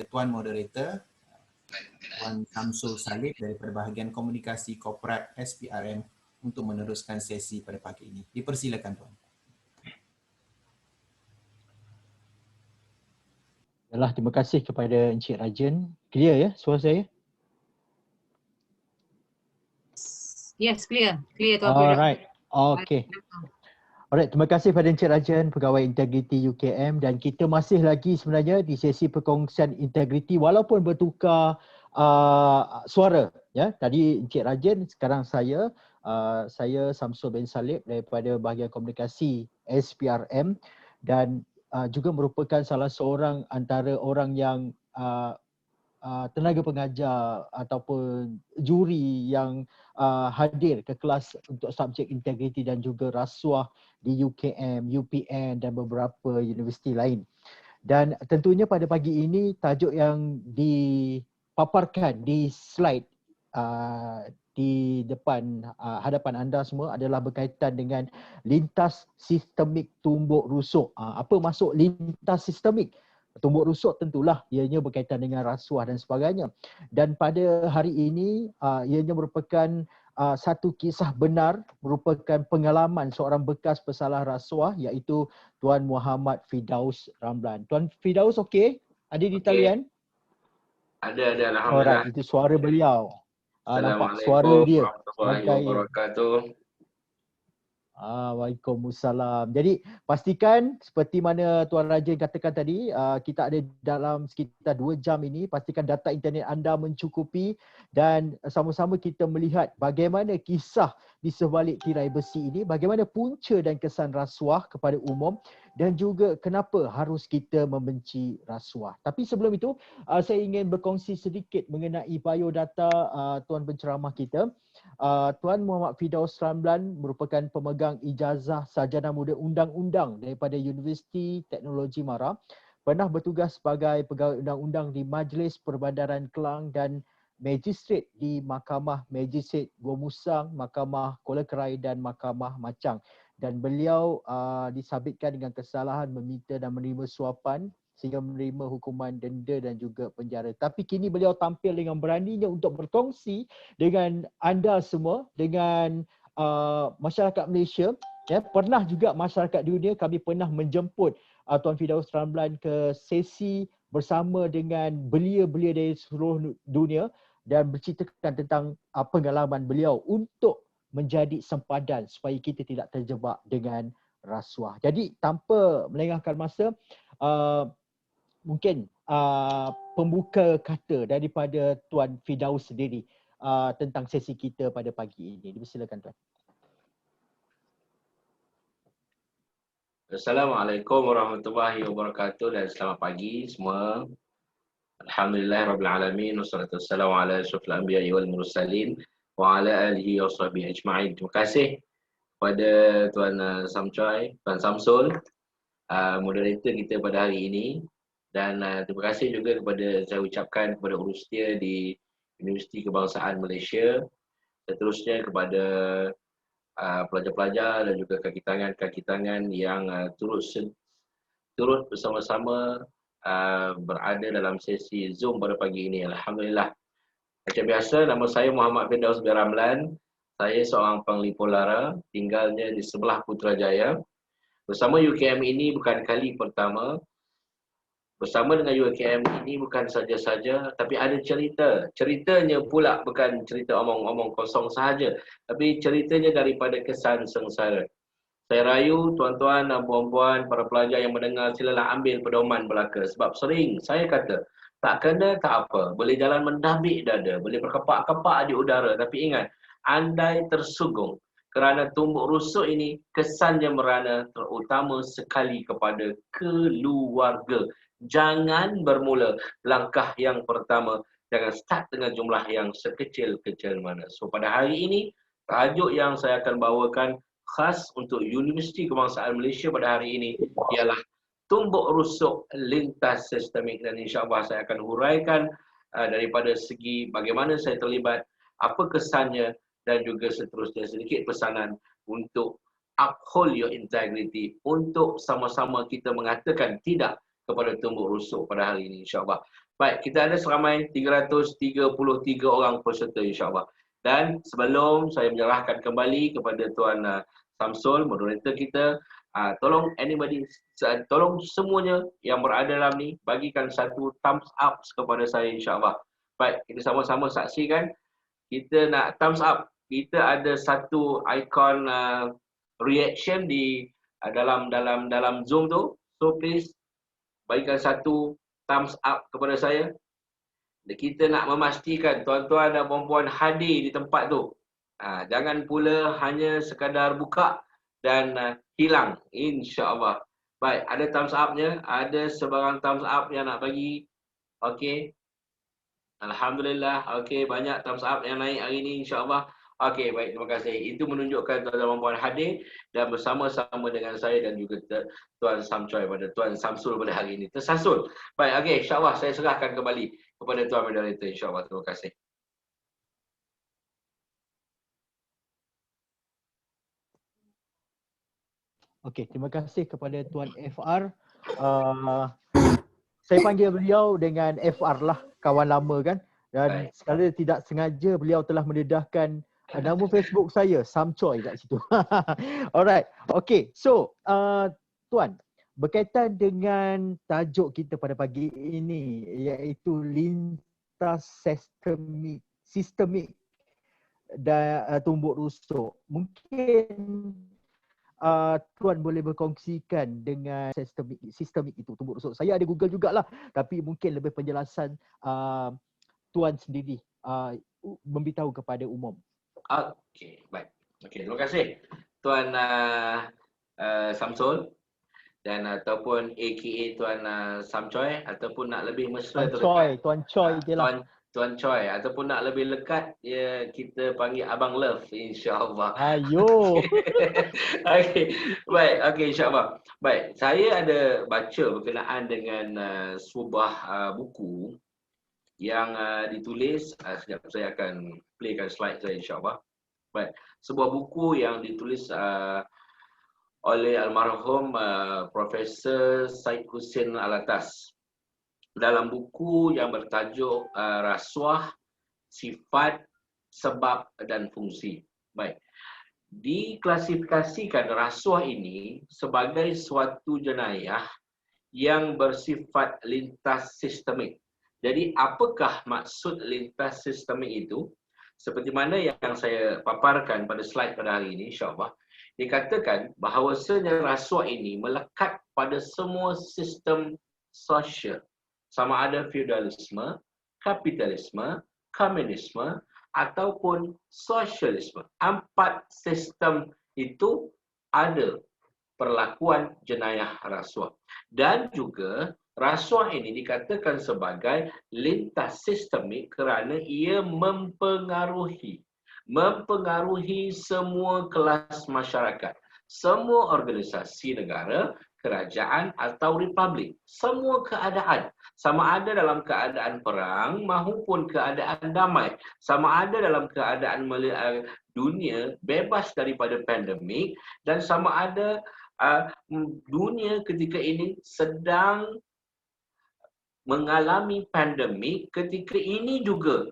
Tuan Moderator, Tuan Samsul Salib daripada bahagian komunikasi korporat SPRM untuk meneruskan sesi pada pagi ini. Dipersilakan Tuan. Terima kasih kepada Encik Rajan. Clear ya suara saya? Yes, clear. Clear Tuan Perak. Alright. Okay. Alright, terima kasih pada Encik Rajan, Pegawai Integriti UKM, dan kita masih lagi sebenarnya di sesi perkongsian integriti walaupun bertukar suara. Ya, tadi Encik Rajan, sekarang saya Samsul bin Salib daripada bahagian komunikasi SPRM dan juga merupakan salah seorang antara orang yang tenaga pengajar ataupun juri yang hadir ke kelas untuk subjek integriti dan juga rasuah di UKM, UPN dan beberapa universiti lain. Dan tentunya pada pagi ini tajuk yang dipaparkan di slide di depan hadapan anda semua adalah berkaitan dengan lintas sistemik tumbuk rusuk. Apa maksud lintas sistemik? Tumbuk rusuk tentulah ianya berkaitan dengan rasuah dan sebagainya. Dan pada hari ini ianya merupakan satu kisah benar, merupakan pengalaman seorang bekas pesalah rasuah iaitu Tuan Muhammad Firdaus Ramlan. Tuan Firdaus okey? Ada di talian? Ada alhamdulillah. Alright, itu suara beliau. Nampak suara Assalamualaikum dia warahmatullahi sebagai wabarakatuh. Waalaikumsalam. Jadi pastikan seperti mana Tuan Rajan katakan tadi, kita ada dalam sekitar 2 jam ini, pastikan data internet anda mencukupi dan sama-sama kita melihat bagaimana kisah di sebalik tirai besi ini, bagaimana punca dan kesan rasuah kepada umum dan juga kenapa harus kita membenci rasuah. Tapi sebelum itu, saya ingin berkongsi sedikit mengenai biodata Tuan penceramah kita. Tuan Muhammad Firdaus Ramlan merupakan pemegang ijazah sarjana muda undang-undang daripada Universiti Teknologi Mara. Pernah bertugas sebagai pegawai undang-undang di Majlis Perbandaran Kelang dan Magistrat di Mahkamah Magistrat Gua Musang, Mahkamah Kuala Kerai dan Mahkamah Macang. Dan beliau disabitkan dengan kesalahan meminta dan menerima suapan sehingga menerima hukuman denda dan juga penjara. Tapi kini beliau tampil dengan beraninya untuk berkongsi dengan anda semua, dengan masyarakat Malaysia. Ya, pernah juga masyarakat dunia, kami pernah menjemput Tuan Firdaus Ramlan ke sesi bersama dengan belia-belia dari seluruh dunia dan berceritakan tentang pengalaman beliau untuk menjadi sempadan supaya kita tidak terjebak dengan rasuah. Jadi tanpa melengahkan masa, mungkin pembuka kata daripada Tuan Firdaus sendiri tentang sesi kita pada pagi ini. Silakan Tuan. Assalamualaikum warahmatullahi wabarakatuh dan selamat pagi semua. Alhamdulillahirrabbilalamin wassalatu wassalamu ala asyrafil anbiya'i wal mursalin wa ala alihi wa sahbihi ajma'in. Terima kasih kepada Tuan Samcoy, Tuan Samsul, moderator kita pada hari ini, dan terima kasih juga kepada saya ucapkan kepada urus dia di Universiti Kebangsaan Malaysia, seterusnya kepada pelajar-pelajar dan juga kaki tangan yang turut bersama-sama berada dalam sesi Zoom pada pagi ini. Alhamdulillah. Macam biasa, nama saya Muhammad Firdaus bin Ramlan. Saya seorang penglipur lara, tinggalnya di sebelah Putrajaya. Bersama UKM ini bukan kali pertama. Bersama dengan UKM ini bukan saja-saja, tapi ada cerita. Ceritanya pula bukan cerita omong-omong kosong sahaja, tapi ceritanya daripada kesan sengsara. Saya rayu tuan-tuan dan puan-puan, para pelajar yang mendengar, silalah ambil pedoman belaka. Sebab sering saya kata, tak kena tak apa, boleh jalan mendabik dada, boleh berkepak-kepak di udara. Tapi ingat, andai tersunggung kerana tumbuk rusuk ini, kesannya merana terutama sekali kepada keluarga. Jangan bermula langkah yang pertama, jangan start dengan jumlah yang sekecil-kecil mana. So pada hari ini, tajuk yang saya akan bawakan khas untuk Universiti Kebangsaan Malaysia pada hari ini ialah tumbuk rusuk lintas sistemik, dan insya-Allah saya akan huraikan daripada segi bagaimana saya terlibat, apa kesannya, dan juga seterusnya sedikit pesanan untuk uphold your integrity, untuk sama-sama kita mengatakan tidak kepada tumbuk rusuk pada hari ini insya-Allah. Baik, kita ada seramai 333 orang peserta insya-Allah. Dan sebelum saya menyerahkan kembali kepada Tuan Samsul, moderator kita, tolong tolong semuanya yang berada dalam ni bagikan satu thumbs up kepada saya insya-Allah. Baik, kita sama-sama saksikan. Kita nak thumbs up. Kita ada satu ikon reaction di dalam Zoom tu. So please bagikan satu thumbs up kepada saya. Kita nak memastikan tuan-tuan dan puan-puan hadir di tempat tu. Jangan pula hanya sekadar buka dan hilang, insya-Allah. Baik, ada thumbs up-nya, ada sebarang thumbs up yang nak bagi. Okey. Alhamdulillah. Okey, banyak thumbs up yang naik hari ni insya-Allah. Okey, baik, terima kasih. Itu menunjukkan tuan-tuan dan puan hadir dan bersama-sama dengan saya dan juga Tuan Samcoy pada Tuan Samsul pada hari ini. Tersasul. Baik, okey, insya-Allah saya serahkan kembali kepada Tuan Moderator insya-Allah. Terima kasih. Okey, terima kasih kepada Tuan FR. Saya panggil beliau dengan FR lah, kawan lama kan. Dan sekali tidak sengaja beliau telah mendedahkan nama Facebook saya, Samcoy kat situ. Alright, okey. So, Tuan, berkaitan dengan tajuk kita pada pagi ini iaitu lintas sistemik dan tumbuk rusuk. Mungkin Tuan boleh berkongsikan dengan sistemik itu, tumbuk rusuk. Saya ada Google jugalah, tapi mungkin lebih penjelasan Tuan sendiri memberitahu kepada umum. Okey, baik. Okey, terima kasih Tuan Samsul dan ataupun AKA Tuan Samcoy ataupun nak lebih mesra Tuan Choi je lah. Tuan Choi ataupun nak lebih lekat ya kita panggil Abang Love insya-Allah. Ayo. Okey. Baik, okey insya-Allah. Baik, saya ada baca berkenaan dengan sebuah buku yang ditulis sekejap saya akan playkan slide saya insya-Allah. Baik, sebuah buku yang ditulis oleh almarhum Profesor Syed Hussein Alatas. Dalam buku yang bertajuk Rasuah, Sifat, Sebab dan Fungsi. Baik. Diklasifikasikan rasuah ini sebagai suatu jenayah yang bersifat lintas sistemik. Jadi apakah maksud lintas sistemik itu? Seperti mana yang saya paparkan pada slide pada hari ini insya-Allah, dikatakan bahawasanya rasuah ini melekat pada semua sistem sosial. Sama ada feudalisme, kapitalisme, komunisme ataupun sosialisme. 4 sistem itu ada perlakuan jenayah rasuah. Dan juga rasuah ini dikatakan sebagai lintas sistemik kerana ia mempengaruhi semua kelas masyarakat, semua organisasi negara, kerajaan atau republik. Semua keadaan, sama ada dalam keadaan perang maupun keadaan damai, sama ada dalam keadaan dunia bebas daripada pandemik dan sama ada dunia ketika ini sedang mengalami pandemik, ketika ini juga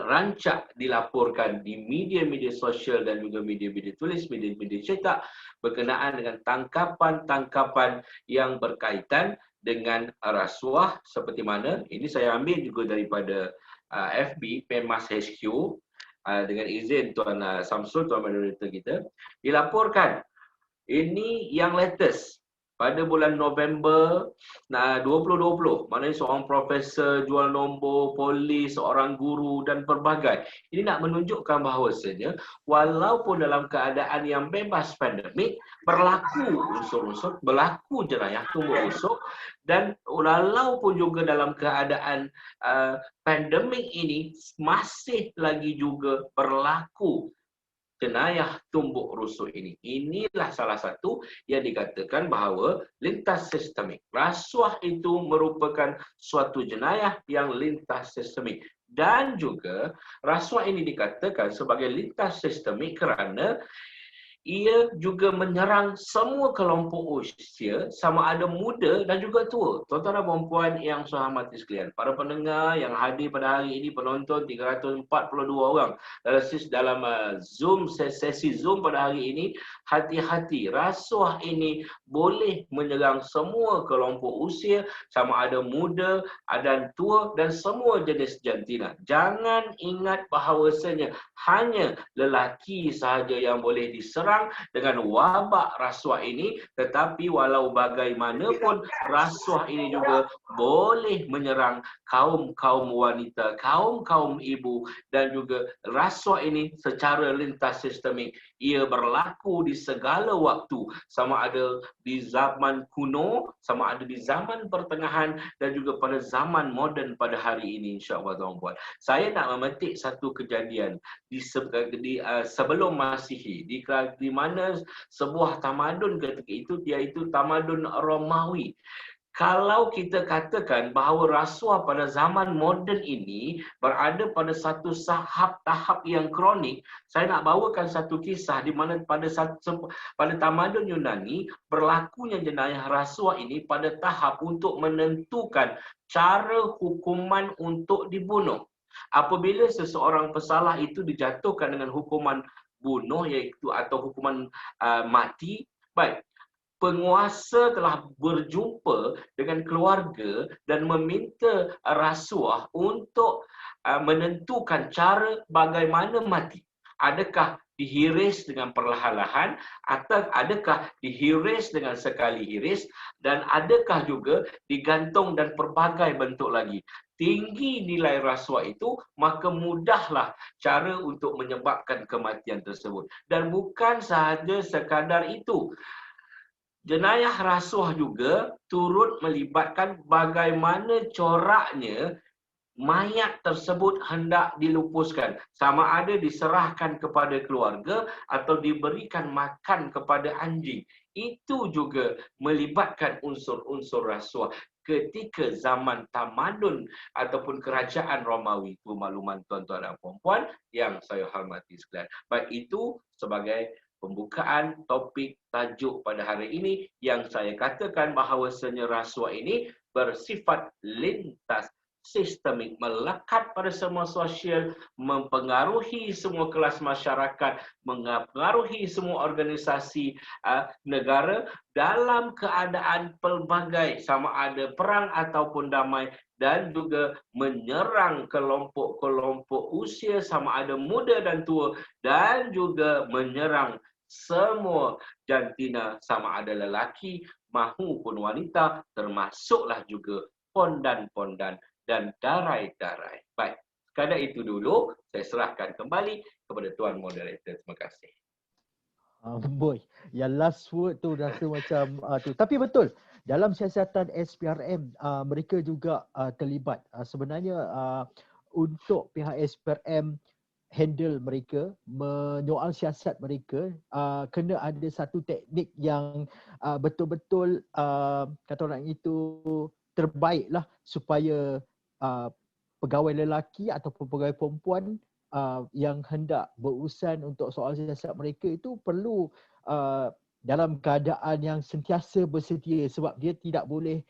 rancak dilaporkan di media-media sosial dan juga media-media tulis, media-media cetak berkenaan dengan tangkapan-tangkapan yang berkaitan dengan rasuah seperti mana ini saya ambil juga daripada FB Penmas HQ dengan izin Tuan Samsul, Tuan Moderator kita, dilaporkan ini yang latest pada bulan November 2020, maknanya seorang profesor jual nombor, polis, seorang guru dan pelbagai. Ini nak menunjukkan bahawasanya walaupun dalam keadaan yang bebas pandemik, berlaku unsur-unsur, berlaku jenayah tumbuk rusuk, dan walaupun juga dalam keadaan pandemik ini masih lagi juga berlaku jenayah tumbuk rusuk ini. Inilah salah satu yang dikatakan bahawa lintas sistemik. Rasuah itu merupakan suatu jenayah yang lintas sistemik. Dan juga rasuah ini dikatakan sebagai lintas sistemik kerana ia juga menyerang semua kelompok usia sama ada muda dan juga tua. Tuan-tuan dan puan-puan yang saya hormati sekalian, para pendengar yang hadir pada hari ini, penonton 342 orang dalam Zoom, sesi Zoom pada hari ini, hati-hati, rasuah ini boleh menyerang semua kelompok usia sama ada muda dan tua dan semua jenis jantina. Jangan ingat bahawasanya hanya lelaki sahaja yang boleh diserang dengan wabak rasuah ini, tetapi walau bagaimanapun rasuah ini juga boleh menyerang kaum-kaum wanita, kaum-kaum ibu, dan juga rasuah ini secara lintas sistemik. Ia berlaku di segala waktu, sama ada di zaman kuno, sama ada di zaman pertengahan dan juga pada zaman moden pada hari ini, insya-Allah tuan-puan. Saya nak memetik satu kejadian sebelum Masihi, di mana sebuah tamadun ketika itu, iaitu tamadun Romawi. Kalau kita katakan bahawa rasuah pada zaman moden ini berada pada satu tahap yang kronik, saya nak bawakan satu kisah di mana pada tamadun Yunani berlakunya jenayah rasuah ini pada tahap untuk menentukan cara hukuman untuk dibunuh. Apabila seseorang pesalah itu dijatuhkan dengan hukuman bunuh, iaitu atau hukuman mati, baik, penguasa telah berjumpa dengan keluarga dan meminta rasuah untuk menentukan cara bagaimana mati. Adakah dihiris dengan perlahan-lahan atau adakah dihiris dengan sekali hiris, dan adakah juga digantung dan pelbagai bentuk lagi. Tinggi nilai rasuah itu, maka mudahlah cara untuk menyebabkan kematian tersebut. Dan bukan sahaja sekadar itu, jenayah rasuah juga turut melibatkan bagaimana coraknya mayat tersebut hendak dilupuskan. Sama ada diserahkan kepada keluarga atau diberikan makan kepada anjing. Itu juga melibatkan unsur-unsur rasuah ketika zaman tamadun ataupun kerajaan Romawi. Itu makluman tuan-tuan dan puan-puan yang saya hormati sekalian. Baik, itu sebagai pembukaan topik tajuk pada hari ini yang saya katakan bahawasanya rasuah ini bersifat lintas sistemik, melekat pada semua sosial, mempengaruhi semua kelas masyarakat, mempengaruhi semua organisasi negara dalam keadaan pelbagai, sama ada perang ataupun damai, dan juga menyerang kelompok-kelompok usia sama ada muda dan tua, dan juga menyerang semua jantina sama ada lelaki maupun wanita, termasuklah juga pondan-pondan dan darai-darai. Baik, sekadar itu dulu, saya serahkan kembali kepada Tuan Moderator. Terima kasih. Boy, yang last word tu rasa macam tu. Tapi betul, dalam siasatan SPRM mereka juga terlibat. Sebenarnya untuk pihak SPRM handle mereka, menyoal siasat mereka, kena ada satu teknik yang betul-betul kata orang itu terbaiklah supaya pegawai lelaki ataupun pegawai perempuan yang hendak berurusan untuk soal siasat mereka itu perlu dalam keadaan yang sentiasa bersedia, sebab dia tidak boleh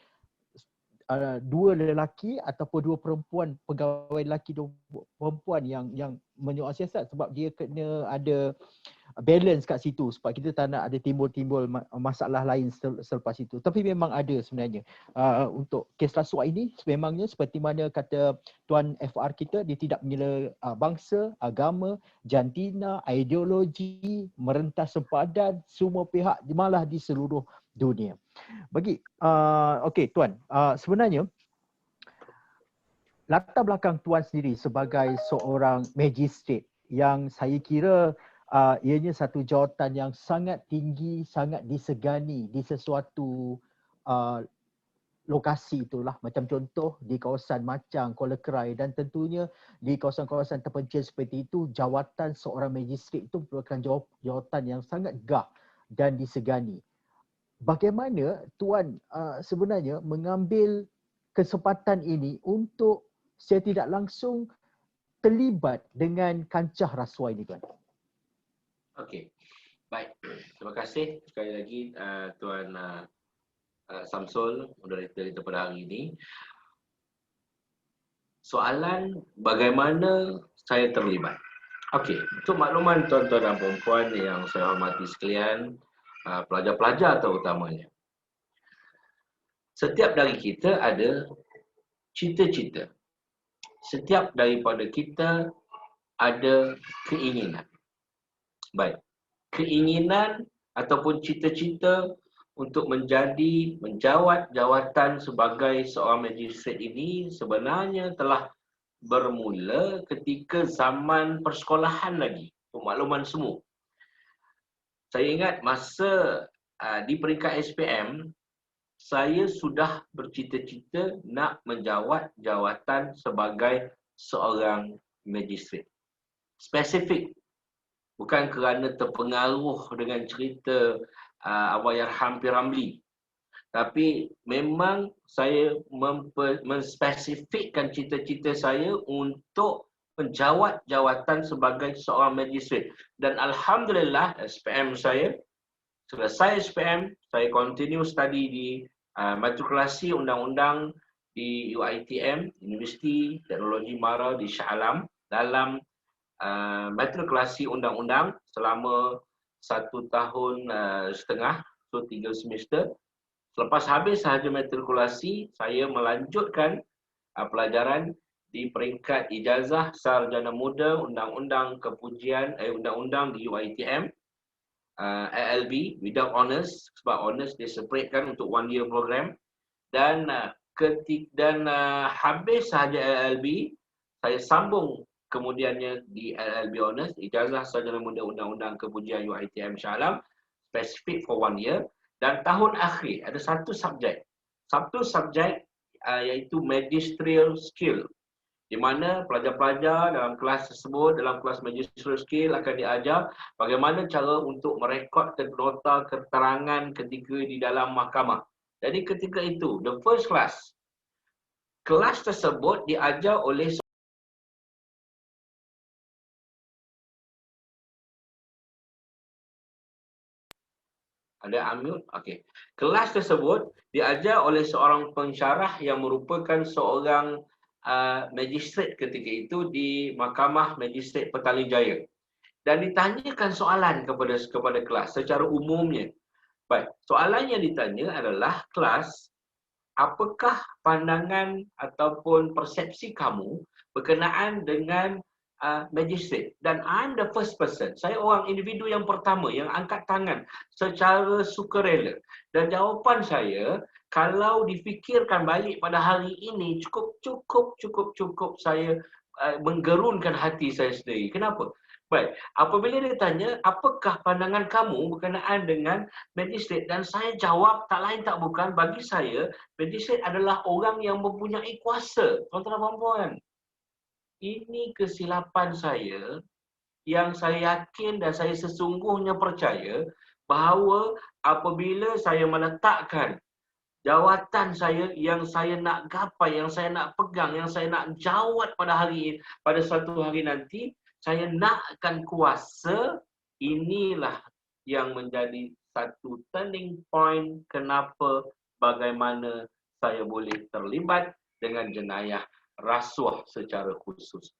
dua lelaki ataupun dua perempuan, pegawai lelaki dan perempuan yang menyoal siasat, sebab dia kena ada balance kat situ, sebab kita tak nak ada timbul-timbul masalah lain selepas itu. Tapi memang ada sebenarnya untuk kes rasuah ini, memangnya seperti mana kata Tuan FR kita, dia tidak mengira bangsa, agama, jantina, ideologi, merentas sempadan, semua pihak, malah di seluruh dunia. Bagi okey Tuan, sebenarnya latar belakang Tuan sendiri sebagai seorang magistrate yang saya kira ianya satu jawatan yang sangat tinggi, sangat disegani di sesuatu lokasi itulah, macam contoh di kawasan Machang, Kuala Krai, dan tentunya di kawasan-kawasan terpencil seperti itu, jawatan seorang magistrate itu merupakan jawatan yang sangat gah dan disegani. Bagaimana Tuan sebenarnya mengambil kesempatan ini untuk saya tidak langsung terlibat dengan kancah rasuah ini, Tuan? Okey. Baik, terima kasih sekali lagi Tuan Samsul, moderator kita pada hari ini. Soalan bagaimana saya terlibat? Okey, untuk makluman tuan-tuan dan puan-puan yang saya hormati sekalian, pelajar-pelajar terutamanya. Setiap dari kita ada cita-cita. Setiap daripada kita ada keinginan. Baik, keinginan ataupun cita-cita untuk menjawat jawatan sebagai seorang magistrate ini sebenarnya telah bermula ketika zaman persekolahan lagi. Pemakluman semua. Saya ingat masa di peringkat SPM, saya sudah bercita-cita nak menjawat jawatan sebagai seorang magistrate. Spesifik. Bukan kerana terpengaruh dengan cerita Allahyarham P. Ramlee. Tapi memang saya menspesifikkan cita-cita saya untuk menjawat jawatan sebagai seorang magistrate. Dan Alhamdulillah SPM saya, selesai SPM, saya continue study di matrikulasi undang-undang di UiTM, Universiti Teknologi Mara di Shah Alam, dalam matrikulasi undang-undang selama 1 tahun setengah, so 3 semester. Selepas habis sahaja matrikulasi, saya melanjutkan pelajaran di peringkat ijazah sarjana muda undang-undang kepujian undang-undang di UiTM, ALB without honors, sebab honors dia separatekan untuk 1 year program. Dan habis sahaja ALB, saya sambung kemudiannya di LLB Honors, ijazah sarjana muda undang-undang kepujian UiTM Shah Alam, spesifik for 1 year. Dan tahun akhir ada satu subjek iaitu magisterial skill, di mana pelajar-pelajar dalam kelas tersebut, dalam kelas magisterial skill akan diajar bagaimana cara untuk merekod nota keterangan ketika di dalam mahkamah. Jadi ketika itu, the first class, kelas tersebut diajar oleh ada unmute? Okey. Kelas tersebut diajar oleh seorang pensyarah yang merupakan seorang magistrate ketika itu di Mahkamah Magistrate Petaling Jaya. Dan ditanyakan soalan kepada kelas secara umumnya. Baik, soalan yang ditanya adalah, kelas, apakah pandangan ataupun persepsi kamu berkenaan dengan magistrate? Dan I'm the first person. Saya orang individu yang pertama yang angkat tangan secara sukarela. Dan jawapan saya, kalau difikirkan balik pada hari ini, cukup saya menggerunkan hati saya sendiri. Kenapa? Baik, apabila dia tanya, apakah pandangan kamu berkenaan dengan magistrate? Dan saya jawab tak lain tak bukan, bagi saya, magistrate adalah orang yang mempunyai kuasa. Tuan-tuan dan puan-puan, ini kesilapan saya yang saya yakin dan saya sesungguhnya percaya bahawa apabila saya meletakkan jawatan saya yang saya nak gapai, yang saya nak pegang, yang saya nak jawat pada suatu hari nanti, saya nakkan kuasa. Inilah yang menjadi satu turning point kenapa bagaimana saya boleh terlibat dengan jenayah rasuah secara khusus.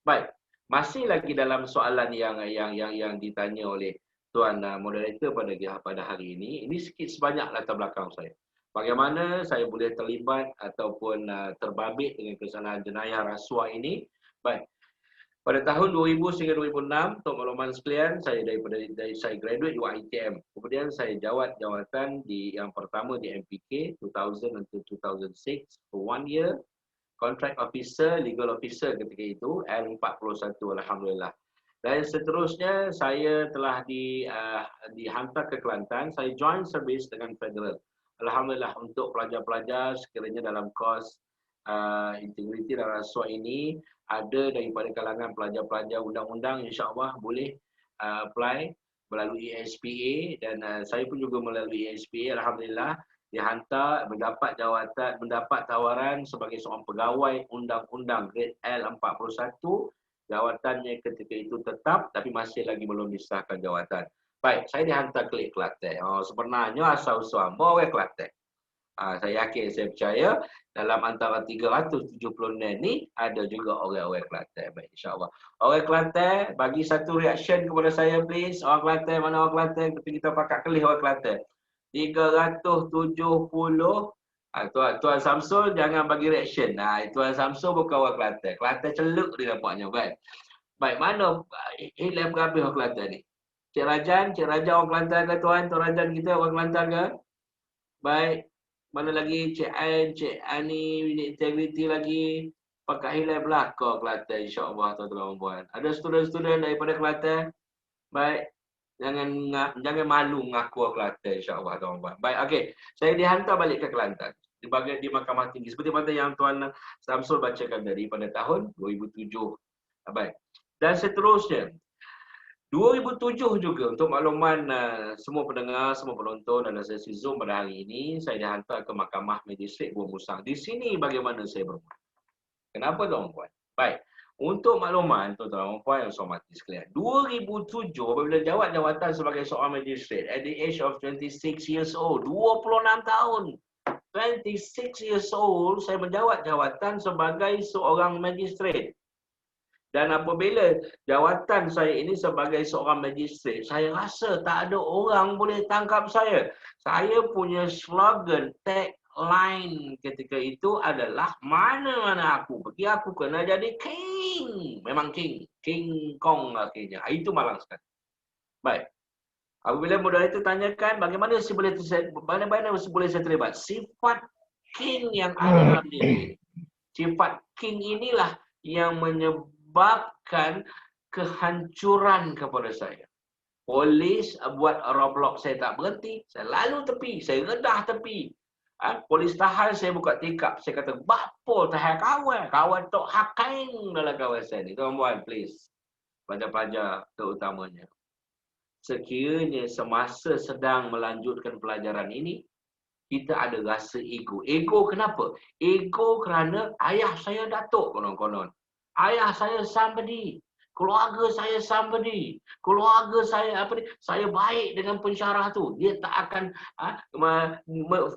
Baik, masih lagi dalam soalan yang ditanya oleh tuan moderator pada hari ini sikit sebanyak latar belakang saya. Bagaimana saya boleh terlibat ataupun terbabit dengan kesalahan jenayah rasuah ini? Baik. Pada tahun 2000 sehingga 2006, untuk makluman sekalian, saya saya graduate UiTM. Kemudian saya jawatan yang pertama di MPK 2000 until 2006 for 1 year. Contract officer, legal officer ketika itu, L41, alhamdulillah. Dan seterusnya saya telah dihantar ke Kelantan. Saya join service dengan federal. Alhamdulillah, untuk pelajar-pelajar sekiranya dalam kos integriti dan rasuah ini ada daripada kalangan pelajar-pelajar undang-undang, insya-Allah boleh apply melalui ESPA, dan saya pun juga melalui ESPA, alhamdulillah dihantar, mendapat tawaran sebagai seorang pegawai undang-undang grade L41. Jawatannya ketika itu tetap, tapi masih lagi belum disahkan jawatan. Baik, saya dihantar ke Kelantan. Sebenarnya asal-usul hamba orang Kelantan. Saya yakin, saya percaya dalam antara 376 ni ada juga orang-orang Kelantan. Baik, insya-Allah. Orang Kelantan bagi satu reaction kepada saya please. Orang Kelantan, mana orang Kelantan? Tapi kita pakat kelih orang Kelantan. 370. Tuan Samsul jangan bagi reaction. Tuan Samsul bukan orang Kelantan. Kelantan celuk dia nampaknya. Baik, mana hilal berhabis orang Kelantan ni? Cik Rajan orang Kelantan ke tuan? Tuan Rajan kita orang Kelantan ke? Baik. Mana lagi Cik Ain, Cik Ani, Integrity lagi. Pakat hilal belakang Kelantan insya-Allah tuan-tuan dan puan. Ada student-student daripada Kelantan? Baik. Jangan malu mengaku orang Kelantan insya-Allah tuan-tuan. Baik, okey. Saya dihantar balik ke Kelantan. Di Mahkamah Tinggi. Seperti mana yang Tuan Samsul bacakan tadi pada tahun 2007. Baik. Dan seterusnya. 2007 juga untuk makluman semua pendengar, semua penonton dalam sesi Zoom pada hari ini, saya dihantar ke Mahkamah Magistrate Gua Musang. Di sini bagaimana saya berbuat. Kenapa tuan-puan? Baik. Untuk makluman tuan-tuan dan puan yang saya hormati sekalian. 2007 apabila jawat jawatan sebagai seorang magistrate at the age of 26 years old, 26 tahun. 26 years old saya menjawat jawatan sebagai seorang magistrate. Dan apabila jawatan saya ini sebagai seorang magistrate, saya rasa tak ada orang boleh tangkap saya. Saya punya slogan, tagline ketika itu adalah mana-mana aku pergi, aku kena jadi king. Memang king. King Kong akhirnya. Itu malang sekali. Baik. Apabila modal itu tanyakan, bagaimana boleh saya terlibat? Sifat king yang ada dalam diri. Sifat king inilah yang menyebabkan kehancuran kepada saya. Polis buat roadblock, saya tak berhenti. Saya lalu tepi, saya redah tepi. Polis tahan, saya buka tikap. Saya kata, bapa tahan kawan. Kawan tok hakain dalam kawasan ni. Tuan-tuan, please. Pelajar-pelajar terutamanya. Sekiranya semasa sedang melanjutkan pelajaran ini, kita ada rasa ego. Ego kenapa? Ego kerana ayah saya datuk konon-konon. Ayah saya somebody. Keluarga saya somebody. Keluarga saya saya baik dengan pensyarah tu. Dia tak akan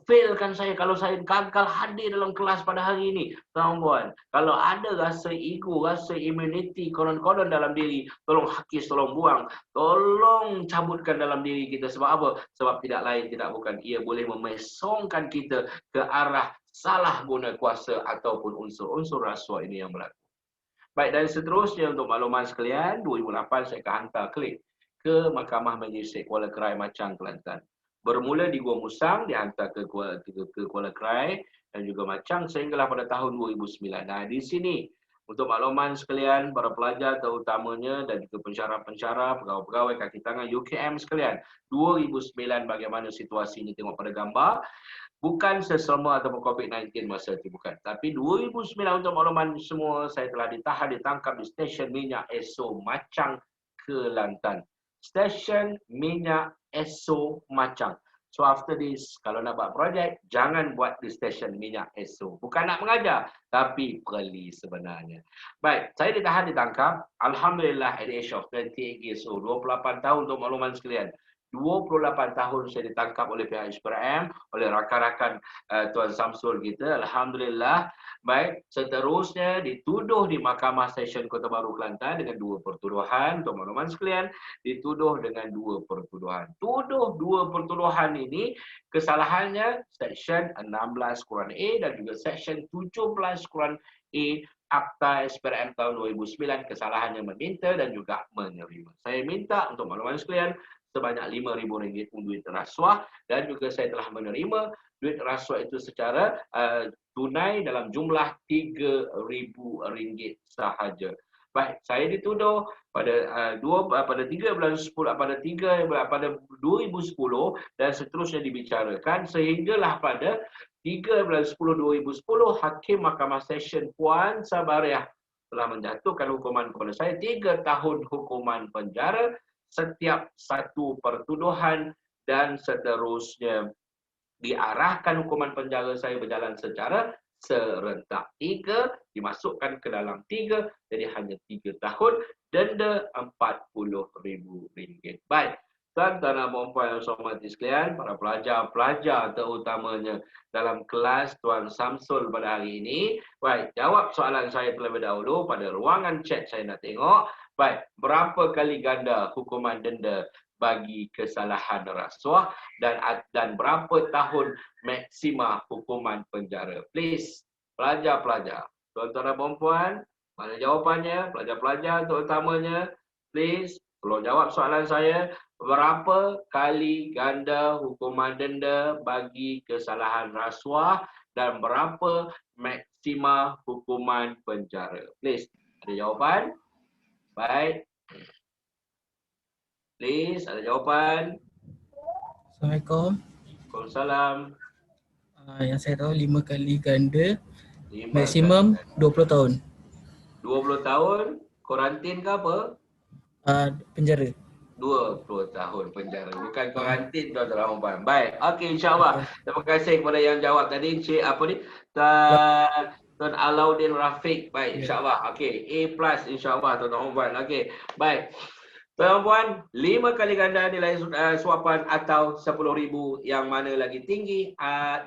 failkan saya kalau saya gagal hadir dalam kelas pada hari ini. Tuan-tuan, kalau ada rasa ego, rasa immunity konon-konon dalam diri, tolong hakis, tolong buang. Tolong cabutkan dalam diri kita. Sebab apa? Sebab tidak lain, tidak bukan. Ia boleh memesongkan kita ke arah salah guna kuasa ataupun unsur-unsur rasuah ini yang berlaku. Baik, dan seterusnya untuk makluman sekalian, 2008 saya akan hantar klik ke Mahkamah Magistrate Kuala Krai Machang, Kelantan. Bermula di Gua Musang, dihantar ke Kuala Krai dan juga Machang sehinggalah pada tahun 2009. Nah, di sini untuk makluman sekalian, para pelajar terutamanya dan juga pensyarah-pensyarah, pegawai-pegawai kaki tangan UKM sekalian, 2009 bagaimana situasi ini tengok pada gambar. Bukan seselama ataupun COVID-19 masa itu, bukan. Tapi 2009 untuk makluman semua, saya telah ditangkap di stesen minyak Esso Machang, Kelantan. Stesen minyak Esso Machang. So after this, kalau nak buat projek, jangan buat di stesen minyak Esso. Bukan nak mengajar, tapi perli sebenarnya. Baik, saya ditangkap. Alhamdulillah at the age of 28 years old, 28 tahun untuk makluman sekalian. 28 tahun saya ditangkap oleh pihak SPRM, oleh rakan-rakan Tuan Samsul kita. Alhamdulillah. Baik, seterusnya dituduh di Mahkamah Session Kota Baru Kelantan dengan 2 pertuduhan. Untuk makluman sekalian, dituduh dengan 2 pertuduhan. Tuduh 2 pertuduhan ini, kesalahannya Section 16(A) dan juga Section 17(A) Akta SPRM tahun 2009, kesalahannya meminta dan juga menerima. Saya minta untuk makluman sekalian, sebanyak RM5,000 duit rasuah dan juga saya telah menerima duit rasuah itu secara tunai dalam jumlah RM3,000 sahaja. Baik, saya dituduh pada 2010 dan seterusnya dibicarakan sehinggalah pada 13/10/2010 Hakim Mahkamah Session Puan Sabariah telah menjatuhkan hukuman kepada saya 3 tahun hukuman penjara setiap satu pertuduhan dan seterusnya diarahkan hukuman penjara saya berjalan secara serentak. 3 dimasukkan ke dalam 3, jadi hanya 3 tahun, denda RM40,000. Baik, Tuan-tuan dan puan-puan yang saya hormati sekalian, para pelajar-pelajar terutamanya dalam kelas Tuan Samsul pada hari ini. Baik, jawab soalan saya terlebih dahulu pada ruangan chat saya nak tengok. Baik, berapa kali ganda hukuman denda bagi kesalahan rasuah dan berapa tahun maksima hukuman penjara? Please, pelajar-pelajar, tuan-tuan dan puan-puan, mana jawapannya? Pelajar-pelajar terutamanya, please, tolong jawab soalan saya. Berapa kali ganda hukuman denda bagi kesalahan rasuah dan berapa maksima hukuman penjara? Please, ada jawapan? Baik. Please, ada jawapan? Assalamualaikum. Waalaikumsalam. Yang saya tahu 5 kali ganda, 5 maksimum 20 tahun 20 tahun, kuarantin ke apa? penjara. 20 tahun penjara. Bukan kuarantin, tuan-tuan dan puan. Baik. Okey, insya-Allah. Terima kasih kepada yang jawab tadi. Encik apa ni? Tuan Alauddin Rafiq. Baik, insya-Allah. Okey, A+ insya-Allah, tuan-tuan dan puan. Okey. Baik. Tuan-tuan dan puan, 5 kali ganda nilai suapan atau 10,000 yang mana lagi tinggi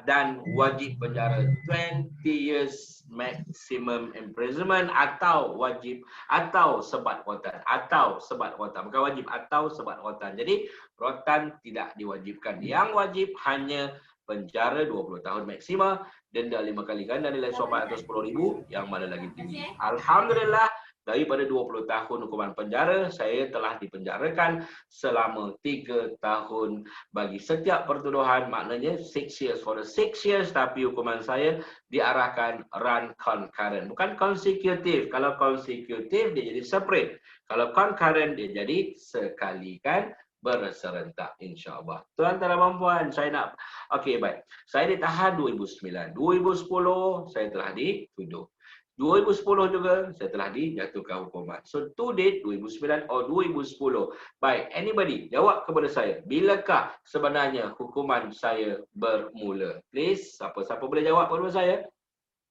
dan wajib penjara 20 years maximum imprisonment atau wajib atau sebat rotan bukan wajib atau sebat rotan. Jadi rotan tidak diwajibkan. Yang wajib hanya penjara 20 tahun maksima, denda 5 kali ganda nilai suapan atau 10,000 yang mana lagi tinggi. Alhamdulillah, daripada 20 tahun hukuman penjara, saya telah dipenjarakan selama 3 tahun bagi setiap pertuduhan, maknanya 6 years for the 6 years, tapi hukuman saya diarahkan run concurrent. Bukan consecutive. Kalau consecutive, dia jadi separate. Kalau concurrent, dia jadi sekali kan berserentak, insya-Allah. Tuan-tuan dan puan, saya nak, okey baik. Saya ditahan 2009. 2010, saya telah dituduh. 2010 juga saya telah dijatuhkan hukuman. So to date 2009 or 2010. Baik, anybody jawab kepada saya. Bilakah sebenarnya hukuman saya bermula? Please, siapa-siapa boleh jawab kepada saya?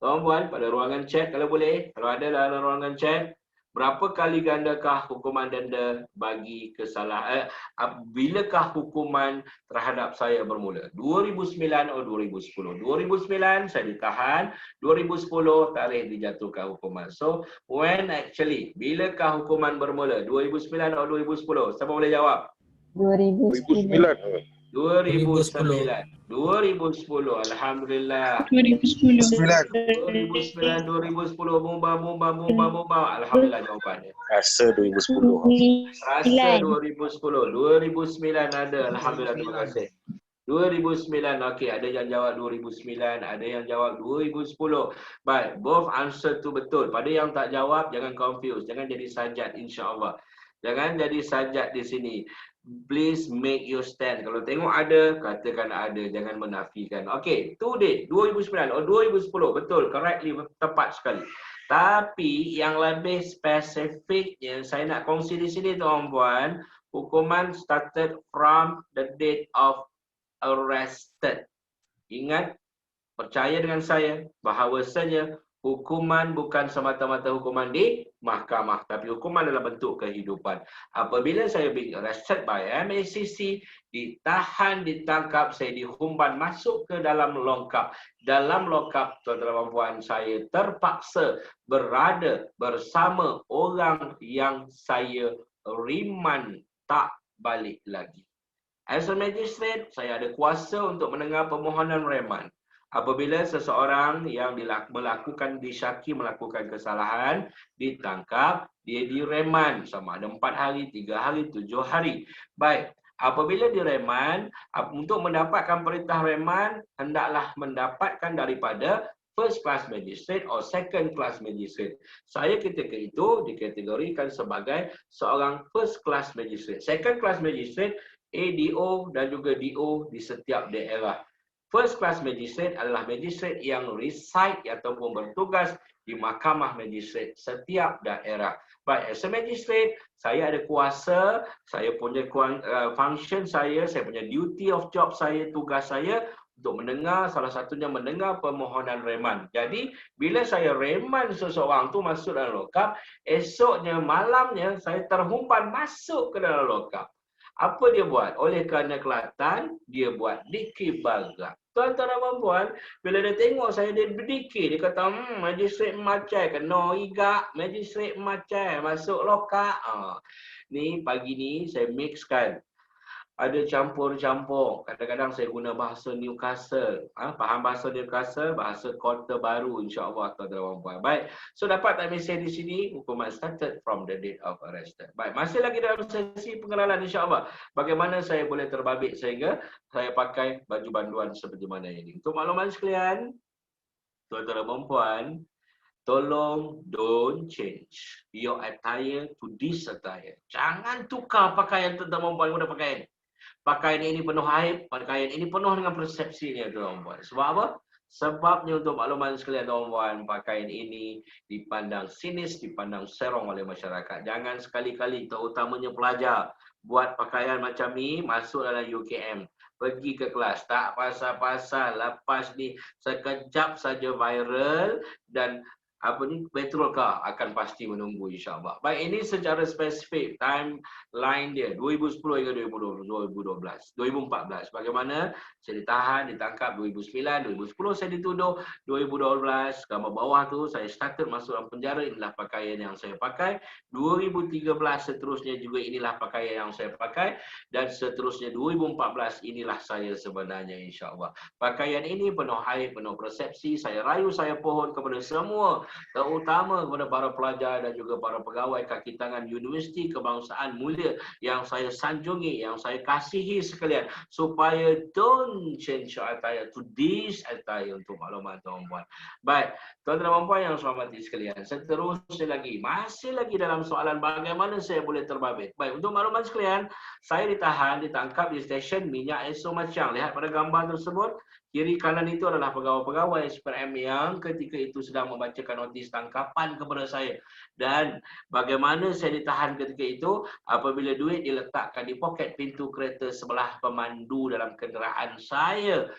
Tuan-puan pada ruangan chat kalau boleh. Kalau ada dalam ruangan chat, berapa kali gandakah hukuman denda bagi kesalahan bilakah hukuman terhadap saya bermula? 2009 atau 2010? 2009 saya ditahan, 2010 tarikh dijatuhkan hukuman. So when actually bilakah hukuman bermula? 2009 atau 2010? Siapa boleh jawab? 2009. 2010. Alhamdulillah. 2009. 2010 bomba. Alhamdulillah jawapannya. Rasa 2010. Rasa 2010. 2009 ada. Alhamdulillah, terima kasih. 2009, okey, ada yang jawab 2009, ada yang jawab 2010. Baik, both answer tu betul. Pada yang tak jawab, jangan confuse, jangan jadi sajat, insya-Allah. Jangan jadi sajat di sini. Please make your stand. Kalau tengok ada, katakan ada, jangan menafikan. Okey, to date 2009 atau 2010, betul, correctly, tepat sekali. Tapi yang lebih spesifik yang saya nak kongsi di sini tuan-puan, hukuman started from the date of arrested. Ingat, percaya dengan saya bahawasanya hukuman bukan semata-mata hukuman di mahkamah, tapi hukuman dalam bentuk kehidupan. Apabila saya being arrested by MACC, ditahan, ditangkap, saya dihumban masuk ke dalam longkap. Dalam longkap, tuan-tuan dan puan, saya terpaksa berada bersama orang yang saya riman tak balik lagi. As a magistrate, saya ada kuasa untuk mendengar permohonan reman. Apabila seseorang yang melakukan disyaki melakukan kesalahan, ditangkap, dia direman sama ada 4 hari, 3 hari, 7 hari. Baik, apabila direman, untuk mendapatkan perintah reman, hendaklah mendapatkan daripada first class magistrate or second class magistrate. Saya ketika itu dikategorikan sebagai seorang first class magistrate. Second class magistrate, ADO dan juga DO di setiap daerah. First class magistrate adalah magistrate yang reside ataupun bertugas di mahkamah magistrate setiap daerah. Baik, as a magistrate, saya ada kuasa, saya punya function saya punya duty of job saya, tugas saya untuk mendengar, salah satunya mendengar permohonan reman. Jadi, bila saya reman seseorang tu masuk dalam lokap, esoknya, malamnya, saya terhumban masuk ke dalam lokap. Apa dia buat? Oleh kerana Kelantan, dia buat dikir bagak. Tuan-tuan dan puan-puan, bila dia tengok saya dia berdikir, dia kata, Magistrate Macai kena igak, Magistrate Macai masuk lokak. Ni pagi ni saya mixkan. Ada campur-campur. Kadang-kadang saya guna bahasa Newcastle. Faham bahasa Newcastle? Bahasa Kota Baru, insya-Allah, tuan-tuan dan puan-puan. Baik. So dapat tak mesej di sini? Hukuman started from the date of arrested. Baik. Masih lagi dalam sesi pengenalan, insya-Allah. Bagaimana saya boleh terbabit sehingga saya pakai baju banduan seperti mana ini. Untuk makluman sekalian, tuan-tuan dan puan-puan, tolong don't change your attire to this attire. Jangan tukar pakaian tuan-tuan dan puan guna pakaian. Pakaian ini penuh aib, pakaian ini penuh dengan persepsi ni tuan-tuan. Sebab apa? Sebabnya untuk makluman sekalian tuan-tuan, pakaian ini dipandang sinis, dipandang serong oleh masyarakat. Jangan sekali-kali, terutamanya pelajar, buat pakaian macam ni masuk dalam UKM. Pergi ke kelas, tak pasal-pasal, lepas ni sekejap saja viral dan petrolkar akan pasti menunggu, insya-Allah. Baik, ini secara spesifik timeline dia 2010 hingga 2014. Bagaimana saya ditahan, ditangkap 2009, 2010 saya dituduh, 2012 gambar bawah tu saya started masuk dalam penjara, inilah pakaian yang saya pakai. 2013 seterusnya juga inilah pakaian yang saya pakai dan seterusnya 2014 inilah saya sebenarnya, insya-Allah. Pakaian ini penuh aib, penuh persepsi. Saya rayu, saya pohon kepada semua, terutama kepada para pelajar dan juga para pegawai kaki tangan Universiti Kebangsaan Mulia yang saya sanjungi, yang saya kasihi sekalian, supaya don't change your attire to this attire, untuk maklumat tuan-tuan. Baik, tuan-tuan dan puan yang saya hormati sekalian, seterusnya lagi, masih lagi dalam soalan bagaimana saya boleh terbabit. Baik, untuk maklumat sekalian, saya ditahan, ditangkap di stesen minyak Esso Machang. Lihat pada gambar tersebut, kiri kanan itu adalah pegawai-pegawai SPRM yang ketika itu sedang membacakan notis tangkapan kepada saya. Dan bagaimana saya ditahan ketika itu apabila duit diletakkan di poket pintu kereta sebelah pemandu dalam kenderaan saya.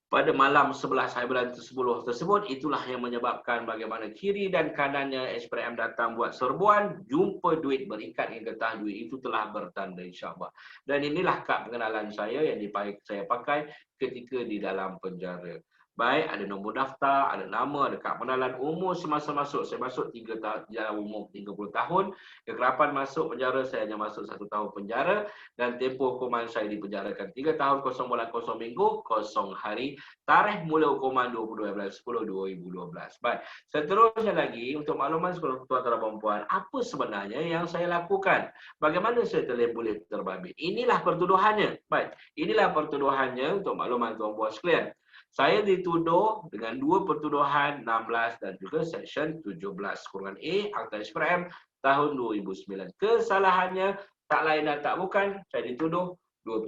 Pada malam 11 hari bulan 10 tersebut, itulah yang menyebabkan bagaimana kiri dan kanannya SPRM datang buat serbuan, jumpa duit berikat yang getah duit itu telah bertanda, insya-Allah. Dan inilah kad pengenalan saya yang saya pakai ketika di dalam penjara. Baik, ada nombor daftar, ada nama, ada kad pengenalan, umur semasa masuk. Saya masuk 3 tahun, dalam umur 30 tahun. Kekerapan masuk penjara, saya hanya masuk 1 tahun penjara. Dan tempoh hukuman saya dipenjarakan 3 tahun, 0 bulan, 0 minggu, 0 hari. Tarikh mula hukuman 22 bulan 10, 2012. Baik, seterusnya lagi, untuk makluman tuan-tuan dan puan-puan, apa sebenarnya yang saya lakukan? Bagaimana saya boleh terbabit? Inilah pertuduhannya. Baik, inilah pertuduhannya untuk makluman tuan-puan sekalian. Saya dituduh dengan 2 pertuduhan 16 dan juga Seksyen 17-A Akta SPRM tahun 2009. Kesalahannya tak lain dan tak bukan, saya dituduh 2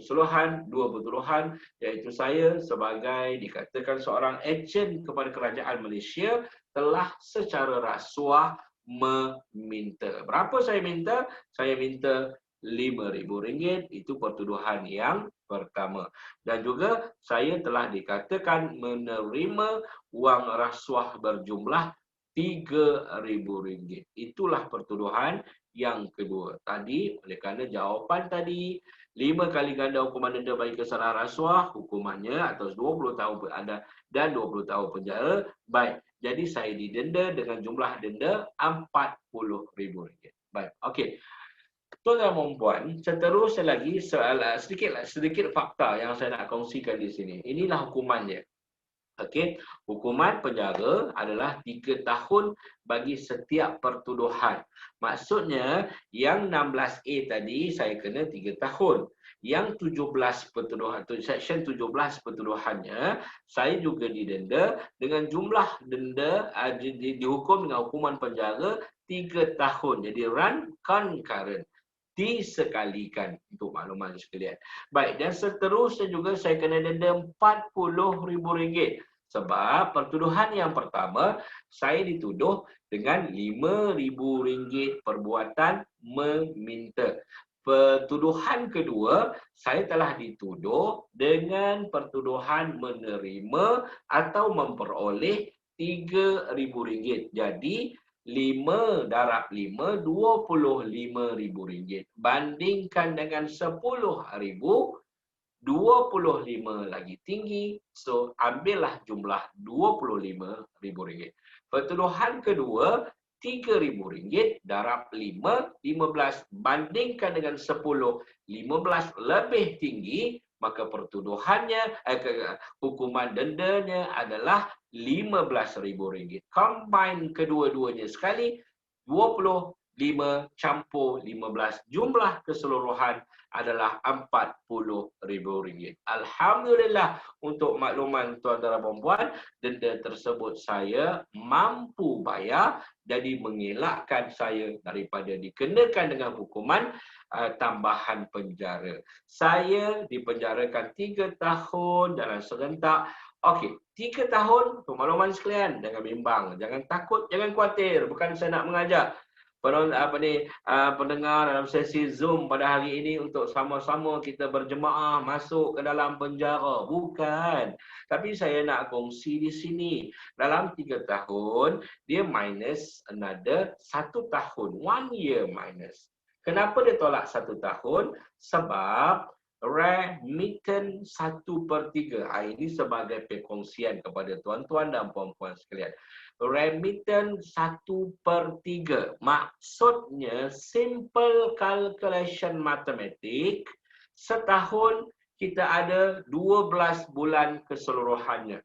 pertuduhan, iaitu saya sebagai dikatakan seorang ejen kepada kerajaan Malaysia telah secara rasuah meminta. Berapa saya minta? Saya minta RM5,000, itu pertuduhan yang pertama. Dan juga saya telah dikatakan menerima wang rasuah berjumlah RM3,000. Itulah pertuduhan yang kedua. Tadi, oleh kerana jawapan tadi, 5 kali ganda hukuman denda bagi kesalahan rasuah, hukumannya atas 20 tahun ada dan 20 tahun penjara. Baik, jadi saya didenda dengan jumlah denda RM40,000. Baik, okey. Tuan-tuan dan puan, seterusnya lagi sedikit fakta yang saya nak kongsikan di sini. Inilah hukumannya. Okey, hukuman penjara adalah 3 tahun bagi setiap pertuduhan. Maksudnya yang 16A tadi saya kena 3 tahun. Yang 17 pertuduhan, Seksyen 17 pertuduhannya, saya juga didenda dengan jumlah denda dihukum dengan hukuman penjara 3 tahun. Jadi run concurrent, disekalikan, untuk makluman sekalian. Baik, dan seterusnya juga saya kena denda RM40,000 sebab pertuduhan yang pertama saya dituduh dengan RM5,000 perbuatan meminta. Pertuduhan kedua, saya telah dituduh dengan pertuduhan menerima atau memperoleh RM3,000. Jadi 5 darab 5, RM25.000. Bandingkan dengan 10.000, 25 lagi tinggi. So, ambillah jumlah RM25.000. Pertuduhan kedua, RM3.000 darab 5, 15. Bandingkan dengan 10, 15 lebih tinggi. Maka pertuduhannya, hukuman dendanya adalah RM15.000. Combine kedua-duanya sekali, 25 campur 15. Jumlah keseluruhan adalah RM40.000. Alhamdulillah, untuk makluman tuan-tuan dan puan-puan, denda tersebut saya mampu bayar, jadi mengelakkan saya daripada dikenakan dengan hukuman tambahan penjara. Saya dipenjarakan 3 tahun dalam serentak. Okey, 3 tahun, untuk makluman sekalian, jangan bimbang, jangan takut, jangan khawatir. Bukan saya nak mengajak pendengar dalam sesi Zoom pada hari ini untuk sama-sama kita berjemaah masuk ke dalam penjara. Bukan. Tapi saya nak kongsi di sini. Dalam 3 tahun, dia minus another 1 tahun. 1 year minus. Kenapa dia tolak 1 tahun? Sebab remittance 1/3. Ini sebagai perkongsian kepada tuan-tuan dan puan-puan sekalian. Remittance 1/3. Maksudnya simple calculation matematik. Setahun kita ada 12 bulan keseluruhannya.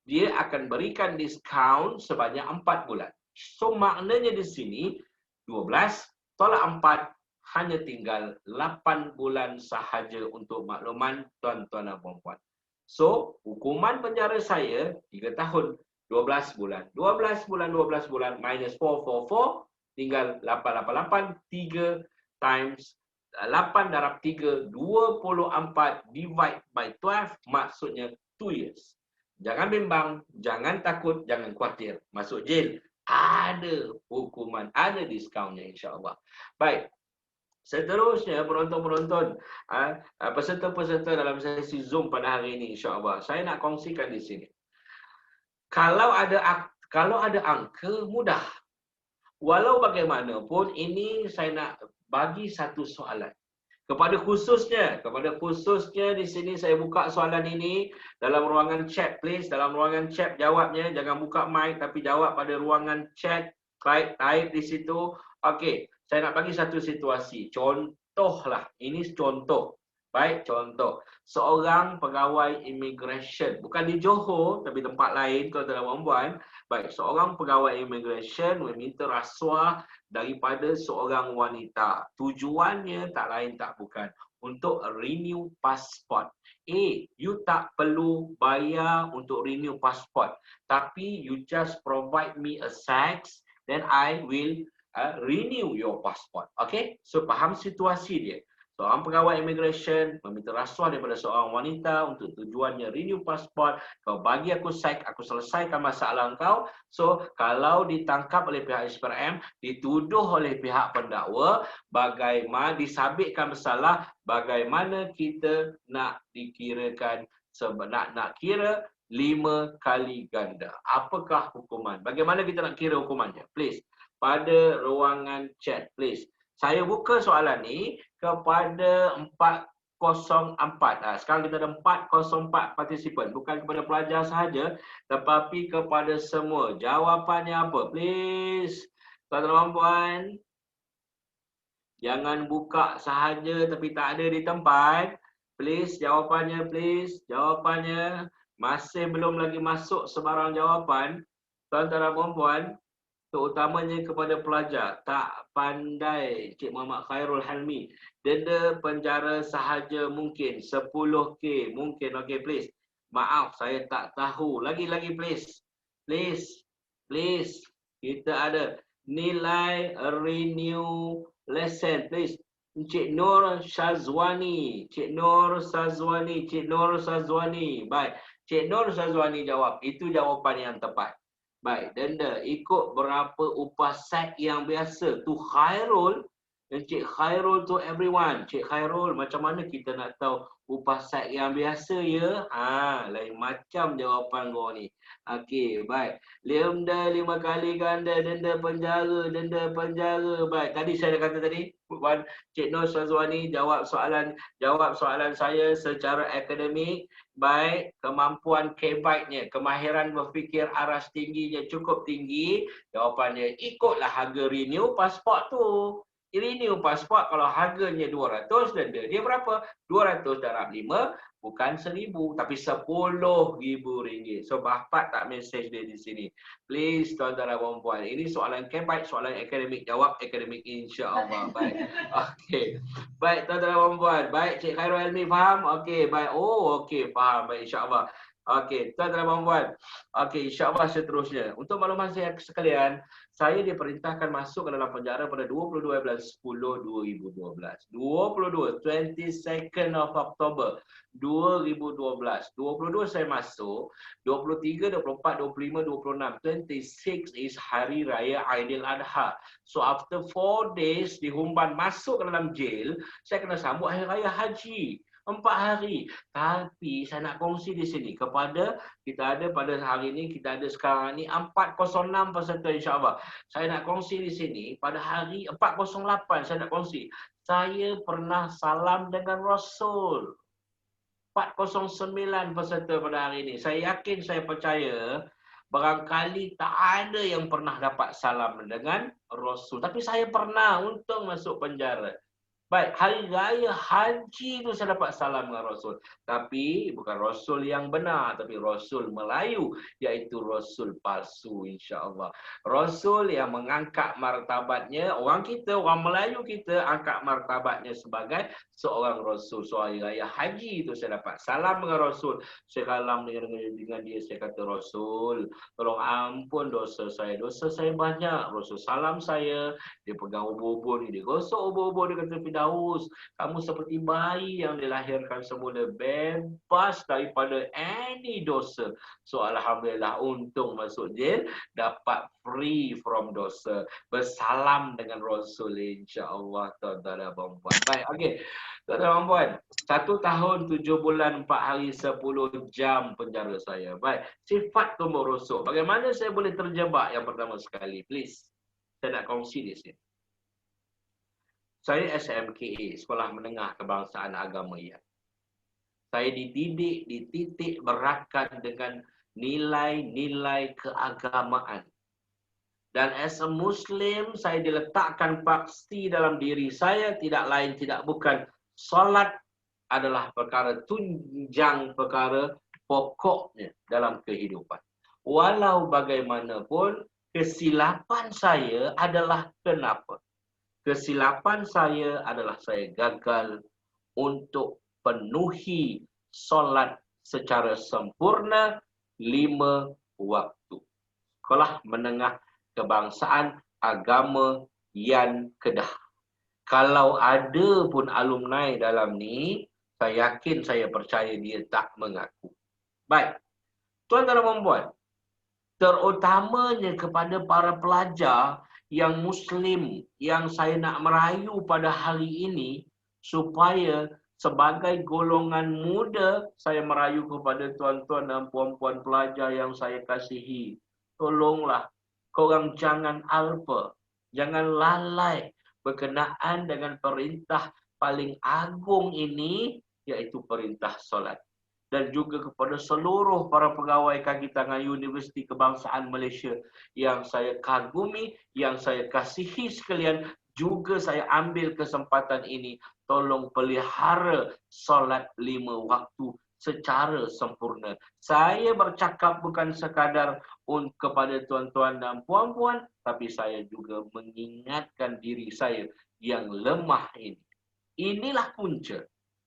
Dia akan berikan diskaun sebanyak 4 bulan. So maknanya di sini 12 tolak 4, hanya tinggal 8 bulan sahaja untuk makluman tuan-tuan dan puan-puan. So, hukuman penjara saya 3 tahun, 12 bulan. 12 bulan minus 444, tinggal 888, 3 times 8 darab 3, 24 divide by 12, maksudnya 2 years. Jangan bimbang, jangan takut, jangan khawatir. Masuk jail, ada hukuman, ada diskaunnya insya-Allah. Baik. Seterusnya penonton-penonton, peserta-peserta dalam sesi Zoom pada hari ini insya-Allah. Saya nak kongsikan di sini. Kalau ada angka mudah. Walau bagaimanapun ini saya nak bagi satu soalan. Kepada khususnya di sini saya buka soalan ini dalam ruangan chat please, dalam ruangan chat jawabnya, jangan buka mic tapi jawab pada ruangan chat, type di situ. Okey, saya nak bagi satu situasi. Contohlah, ini contoh. Baik, contoh. Seorang pegawai immigration, bukan di Johor tapi tempat lain tuan-tuan dan puan-puan. Baik, seorang pegawai immigration meminta rasuah daripada seorang wanita. Tujuannya tak lain tak bukan untuk renew passport. You tak perlu bayar untuk renew passport, tapi you just provide me a sex, then I will renew your passport. Okay, so faham situasi dia. Seorang pegawai immigration meminta rasuah daripada seorang wanita untuk tujuannya renew passport. Kau bagi aku seks, aku selesaikan masalah kau. So, kalau ditangkap oleh pihak SPRM, dituduh oleh pihak pendakwa, bagaimana disabitkan bersalah, bagaimana kita nak dikirakan, nak kira 5 kali ganda. Apakah hukuman? Bagaimana kita nak kira hukumannya? Please, pada ruangan chat, please. Saya buka soalan ni kepada 404. Sekarang kita ada 404 partisipan. Bukan kepada pelajar sahaja, tetapi kepada semua. Jawapannya apa? Please. Tuan-tuan dan puan. Jangan buka sahaja tapi tak ada di tempat. Please, jawapannya please. Jawapannya masih belum lagi masuk sebarang jawapan. Tuan-tuan dan puan. Terutamanya kepada pelajar, tak pandai Cik Muhammad Khairul Halmi. Denda penjara sahaja mungkin 10K mungkin. Okey please. Maaf saya tak tahu. Lagi-lagi please. Please. Kita ada nilai renew lesson please. Cik Nur Syazwani. Baik. Cik Nur Syazwani jawab. Itu jawapan yang tepat. Baik, denda ikut berapa upah seks yang biasa. Tu Khairul Encik Khairul to everyone. Cik Khairul, macam mana kita nak tahu upah site yang biasa ya? Lain macam jawapan kau ni. Okey, baik. Lemda 5 kali ganda, denda penjara. Baik, tadi saya dah kata tadi, Puan Cik Nur Syazwani jawab soalan saya secara akademik. Baik, kemampuan KBITE-nya, kemahiran berfikir aras tingginya cukup tinggi. Jawapannya, ikutlah harga renew pasport tu. Renew pasport kalau harganya 200, denda dia berapa? 200 darab 5, bukan 1000, tapi 10,000 ringgit. So, Bapak tak mesej dia di sini. Please, tuan-tuan dan puan-puan. Ini soalan KBITE, soalan akademik. Jawab akademik, insya-Allah. Baik. Okey. Baik, tuan-tuan dan puan-puan. Baik, Cik Khairul Elmi faham? Okey, baik. Oh, okey, faham. Baik, insya-Allah. Okey, tuan-tuan dan puan-puan. Okey, insya-Allah seterusnya. Untuk makluman saya sekalian, saya diperintahkan masuk ke dalam penjara pada 22 bulan 10 2012. 22 of October 2012. 22 saya masuk, 23, 24, 25, 26. 26 is Hari Raya Aidil Adha. So after 4 days dihumban masuk ke dalam jail, saya kena sambut Hari Raya Haji. 4 hari. Tapi saya nak kongsi di sini kepada kita ada pada hari ini, kita ada sekarang ni 406 peserta insya-Allah. Saya nak kongsi di sini pada hari 408 saya nak kongsi. Saya pernah salam dengan Rasul. 409 peserta pada hari ini. Saya yakin, saya percaya barangkali tak ada yang pernah dapat salam dengan Rasul. Tapi saya pernah untuk masuk penjara. Baik, hari raya haji itu saya dapat salam dengan Rasul. Tapi bukan Rasul yang benar, tapi Rasul Melayu, iaitu Rasul palsu insya-Allah. Rasul yang mengangkat martabatnya, orang Melayu kita angkat martabatnya sebagai seorang Rasul. So hari raya haji itu saya dapat salam dengan Rasul. Saya salam dengan dia, saya kata, Rasul, tolong ampun dosa saya banyak. Rasul salam saya, dia pegang ubur-ubur ni, dia gosok ubur-ubur, dia kata, Firdaus, kamu seperti bayi yang dilahirkan semula, bebas daripada any dosa. So alhamdulillah, untung masuk jail dapat free from dosa. Bersalam dengan Rasul insya-Allah, tuan-tuan dan puan-puan. Baik, okey. Tuan-tuan dan puan, 1 tahun 7 bulan 4 hari 10 jam penjara saya. Baik, sifat tumbuk rusuk. Bagaimana saya boleh terjebak? Yang pertama sekali, please. Saya nak kongsi di sini. Saya SMKA, Sekolah Menengah Kebangsaan Agama IAN. Saya dididik, dititik beratkan dengan nilai-nilai keagamaan. Dan as a Muslim, saya diletakkan pasti dalam diri saya, tidak lain tidak bukan, solat adalah perkara tunjang, perkara pokoknya dalam kehidupan. Walau bagaimanapun, kesilapan saya adalah kenapa? Kesilapan saya adalah saya gagal untuk penuhi solat secara sempurna 5 waktu. Sekolah Menengah Kebangsaan Agama IAN Kedah. Kalau ada pun alumni dalam ni, saya yakin, saya percaya dia tak mengaku. Baik, tuan-tuan dan puan-puan, terutamanya kepada para pelajar yang Muslim yang saya nak merayu pada hari ini, supaya sebagai golongan muda saya merayu kepada tuan-tuan dan puan-puan pelajar yang saya kasihi. Tolonglah, korang jangan alpa, jangan lalai berkenaan dengan perintah paling agung ini, iaitu perintah solat. Dan juga kepada seluruh para pegawai kaki tangan Universiti Kebangsaan Malaysia yang saya kagumi, yang saya kasihi sekalian, juga saya ambil kesempatan ini, tolong pelihara solat 5 waktu secara sempurna. Saya bercakap bukan sekadar kepada tuan-tuan dan puan-puan, tapi saya juga mengingatkan diri saya yang lemah ini. Inilah punca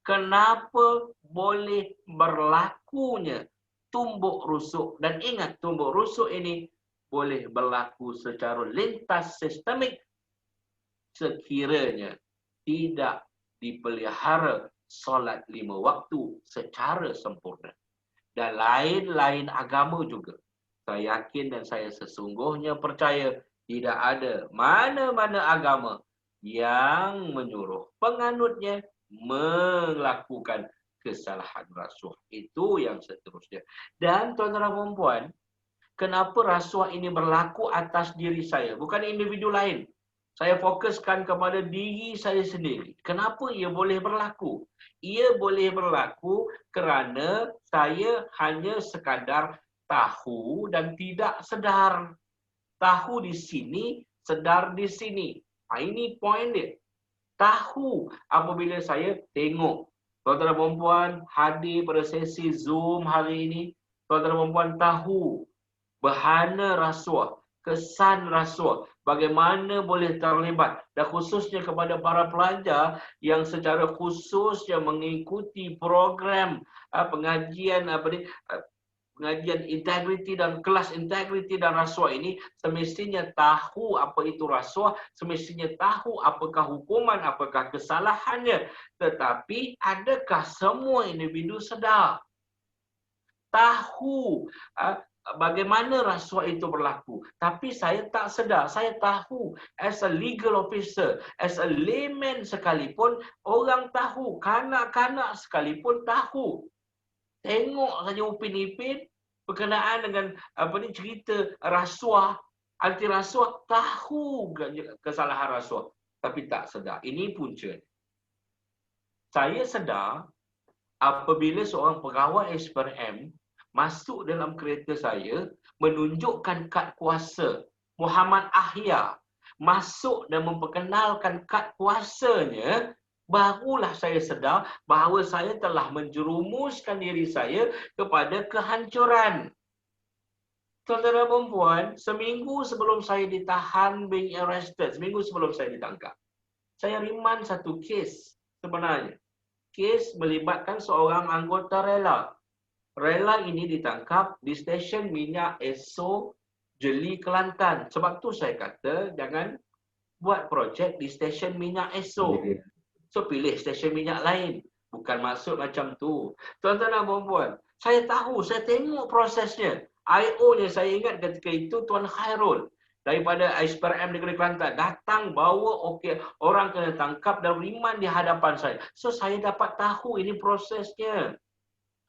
kenapa boleh berlakunya tumbuk rusuk. Dan ingat, tumbuk rusuk ini boleh berlaku secara lintas sistemik sekiranya tidak dipelihara solat 5 waktu secara sempurna. Dan lain-lain agama juga. Saya yakin dan saya sesungguhnya percaya tidak ada mana-mana agama yang menyuruh penganutnya melakukan kesalahan rasuah. Itu yang seterusnya. Dan tuan-tuan dan puan, kenapa rasuah ini berlaku atas diri saya, bukan individu lain. Saya fokuskan kepada diri saya sendiri. Kenapa ia boleh berlaku? Ia boleh berlaku kerana saya hanya sekadar tahu dan tidak sedar. Tahu di sini, sedar di sini. Ini poin dia. Tahu apabila saya tengok tuan-tuan dan puan hadir pada sesi Zoom hari ini, tuan-tuan dan puan tahu bahana rasuah, kesan rasuah, bagaimana boleh terlibat, dan khususnya kepada para pelajar yang secara khusus yang mengikuti program pengajian pengajian integriti dan kelas integriti dan rasuah ini, semestinya tahu apa itu rasuah, semestinya tahu apakah hukuman, apakah kesalahannya. Tetapi adakah semua individu sedar? Tahu bagaimana rasuah itu berlaku. Tapi saya tak sedar, saya tahu as a legal officer, as a layman sekalipun, orang tahu, kanak-kanak sekalipun tahu. Tengok saja Upin Ipin berkenaan dengan cerita rasuah, anti rasuah, tahu kesalahan rasuah tapi tak sedar. Ini punca. Saya sedar apabila seorang pegawai SPRM masuk dalam kereta saya, menunjukkan kad kuasa Muhammad Ahya, masuk dan memperkenalkan kad kuasanya, barulah saya sedar bahawa saya telah menjerumuskan diri saya kepada kehancuran. Tuan-tuan dan puan, seminggu sebelum saya ditahan, being arrested, seminggu sebelum saya ditangkap, saya riman satu kes sebenarnya. Kes melibatkan seorang anggota rela. Rela ini ditangkap di stesen minyak Esso Jeli, Kelantan. Sebab tu saya kata jangan buat projek di stesen minyak Esso. So pilih stesen minyak lain. Bukan maksud macam tu. Tuan-tuan dan puan, saya tahu, saya tengok prosesnya. IO-nya saya ingat ketika itu Tuan Khairul daripada SPRM Negeri Kelantan datang bawa orang kena tangkap dan riman di hadapan saya. So saya dapat tahu ini prosesnya.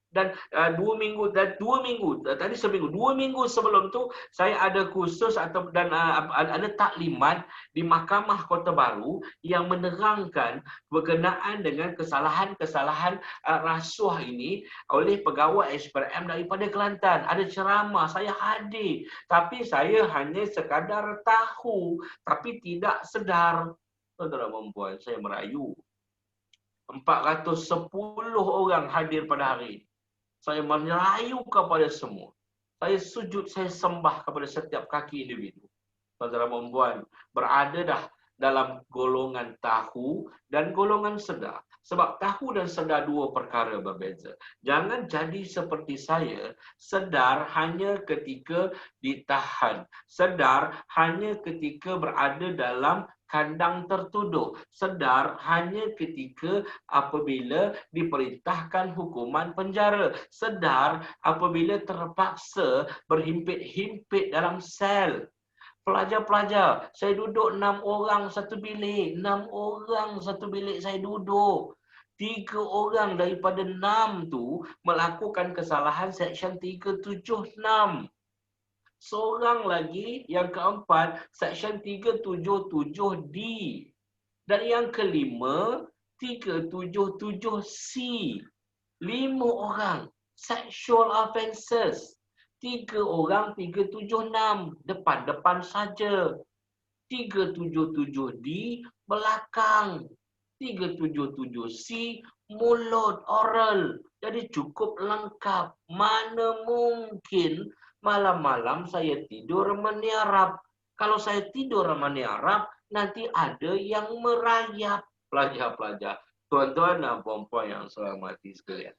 Dan 2 minggu tadi seminggu 2 minggu sebelum tu saya ada kursus dan ada taklimat di Mahkamah Kota Baru yang menerangkan berkenaan dengan kesalahan-kesalahan rasuah ini oleh pegawai SPRM daripada Kelantan. Ada ceramah, saya hadir, tapi saya hanya sekadar tahu tapi tidak sedar. Tuan-tuan dan puan, saya merayu 410 orang hadir pada hari ini. Saya merayu kepada semua. Saya sujud, saya sembah kepada setiap kaki individu. Tuan-tuan dan puan, berada dah dalam golongan tahu dan golongan sedar. Sebab tahu dan sedar dua perkara berbeza. Jangan jadi seperti saya, sedar hanya ketika ditahan. Sedar hanya ketika berada dalam kandang tertuduh. Sedar hanya ketika apabila diperintahkan hukuman penjara. Sedar apabila terpaksa berhimpit-himpit dalam sel. Pelajar-pelajar, saya duduk 6 orang satu bilik. 6 orang satu bilik saya duduk. 3 orang daripada 6 tu melakukan kesalahan Seksyen 376. Seorang lagi, yang keempat, Seksyen 377D. Dan yang kelima, 377C. 5 orang, sexual offences. 3 orang, 376. Depan-depan saja. 377D, belakang. 377C, mulut, oral. Jadi cukup lengkap. Mana mungkin malam-malam saya tidur meniarap. Kalau saya tidur meniarap, nanti ada yang merayap. Pelajar-pelajar, tuan-tuan dan puan-puan yang saya hormati sekalian.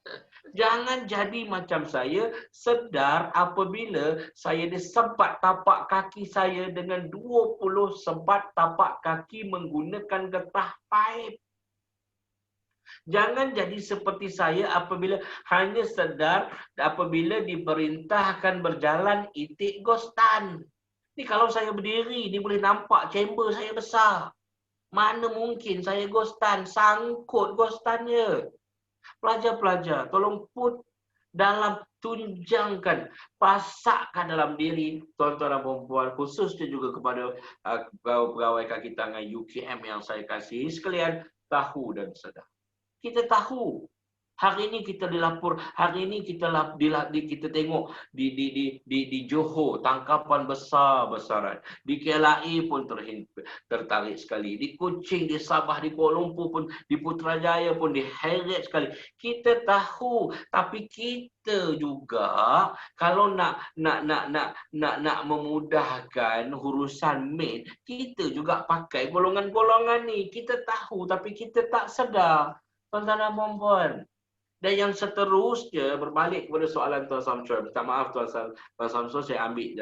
Jangan jadi macam saya, sedar apabila saya disebat tapak kaki saya dengan 20 sebat tapak kaki menggunakan getah paip. Jangan jadi seperti saya apabila hanya sedar apabila diperintahkan berjalan itik gostan. Ni kalau saya berdiri, ni boleh nampak chamber saya besar. Mana mungkin saya ghostan, sangkut ghostannya. Pelajar-pelajar, tolong put dalam, tunjangkan, pasakkan dalam diri tuan-tuan dan puan-puan, khususnya juga kepada pegawai kaki tangan UKM yang saya kasihi sekalian, tahu dan sedar. Kita tahu. Hari ini kita dilapor, hari ini kita tengok di Johor tangkapan besar-besaran. Di KLAI pun tertarik sekali. Di Kuching, di Sabah, di Kuala Lumpur pun, di Putrajaya pun diheret sekali. Kita tahu, tapi kita juga kalau nak memudahkan urusan main, kita juga pakai golongan-golongan ni. Kita tahu tapi kita tak sedar. Tuan-tuan dan puan-puan. Dan yang seterusnya, berbalik kepada soalan Tuan Samsul. Minta maaf Tuan Samsul, saya ambil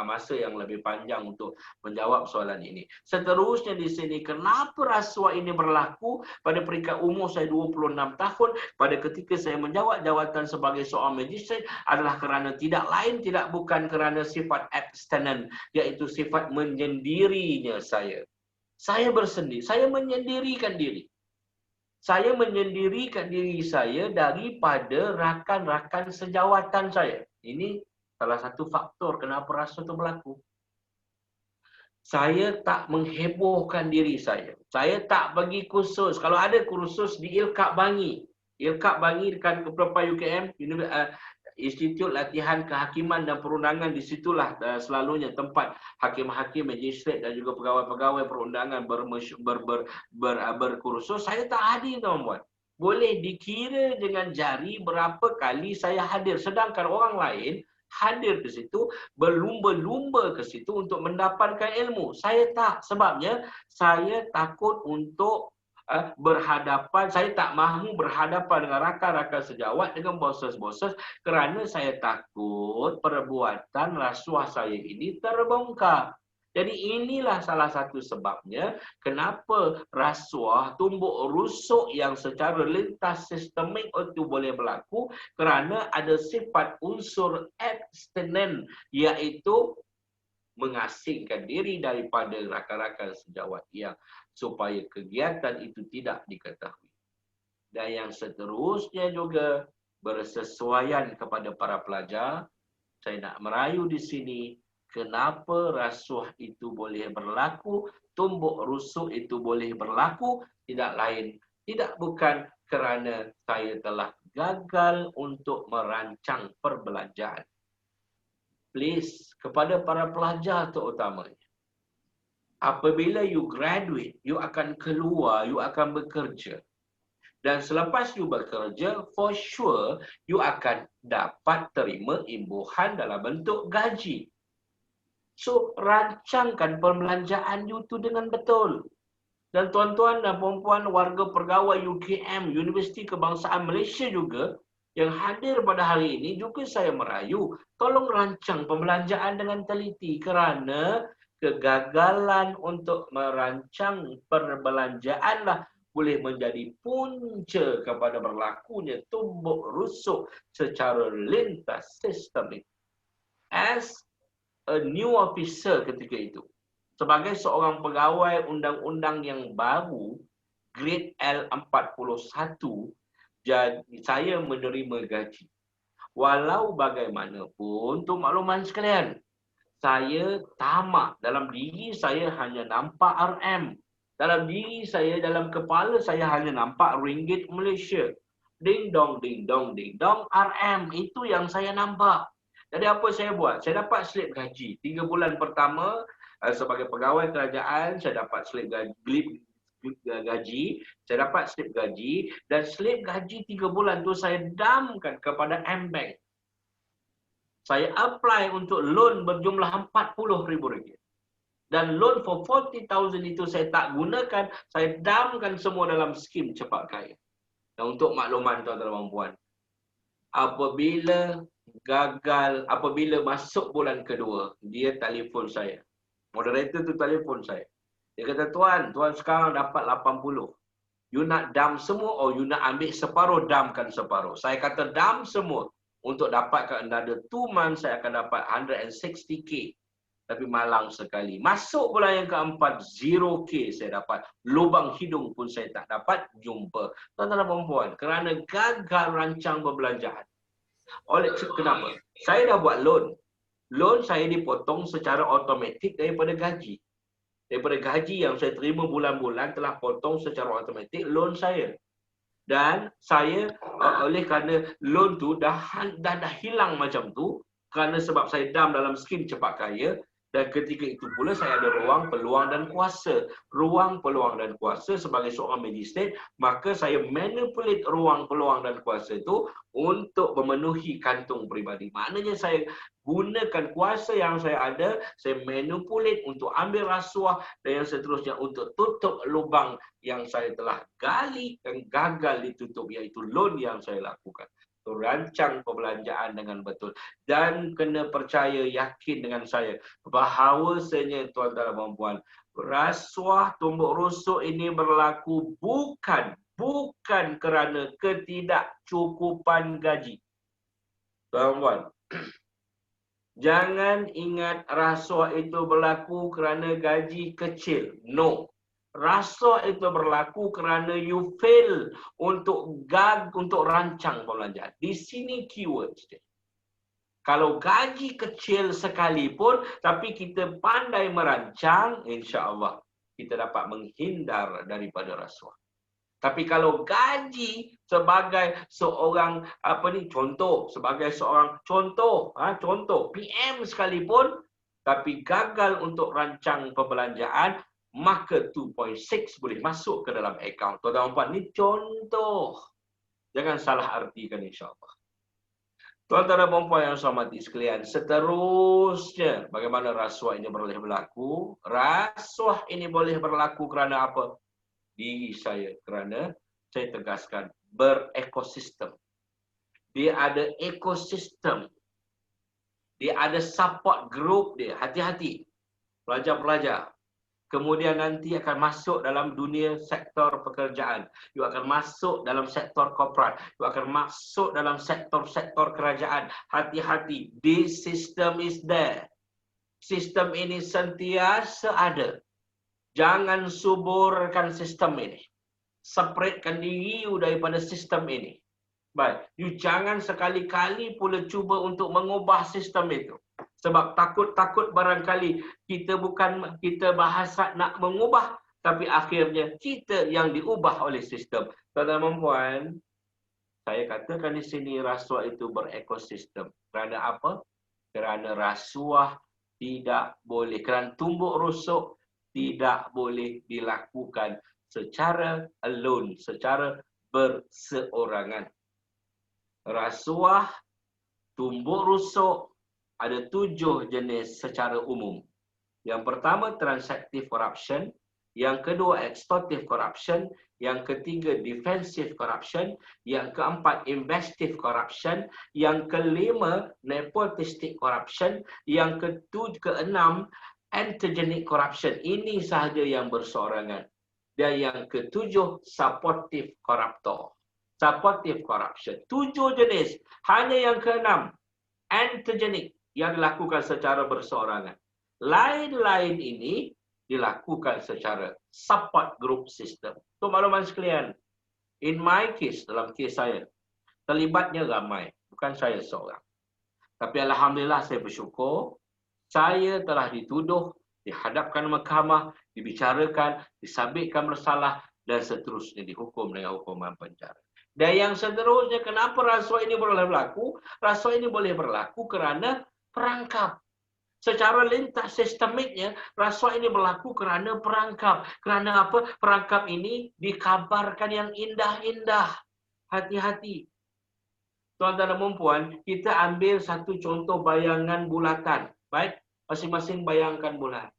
masa yang lebih panjang untuk menjawab soalan ini. Seterusnya di sini, kenapa rasuah ini berlaku pada peringkat umur saya 26 tahun, pada ketika saya menjawab jawatan sebagai seorang magistrat, adalah kerana tidak lain, tidak bukan kerana sifat abstinent, iaitu sifat menyendirinya saya. Saya bersendiri, saya menyendirikan diri. Saya menyendirikan diri saya daripada rakan-rakan sejawatan saya. Ini salah satu faktor kenapa rasuah itu berlaku. Saya tak menghebohkan diri saya. Saya tak bagi kursus. Kalau ada kursus di Ilkap Bangi. Ilkap Bangi dekat beberapa UKM, Institut Latihan Kehakiman dan Perundangan, di situlah selalunya tempat hakim-hakim, magistrat dan juga pegawai-pegawai perundangan berkursus. Saya tak hadir, tuan-tuan. Boleh dikira dengan jari berapa kali saya hadir. Sedangkan orang lain hadir ke situ, berlumba-lumba ke situ untuk mendapatkan ilmu. Saya tak. Sebabnya saya takut untuk berhadapan, saya tak mahu berhadapan dengan rakan-rakan sejawat, dengan bosses-bosses, kerana saya takut perbuatan rasuah saya ini terbongkar. Jadi inilah salah satu sebabnya kenapa rasuah tumbuk rusuk yang secara lintas sistemik itu boleh berlaku, kerana ada sifat unsur abstinent, iaitu mengasingkan diri daripada rakan-rakan sejawat yang supaya kegiatan itu tidak diketahui. Dan yang seterusnya juga bersesuaian kepada para pelajar, saya nak merayu di sini, kenapa rasuah itu boleh berlaku, tumbuk rusuk itu boleh berlaku, tidak lain, tidak bukan kerana saya telah gagal untuk merancang perbelanjaan. Please, kepada para pelajar terutamanya, apabila you graduate, you akan keluar, you akan bekerja. Dan selepas you bekerja, for sure, you akan dapat terima imbuhan dalam bentuk gaji. So, rancangkan perbelanjaan you tu dengan betul. Dan tuan-tuan dan puan-puan warga pegawai UKM, Universiti Kebangsaan Malaysia juga, yang hadir pada hari ini, juga saya merayu, tolong rancang perbelanjaan dengan teliti, kerana kegagalan untuk merancang perbelanjaanlah boleh menjadi punca kepada berlakunya tumbuk rusuk secara lintas sistemik. As a new officer ketika itu, sebagai seorang pegawai undang-undang yang baru, grade L41, jadi saya menerima gaji. Walau bagaimanapun, untuk makluman sekalian, saya tamak, dalam diri saya hanya nampak RM. Dalam diri saya, dalam kepala saya hanya nampak ringgit Malaysia. Ding dong, ding dong, ding dong, RM. Itu yang saya nampak. Jadi apa saya buat? Saya dapat slip gaji. 3 bulan pertama sebagai pegawai kerajaan, saya dapat slip gaji. Saya dapat slip gaji. Dan slip gaji 3 bulan tu saya damkan kepada M-Bank. Saya apply untuk loan berjumlah RM40,000. Dan loan for 40,000 itu saya tak gunakan, saya damkan semua dalam skim Cepat Kaya. Dan untuk makluman tuan-tuan dan puan, apabila gagal, apabila masuk bulan kedua, dia telefon saya. Moderator tu telefon saya. Dia kata, tuan sekarang dapat 80. You nak dam semua atau you nak ambil separuh, damkan separuh. Saya kata dam semua. Untuk dapatkan another 2 months, saya akan dapat 160K. tapi malang sekali. Masuk bulan yang keempat, 0K saya dapat. Lubang hidung pun saya tak dapat jumpa. Tuan-tuan dan puan-puan, kerana gagal rancang perbelanjaan. Oleh kenapa? Saya dah buat loan. Loan saya dipotong secara automatik daripada gaji. Daripada gaji yang saya terima bulan-bulan telah potong secara automatik loan saya. Dan saya oleh kerana loan tu dah hilang macam tu, kerana sebab saya dam dalam skim cepat kaya, dan ketika itu pula saya ada ruang, peluang dan kuasa. Ruang, peluang dan kuasa sebagai seorang magistrate, maka saya manipulate ruang, peluang dan kuasa itu untuk memenuhi kantung peribadi. Maknanya saya gunakan kuasa yang saya ada, saya manipulate untuk ambil rasuah dan yang seterusnya untuk tutup lubang yang saya telah gali dan gagal ditutup, iaitu loan yang saya lakukan. Rancang perbelanjaan dengan betul dan kena percaya, yakin dengan saya bahawasanya tuan-tuan dan puan, rasuah tumbuk rusuk ini berlaku bukan kerana ketidakcukupan gaji. Tuan-tuan, jangan ingat rasuah itu berlaku kerana gaji kecil. No. Rasuah itu berlaku kerana you fail untuk rancang perbelanjaan. Di sini keywords dia. Kalau gaji kecil sekalipun, tapi kita pandai merancang, insya-Allah kita dapat menghindar daripada rasuah. Tapi kalau gaji sebagai seorang contoh PM sekalipun, tapi gagal untuk rancang perbelanjaan, maka 2.6 boleh masuk ke dalam akaun. Tuan-tuan dan puan, ini contoh. Jangan salah artikan insya-Allah. Tuan-tuan dan puan yang saya hormati sekalian, seterusnya bagaimana rasuah ini boleh berlaku? Rasuah ini boleh berlaku kerana apa? Diri saya, kerana saya tegaskan berekosistem. Dia ada ekosistem. Dia ada support group dia. Hati-hati. Pelajar-pelajar. Kemudian nanti akan masuk dalam dunia sektor pekerjaan. You akan masuk dalam sektor korporat. You akan masuk dalam sektor-sektor kerajaan. Hati-hati. This system is there. Sistem ini sentiasa ada. Jangan suburkan sistem ini. Separatekan diri you daripada sistem ini. Baik. You jangan sekali-kali pula cuba untuk mengubah sistem itu. Sebab takut-takut barangkali kita bahasa nak mengubah, tapi akhirnya kita yang diubah oleh sistem. Tuan-tuan dan puan, saya katakan di sini rasuah itu berekosistem. Kerana apa? Kerana rasuah tidak boleh, kerana tumbuk rusuk tidak boleh dilakukan secara alone, secara berseorangan. Rasuah, tumbuk rusuk, ada 7 jenis secara umum. Yang pertama, transactive corruption. Yang kedua, extortive corruption. Yang ketiga, defensive corruption. Yang keempat, investive corruption. Yang kelima, nepotistic corruption. Yang keenam, antigenic corruption. Ini sahaja yang berseorangan. Dan yang ketujuh, supportive corruptor. Supportive corruption. 7 jenis. Hanya yang keenam, antigenic, yang dilakukan secara berseorangan. Lain-lain ini dilakukan secara support group system. Untuk makluman sekalian, in my case, dalam kes saya, terlibatnya ramai. Bukan saya seorang. Tapi Alhamdulillah saya bersyukur, saya telah dituduh, dihadapkan mahkamah, dibicarakan, disabitkan bersalah, dan seterusnya dihukum dengan hukuman penjara. Dan yang seterusnya, kenapa rasuah ini boleh berlaku? Rasuah ini boleh berlaku kerana perangkap. Secara lintas sistemiknya, rasuah ini berlaku kerana perangkap. Kerana apa? Perangkap ini dikabarkan yang indah-indah. Hati-hati. Tuan-tuan dan puan, kita ambil satu contoh bayangan bulatan. Baik, masing-masing bayangkan bulat.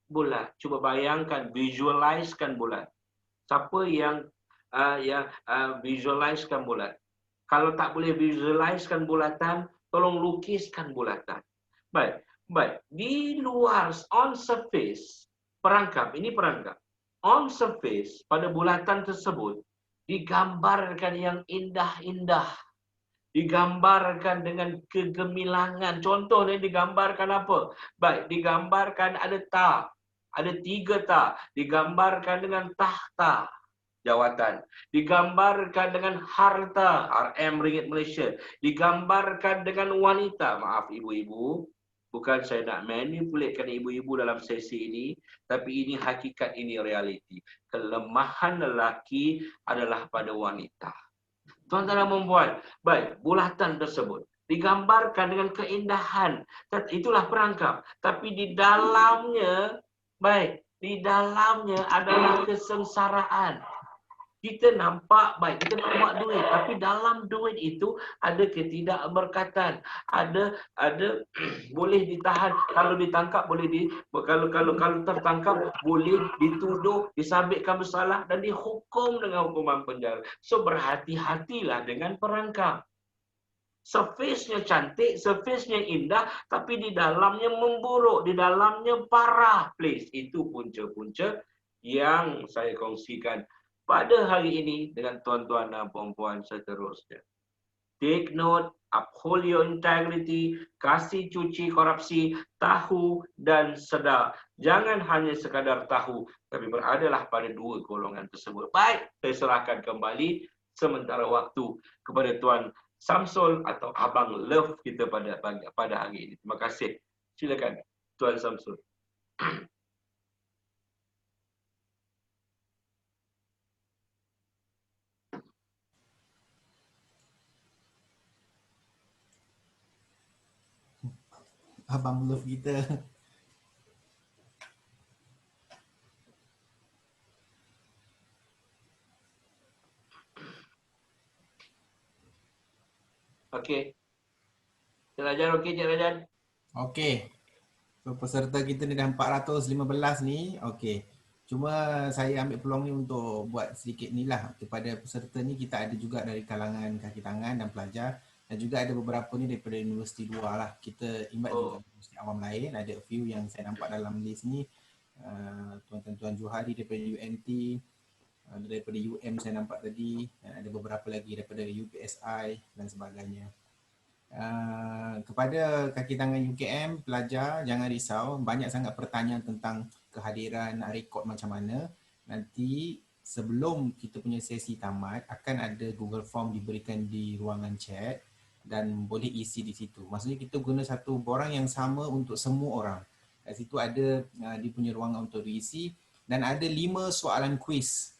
Bulat. Cuba bayangkan, visualizekan bulat. Siapa yang visualizekan bulat? Kalau tak boleh visualizekan bulatan, tolong lukiskan bulatan. Baik. Di luar, on surface, perangkap, ini perangkap. On surface, pada bulatan tersebut, digambarkan yang indah-indah. digambarkan dengan kegemilangan. Contohnya digambarkan apa? Baik, digambarkan ada tak, ada 3 tak, digambarkan dengan tahta jawatan, digambarkan dengan harta RM ringgit Malaysia, digambarkan dengan wanita. Maaf ibu-ibu, bukan saya nak manipulatekan ibu-ibu dalam sesi ini, tapi ini hakikat, ini realiti. Kelemahan lelaki adalah pada wanita. Tuan-tuan dan puan-puan, baik, bulatan tersebut digambarkan dengan keindahan. Itulah perangkap. Tapi di dalamnya, baik, di dalamnya adalah kesengsaraan. Kita nampak baik, kita nampak duit, tapi dalam duit itu ada ketidakberkatan, ada boleh ditahan, kalau ditangkap boleh kalau tertangkap boleh dituduh, disabitkan bersalah dan dihukum dengan hukuman penjara. So berhati-hatilah dengan perangkap. Surface-nya cantik, surface-nya indah, tapi di dalamnya memburuk, di dalamnya parah. Please, itu punca-punca yang saya kongsikan pada hari ini dengan tuan-tuan dan puan-puan seterusnya. Take note, uphold your integrity, kasih cuci korupsi, tahu dan sedar. Jangan hanya sekadar tahu, tapi beradalah pada 2 golongan tersebut. Baik, saya serahkan kembali sementara waktu kepada Tuan Samsul atau Abang Love kita pada hari ini. Terima kasih. Silakan Tuan Samsul. Abang Love kita. Okey. Cik Rajan okey, Cik Rajan? Okey. So peserta kita ni dah 415 ni. Okey. Cuma saya ambil peluang ni untuk buat sedikit ni lah. Kepada peserta ni kita ada juga dari kalangan kaki tangan dan pelajar. Dan juga ada beberapa ni daripada universiti luar lah. Kita invite juga universiti awam lain. Ada a few yang saya nampak dalam list ni. Tuan-tuan Johari daripada UNT. Daripada UM saya nampak tadi. Dan ada beberapa lagi daripada UPSI dan sebagainya. Kepada kaki tangan UKM, pelajar jangan risau, banyak sangat pertanyaan tentang kehadiran, nak rekod macam mana. Nanti sebelum kita punya sesi tamat akan ada Google Form diberikan di ruangan chat dan boleh isi di situ. Maksudnya kita guna satu borang yang sama untuk semua orang. Kat situ ada dia punya ruangan untuk diisi dan ada 5 soalan kuis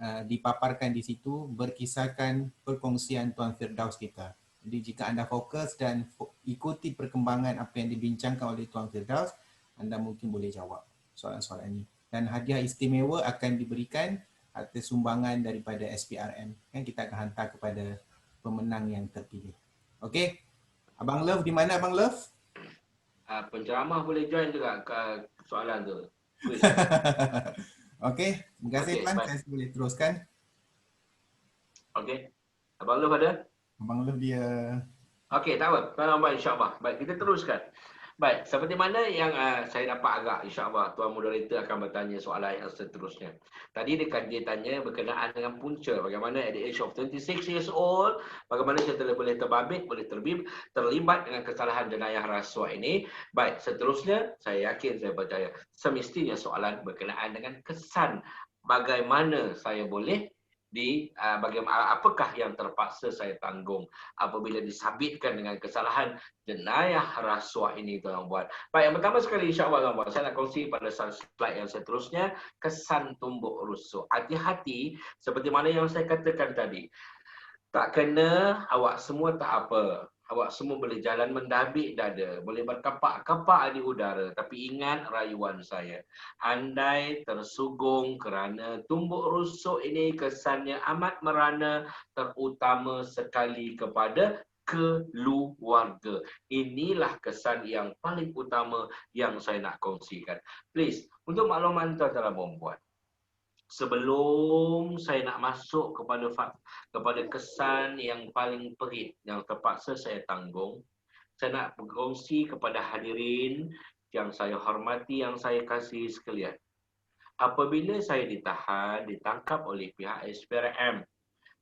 dipaparkan di situ berkisarkan perkongsian Tuan Firdaus kita. Jadi jika anda fokus dan ikuti perkembangan apa yang dibincangkan oleh Tuan Firdaus, anda mungkin boleh jawab soalan-soalan ini. Dan hadiah istimewa akan diberikan atas sumbangan daripada SPRM. Kan kita akan hantar kepada pemenang yang terpilih. Okey. Abang Love di mana Abang Love? Penceramah boleh join juga ke soalan tu. Okey. Terima kasih Tuan. Saya boleh teruskan. Okey. Abang Love ada? Abang Love dia. Okey, tak apa. Tuan-tuan insya-Allah. Baik, kita teruskan. Baik, seperti mana yang saya dapat agak, insya-Allah Tuan Moderator akan bertanya soalan yang seterusnya. Tadi dia tanya berkenaan dengan punca. Bagaimana at the age of 26 years old, bagaimana saya boleh terbabit, boleh terlibat dengan kesalahan jenayah rasuah ini. Baik, seterusnya saya yakin, saya percaya semestinya soalan berkenaan dengan kesan bagaimana saya boleh bagaimana, apakah yang terpaksa saya tanggung apabila disabitkan dengan kesalahan jenayah rasuah ini tuan-tuan. Baik, yang pertama sekali insya-Allah tuan-tuan, saya nak kongsi pada slide yang seterusnya, kesan tumbuk rusuk. Hati-hati seperti mana yang saya katakan tadi. Tak kena, awak semua tak apa. Awak semua boleh jalan mendabik dada, boleh berkapak-kapak di udara. Tapi ingat rayuan saya. Andai tersugung kerana tumbuk rusuk ini kesannya amat merana, terutama sekali kepada keluarga. Inilah kesan yang paling utama yang saya nak kongsikan. Please, untuk makluman tuan-tuan dan puan-puan, sebelum saya nak masuk kepada kesan yang paling perit yang terpaksa saya tanggung, saya nak berkongsi kepada hadirin yang saya hormati, yang saya kasihi sekalian. Apabila saya ditangkap oleh pihak SPRM,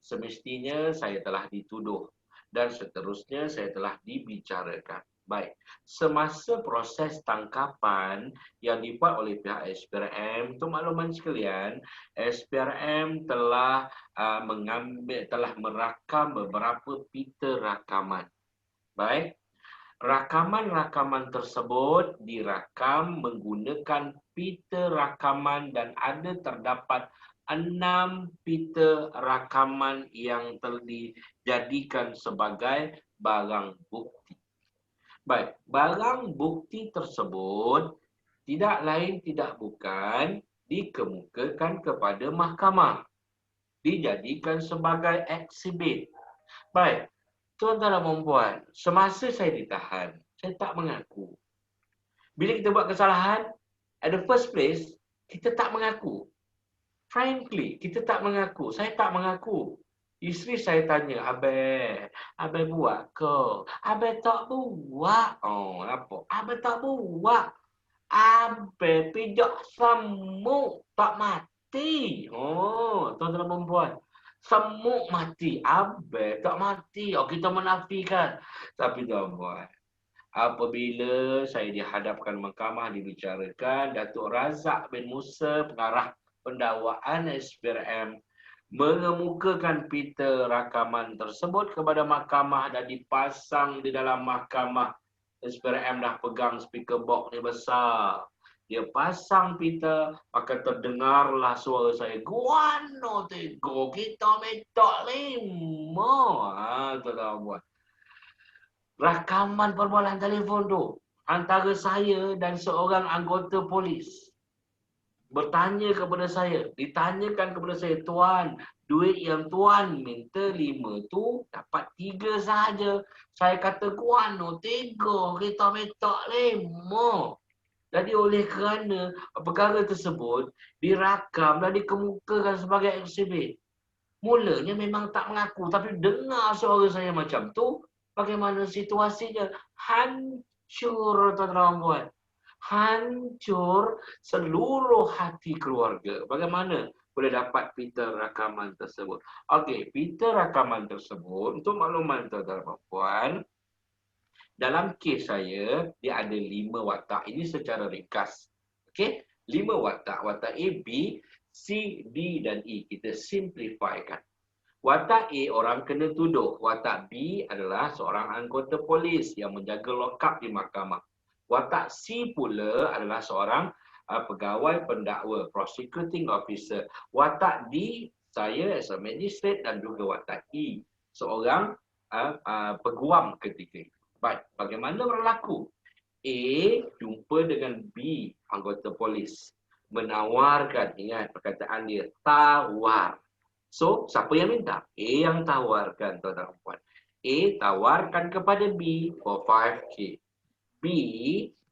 semestinya saya telah dituduh dan seterusnya saya telah dibicarakan. Baik, semasa proses tangkapan yang dibuat oleh pihak SPRM, untuk makluman sekalian, SPRM telah telah merakam beberapa pita rakaman. Baik, rakaman-rakaman tersebut dirakam menggunakan pita rakaman dan ada terdapat 6 pita rakaman yang telah dijadikan sebagai barang bukti. Baik, barang bukti tersebut tidak lain tidak bukan dikemukakan kepada mahkamah, dijadikan sebagai eksibit. Baik, tuan-tuan dan puan-puan, semasa saya ditahan, saya tak mengaku. Bila kita buat kesalahan, at the first place, kita tak mengaku. Frankly, kita tak mengaku. Saya tak mengaku. Isteri saya tanya, Abai buat ke? Abai tak buat. Oh, apa? Abai tak buat. Abai pijak semut tak mati. Oh, tuan-tuan dan perempuan. Semut mati. Abai tak mati. Oh, kita menafikan. Tapi tuan-tuan, apabila saya dihadapkan mahkamah dibicarakan, Datuk Razak bin Musa, pengarah pendakwaan SPRM, mengemukakan pita rakaman tersebut kepada mahkamah dan dipasang di dalam mahkamah. SPRM dah pegang speaker box ni besar. Dia pasang pita, maka terdengarlah suara saya. Guano tego, kita metok 5. Tuan-tuan buat. Rakaman perbualan telefon tu antara saya dan seorang anggota polis. Bertanya kepada saya, ditanyakan kepada saya, tuan, duit yang tuan minta 5 tu dapat 3 saja. Saya kata, guano 3, kita minta 5. Jadi oleh kerana perkara tersebut dirakam dan dikemukakan sebagai eksibit. Mulanya memang tak mengaku, tapi dengar suara saya macam tu, bagaimana situasinya? Hancur, tuan-tuan puan. Hancur seluruh hati keluarga. Bagaimana boleh dapat pita rakaman tersebut? Okey, pita rakaman tersebut, untuk makluman tuan-tuan dan puan, dalam kes saya, dia ada 5 watak. Ini secara ringkas. Okey, 5 watak. Watak A, B, C, D dan E. Kita simplifikan. Watak A, orang kena tuduh. Watak B adalah seorang anggota polis yang menjaga lokap di mahkamah. Watak C pula adalah seorang pegawai pendakwa, prosecuting officer. Watak D, saya as a magistrate, dan juga watak E, seorang peguam ketika itu. Baik, bagaimana berlaku? A jumpa dengan B, anggota polis. Menawarkan, ingat perkataan dia, tawar. So, siapa yang minta? A yang tawarkan, tuan-tuan dan puan. A tawarkan kepada B for 5K. B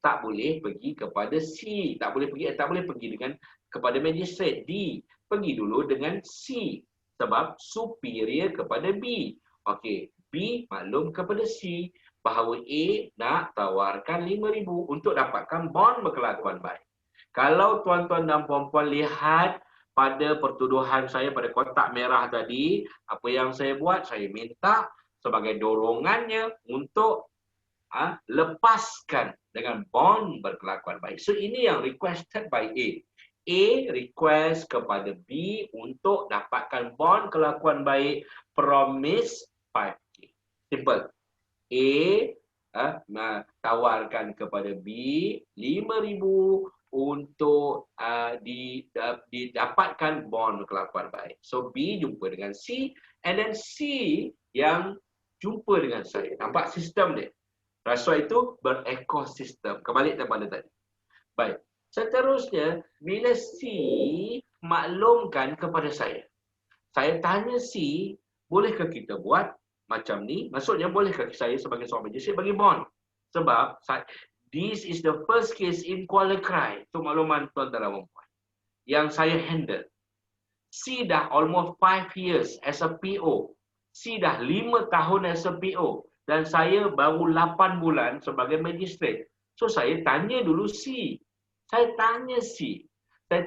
tak boleh pergi kepada C, tak boleh pergi dengan kepada magistrate. D pergi dulu dengan C sebab superior kepada B. Okey, B maklum kepada C bahawa A nak tawarkan 5,000 untuk dapatkan bond berkelakuan baik. Kalau tuan-tuan dan puan-puan lihat pada pertuduhan saya pada kotak merah tadi, apa yang saya buat? Saya minta sebagai dorongannya untuk lepaskan dengan bond berkelakuan baik. So ini yang requested by A. A request kepada B untuk dapatkan bond kelakuan baik, promise 5K. Simple. A tawarkan kepada B 5,000 untuk didapatkan bond kelakuan baik. So B jumpa dengan C, and then C yang jumpa dengan saya. Nampak sistem dia? Rasuah itu berekosistem. Kembali kepada tadi. Baik. Seterusnya, bila C maklumkan kepada saya tanya C, bolehkah kita buat macam ni? Maksudnya, bolehkah saya sebagai seorang magistrate bagi bond? Sebab, this is the first case in Kuala Krai. Itu makluman tuan-tuan dan puan yang saya handle. C dah almost 5 years as a PO. C dah 5 tahun as a PO. Dan saya baru 8 bulan sebagai magistrate. So, saya tanya dulu C. Saya tanya C. Dan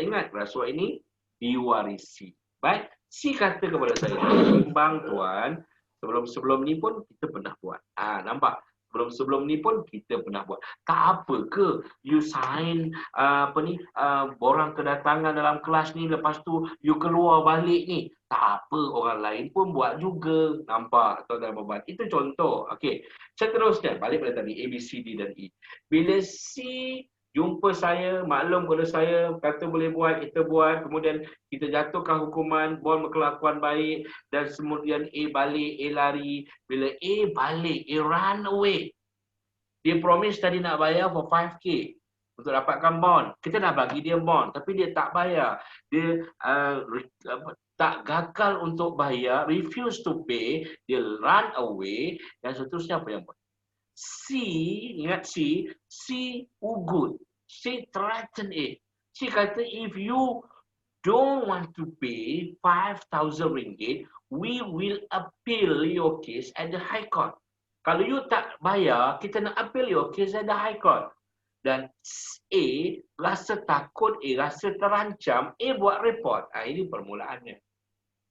ingat, rasuah ini diwarisi. Baik, C kata kepada saya, timbang tuan, Sebelum-sebelum ni pun kita pernah buat. Nampak? Sebelum ni pun kita pernah buat. Tak apa ke you sign borang kedatangan dalam kelas ni, lepas tu you keluar balik ni. Tak apa, orang lain pun buat juga. Nampak tuan-tuan dan puan-puan? Itu contoh. Okey. Seterusnya balik pada tadi A, B, C, D dan E. Bila C jumpa saya, maklum kepada saya, kata boleh buat, kita buat, kemudian kita jatuhkan hukuman, bon berkelakuan baik, dan kemudian A balik, A lari. Bila A balik, A run away. Dia promise tadi nak bayar for 5K untuk dapatkan bond. Kita nak bagi dia bond, tapi dia tak bayar. Dia tak gagal untuk bayar, refuse to pay, dia run away, dan seterusnya apa yang buat? C, ingat C ugut. C threaten A. C kata, if you don't want to pay 5,000 ringgit, we will appeal your case at the High Court. Kalau you tak bayar, kita nak appeal your case at the High Court. Dan A rasa takut, A rasa terancam, A buat report. Ini permulaannya.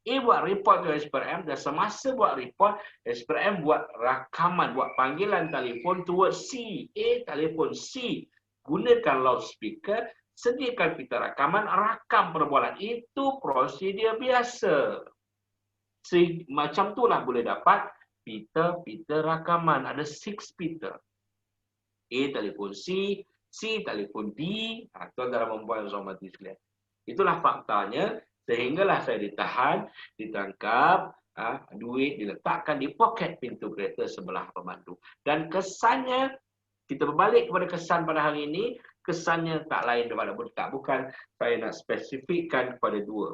A buat report ke SPRM, dan semasa buat report, SPRM buat rakaman, buat panggilan telefon towards C. A telefon C, gunakan loudspeaker, sediakan pita rakaman, rakam perbualan. Itu prosedur biasa. Macam itulah boleh dapat pita rakaman. Ada 6 pita. A telefon C, C telefon D. Tuan-tuan dan puan-puan yang saya hormati sekalian. Itulah faktanya, sehinggalah saya ditahan, ditangkap, duit diletakkan di poket pintu kereta sebelah pemandu. Dan kesannya, kita berbalik kepada kesan pada hari ini, kesannya tak lain daripada bukan. Saya nak spesifikkan kepada dua.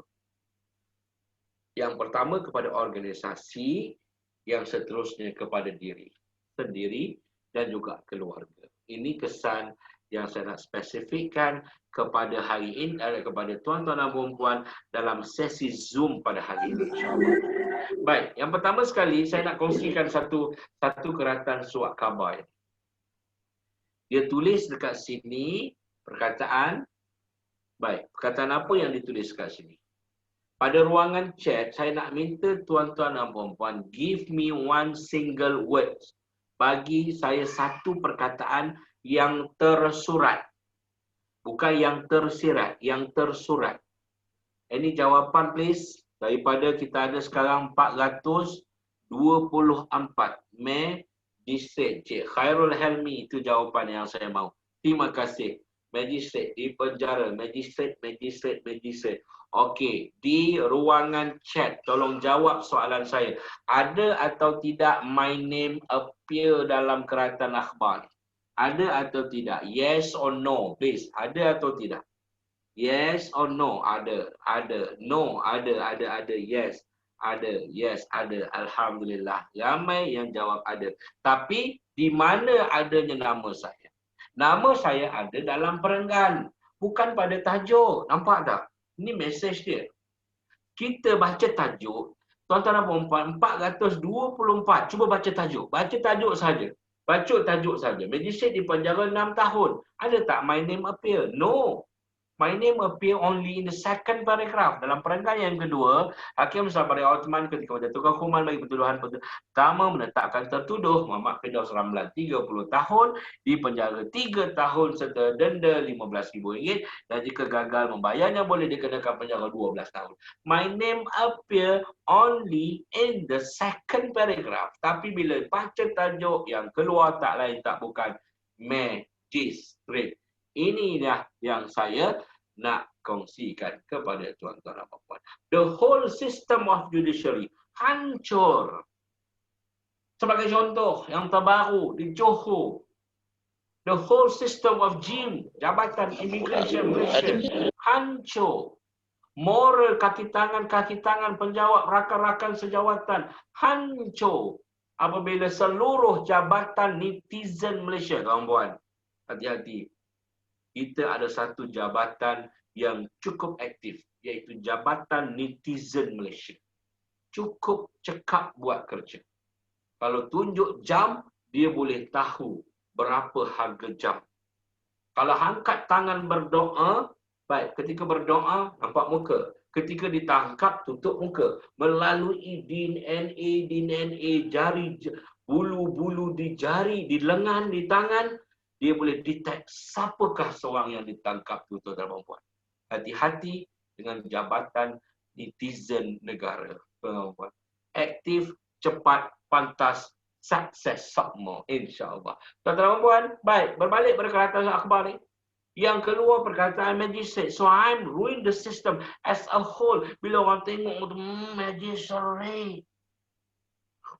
Yang pertama kepada organisasi, yang seterusnya kepada diri sendiri dan juga keluarga. Ini kesan yang saya nak spesifikkan kepada hari ini, kepada tuan-tuan dan puan-puan dalam sesi Zoom pada hari ini, insyaAllah. Baik, yang pertama sekali saya nak kongsikan satu keratan surat khabar. Dia tulis dekat sini perkataan. Baik, perkataan apa yang ditulis dekat sini? Pada ruangan chat, saya nak minta tuan-tuan dan puan-puan, give me one single word. Bagi saya satu perkataan yang tersurat. Bukan yang tersirat, yang tersurat. Ini jawapan please. Daripada kita ada sekarang 424. Magistrate. Cik Khairul Helmi, itu jawapan yang saya mahu. Terima kasih. Magistrate di penjara. Magistrate. Okey, di ruangan chat, tolong jawab soalan saya. Ada atau tidak my name appear dalam keratan akhbar? Ada atau tidak? Yes or no, please. Ada atau tidak? Yes or no? Ada. No, ada. Yes. Ada. Yes, ada. Alhamdulillah. Ramai yang jawab ada. Tapi di mana adanya nama saya? Nama saya ada dalam perenggan. Bukan pada tajuk. Nampak tak? Ini mesej dia. Kita baca tajuk. Tuan-tuan dan puan-puan, 424. Cuba baca tajuk. Baca tajuk saja. Baca tajuk saja. Magistrate di penjara 6 tahun. Ada tak my name appear? No. My name appear only in the second paragraph. Dalam perenggan yang kedua, Hakim Sabari Osman ketika menjatuhkan hukuman bagi pertuduhan pertama menetapkan tertuduh Muhammad Firdaus Ramlan 30 tahun di penjara 3 tahun serta denda RM15,000 dan jika gagal membayarnya boleh dikenakan penjara 12 tahun. My name appear only in the second paragraph. Tapi bila baca tajuk yang keluar tak lain tak bukan magistrate. Inilah yang saya nak kongsikan kepada tuan-tuan dan puan-puan. The whole system of judiciary hancur. Sebagai contoh yang terbaru di Johor, the whole system of JIM, Jabatan Immigration Malaysia, hancur. Moral kaki tangan penjawat rakan-rakan sejawatan hancur apabila seluruh jabatan netizen Malaysia, kawan-kawan, hati-hati. Kita ada satu jabatan yang cukup aktif, iaitu Jabatan Netizen Malaysia. Cukup cekap buat kerja. Kalau tunjuk jam, dia boleh tahu berapa harga jam. Kalau angkat tangan berdoa, baik, ketika berdoa, nampak muka. ketika ditangkap tutup muka melalui DNA jari, bulu-bulu di jari, di lengan, di tangan, dia boleh detect siapakah seorang yang ditangkap tu, tuan-tuan dan puan. Hati-hati dengan jabatan netizen negara, tuan-tuan dan puan. Aktif, cepat, pantas, sukses semua, insya-Allah. Tuan-tuan dan puan, baik, berbalik pada kertas akhbar ni. Yang keluar perkataan magistrate. So I'm ruin the system as a whole. Bila orang tengok magistrate.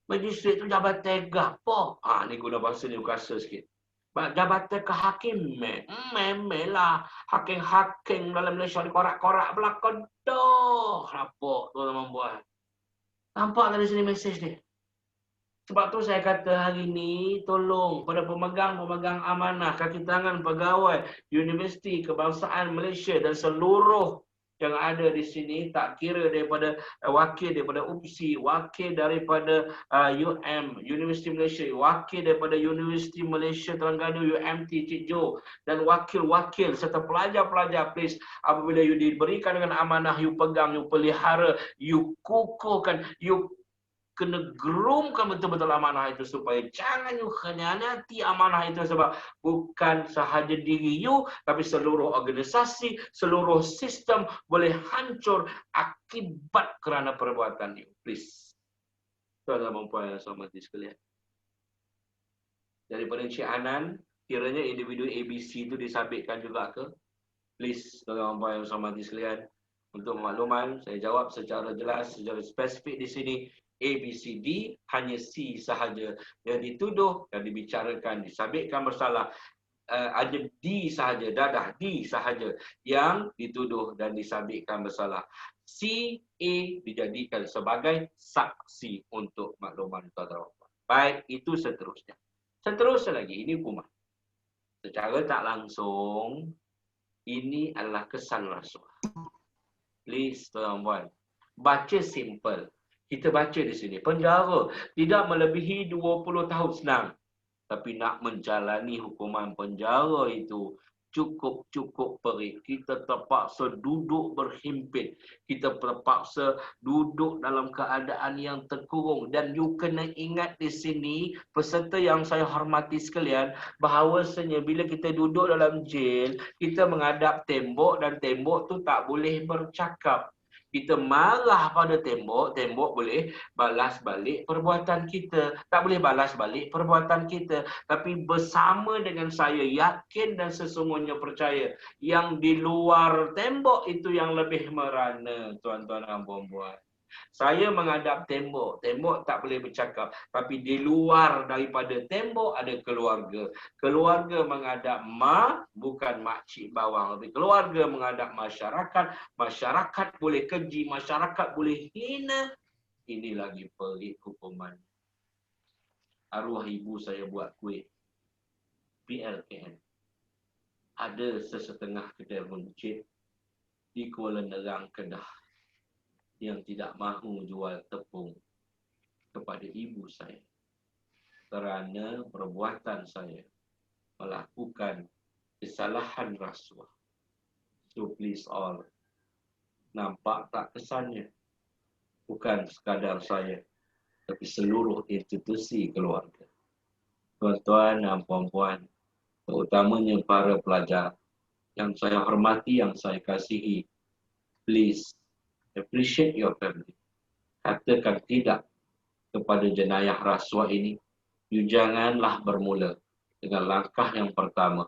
Magistrate tu jabatan gapo? Ni guna bahasa Newcastle sikit. Jabatan kehakim. Memelah. Hakim-hakim dalam Malaysia ni korak-korak belakang. Dah. Nampak tuan-tuan buat. Nampak dari sini mesej dia. Sebab tu saya kata hari ni tolong pada pemegang-pemegang amanah, kaki tangan pegawai Universiti Kebangsaan Malaysia dan seluruh yang ada di sini, tak kira daripada wakil daripada UPSI, wakil daripada Universiti Malaysia, wakil daripada Universiti Malaysia Terengganu UMT Cik Jo, dan wakil-wakil serta pelajar-pelajar, please, apabila you diberikan dengan amanah, you pegang, you pelihara, you kukuhkan, you kena gerumkan betul-betul amanah itu supaya jangan you khianati amanah itu, sebab bukan sahaja diri you tapi seluruh organisasi, seluruh sistem boleh hancur akibat kerana perbuatan you. Please. Tuan-tuan dan puan yang saya hormati sekalian. Daripada Encik Hanan, kiranya individu ABC itu disabitkan juga ke? Please, tuan-tuan dan puan yang saya hormati sekalian. Untuk makluman, saya jawab secara jelas, secara spesifik di sini. A, B, C, D, hanya C sahaja yang dituduh, yang dibicarakan, disabitkan bersalah. Ada D sahaja, dadah D sahaja yang dituduh dan disabitkan bersalah. C, A dijadikan sebagai saksi untuk makluman tuan-tuan. Baik, itu seterusnya. Seterusnya lagi, ini hukuman. Secara tak langsung, ini adalah kesan rasuah. Please, tuan-tuan, baca simple. Kita baca di sini, penjara tidak melebihi 20 tahun, senang. Tapi nak menjalani hukuman penjara itu cukup perik. Kita terpaksa duduk berhimpit. Kita terpaksa duduk dalam keadaan yang terkurung. Dan you kena ingat di sini, peserta yang saya hormati sekalian, bahawasanya bila kita duduk dalam jail, kita menghadap tembok dan tembok tu tak boleh bercakap. Kita marah pada tembok, tembok boleh balas balik perbuatan kita. Tak boleh balas balik perbuatan kita. Tapi bersama dengan saya yakin dan sesungguhnya percaya, yang di luar tembok itu yang lebih merana, tuan-tuan dan puan-puan. Saya menghadap tembok, tembok tak boleh bercakap. Tapi di luar daripada tembok ada keluarga. Keluarga menghadap bukan makcik bawang. Tapi keluarga menghadap masyarakat. Masyarakat boleh keji, masyarakat boleh hina. Ini lagi pelik hukuman. Arwah ibu saya buat kuih PLKN. Ada sesetengah kedai runcit di Kuala Nerang, Kedah, yang tidak mahu jual tepung kepada ibu saya kerana perbuatan saya melakukan kesalahan rasuah. So please all, nampak tak kesannya? Bukan sekadar saya, tapi seluruh institusi keluarga. Tuan-tuan dan puan-puan, terutamanya para pelajar yang saya hormati, yang saya kasihi, please appreciate your family. Katakan tidak kepada jenayah rasuah ini. You janganlah bermula dengan langkah yang pertama.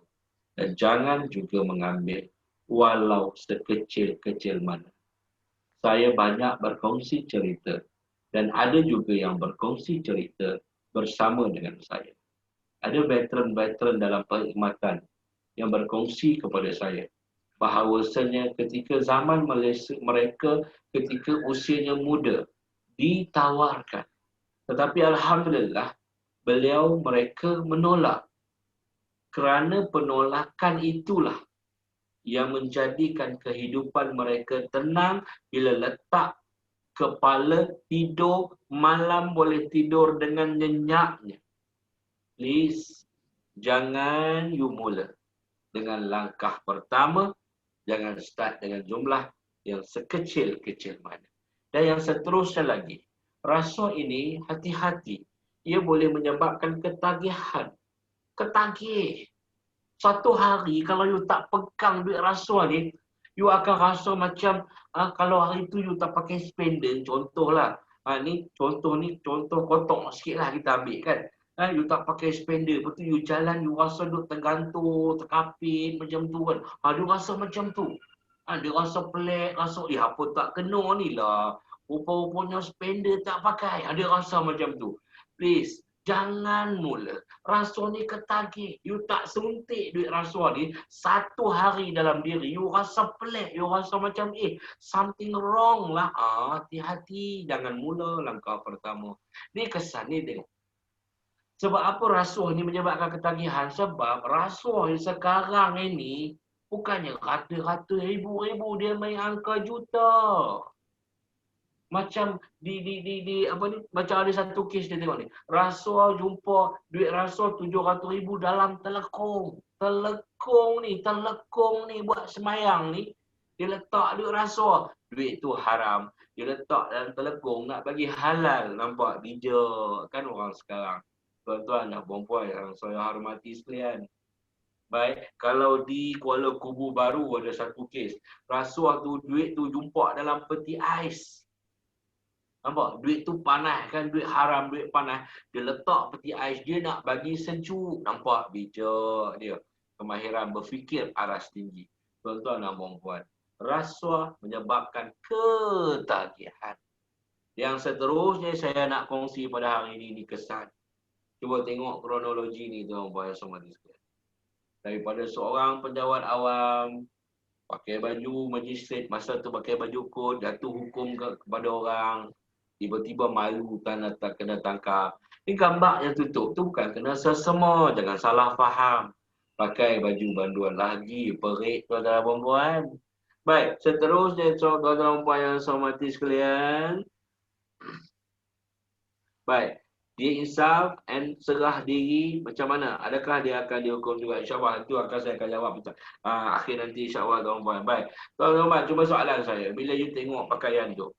Dan jangan juga mengambil walau sekecil-kecil mana. Saya banyak berkongsi cerita. Dan ada juga yang berkongsi cerita bersama dengan saya. Ada veteran-veteran dalam perkhidmatan yang berkongsi kepada saya bahawasanya ketika zaman Malaysia, mereka ketika usianya muda ditawarkan, tetapi alhamdulillah mereka menolak. Kerana penolakan itulah yang menjadikan kehidupan mereka tenang. Bila letak kepala tidur, malam boleh tidur dengan nyenyaknya. Please, jangan you mula dengan langkah pertama. Jangan start dengan jumlah yang sekecil-kecil mana. Dan yang seterusnya lagi, rasuah ini hati-hati. Ia boleh menyebabkan ketagihan. Ketagih. Satu hari kalau you tak pegang duit rasuah ni, you akan rasa macam kalau hari tu you tak pakai spender, contohlah. Contoh kotak sikit lah kita ambil kan. You tak pakai spender, lepas tu you jalan, you rasa duk tergantung, terkapit macam tu kan. Dia rasa macam tu. Dia rasa pelik, rasa, apa tak kena ni lah. Rupa-rupanya spender tak pakai. Dia rasa macam tu. Please, jangan mula. Rasuah ni ketagih. You tak suntik duit rasuah ni, satu hari dalam diri, you rasa pelik. You rasa macam, something wrong lah. Hati-hati. Jangan mula langkah pertama. Ni kesan ni tengok. Sebab apa rasuah ni menyebabkan ketagihan? Sebab rasuah sekarang ini bukannya rata-rata ribu-ribu, dia main angka juta. Macam macam ada satu kes dia tengok ni. Rasuah jumpa duit rasuah 700,000 dalam telekong. Telekong ni buat semayang ni, dia letak duit rasuah. Duit tu haram. Dia letak dalam telekong nak bagi halal. Nampak bijak kan orang sekarang. Tuan-tuan dan puan-puan yang saya hormati sekalian. Baik, kalau di Kuala Kubu Baru ada satu kes. Rasuah tu, duit tu jumpa dalam peti ais. Nampak? Duit tu panas kan, duit haram, duit panas. Dia letak peti ais, dia nak bagi sejuk. Nampak? Bijak dia. Kemahiran berfikir aras tinggi. Tuan-tuan dan puan-puan, rasuah menyebabkan ketagihan. Yang seterusnya saya nak kongsi pada hari ini kesan. Cuba tengok kronologi ni tuan-tuan yang hormati sekalian. Daripada seorang penjawat awam, pakai baju magistrate, masa tu pakai baju kod, jatuh hukum kepada orang, tiba-tiba malu tak kena tangkap. Ini gambar yang tutup tu bukan kena sesama, jangan salah faham. Pakai baju banduan lagi, perik tuan-tuan dan puan-puan. Baik, seterusnya tuan-tuan dan puan yang hormati sekalian. Baik. Dia insaf and serah diri macam mana? Adakah dia akan dihukum juga? InsyaAllah itu saya akan jawab akhir nanti insyaAllah tuan-tuan. Baik. Tuan-tuan, cuma soalan saya. Bila you tengok pakaian tu,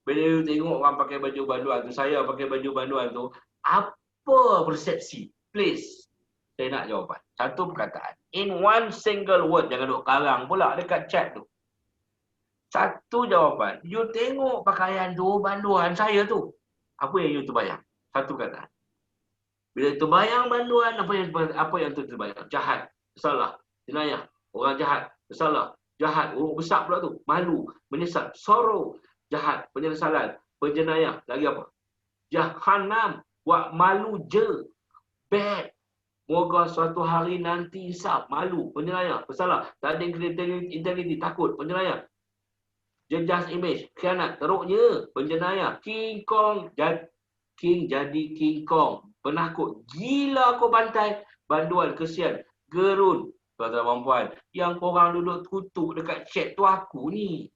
bila you tengok orang pakai baju banduan tu, saya pakai baju banduan tu, apa persepsi? Please. Saya nak jawapan. Satu perkataan. In one single word. Jangan duk karang pula dekat chat tu. Satu jawapan. You tengok pakaian tu, banduan saya tu. Apa yang you terbayang? Satu kata. Bila terbayang banduan, apa yang tu terbayang? Jahat, bersalah, jenayah, orang jahat, bersalah, jahat, orang besar pula tu, malu, menyesal, sorrow, jahat, penyesalan, penjenayah, lagi apa? Jahannam, buat malu je, bad. Moga suatu hari nanti hisap, malu, penjenayah, bersalah, tak ada integriti, takut, penjenayah. Jejas image, khianat, teruknya, penjenayah, King Kong, King jadi King Kong. Penakut. Gila aku bantai. Banduan, kesian. Gerun. Tuan-tuan dan puan. Yang korang duduk kutuk dekat chat tu aku ni.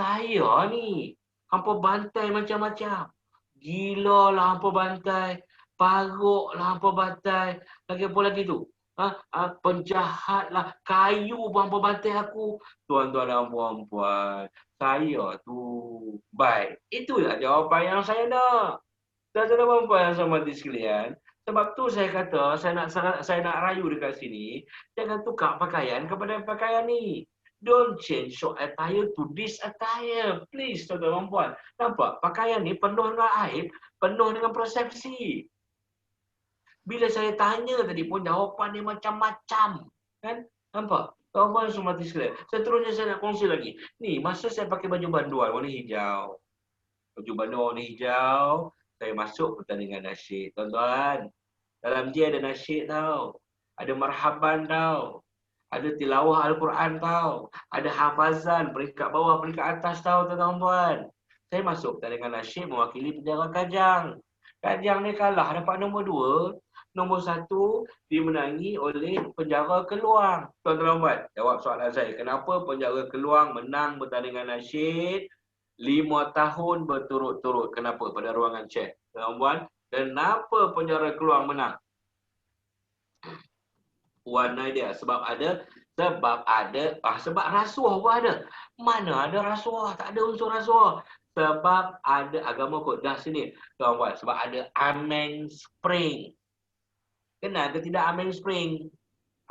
Saya ni. Hampa bantai macam-macam. Gila lah hampa bantai. Paruk lah hampa bantai. Lagi apa lagi tu? Penjahat lah. Kayu pun hampa bantai aku. Tuan-tuan dan puan-puan. Saya tu. Baik. Itulah jawapan yang saya nak. Tuan-tuan dan puan-puan yang saya hormati sekalian, sebab tu saya kata, saya nak rayu dekat sini, jangan tukar pakaian kepada pakaian ni. Don't change your attire to this attire. Please, tuan-tuan dan puan. Nampak? Pakaian ni penuh dengan aib, penuh dengan persepsi. Bila saya tanya tadi pun, jawapan dia macam-macam. Kan? Nampak? Tuan-tuan yang saya hormati sekalian. Seterusnya saya nak kongsi lagi. Ni, masa saya pakai baju banduan warna hijau. Baju banduan warna hijau. Saya masuk pertandingan nasyid. Tuan-tuan, dalam dia ada nasyid tau. Ada marhaban tau. Ada tilawah Al-Quran tau. Ada hafazan, peringkat bawah, peringkat atas tau tuan-tuan. Saya masuk pertandingan nasyid mewakili penjara Kajang. Kajang ni kalah, dapat nombor 2. Nombor 1 dimenangi oleh penjara Keluang. Tuan-tuan, jawab soalan saya. Kenapa penjara Keluang menang pertandingan nasyid 5 tahun berturut-turut? Kenapa? Pada ruangan chat. Tuan-tuan, kenapa penjara Keluang menang? Warna dia sebab ada Sebab sebab rasuah pun ada. Mana ada rasuah? Tak ada unsur rasuah. Sebab ada agama kod dah sini. Tuan-tuan, sebab ada Ameng Spring. Kenal ke tidak Ameng Spring?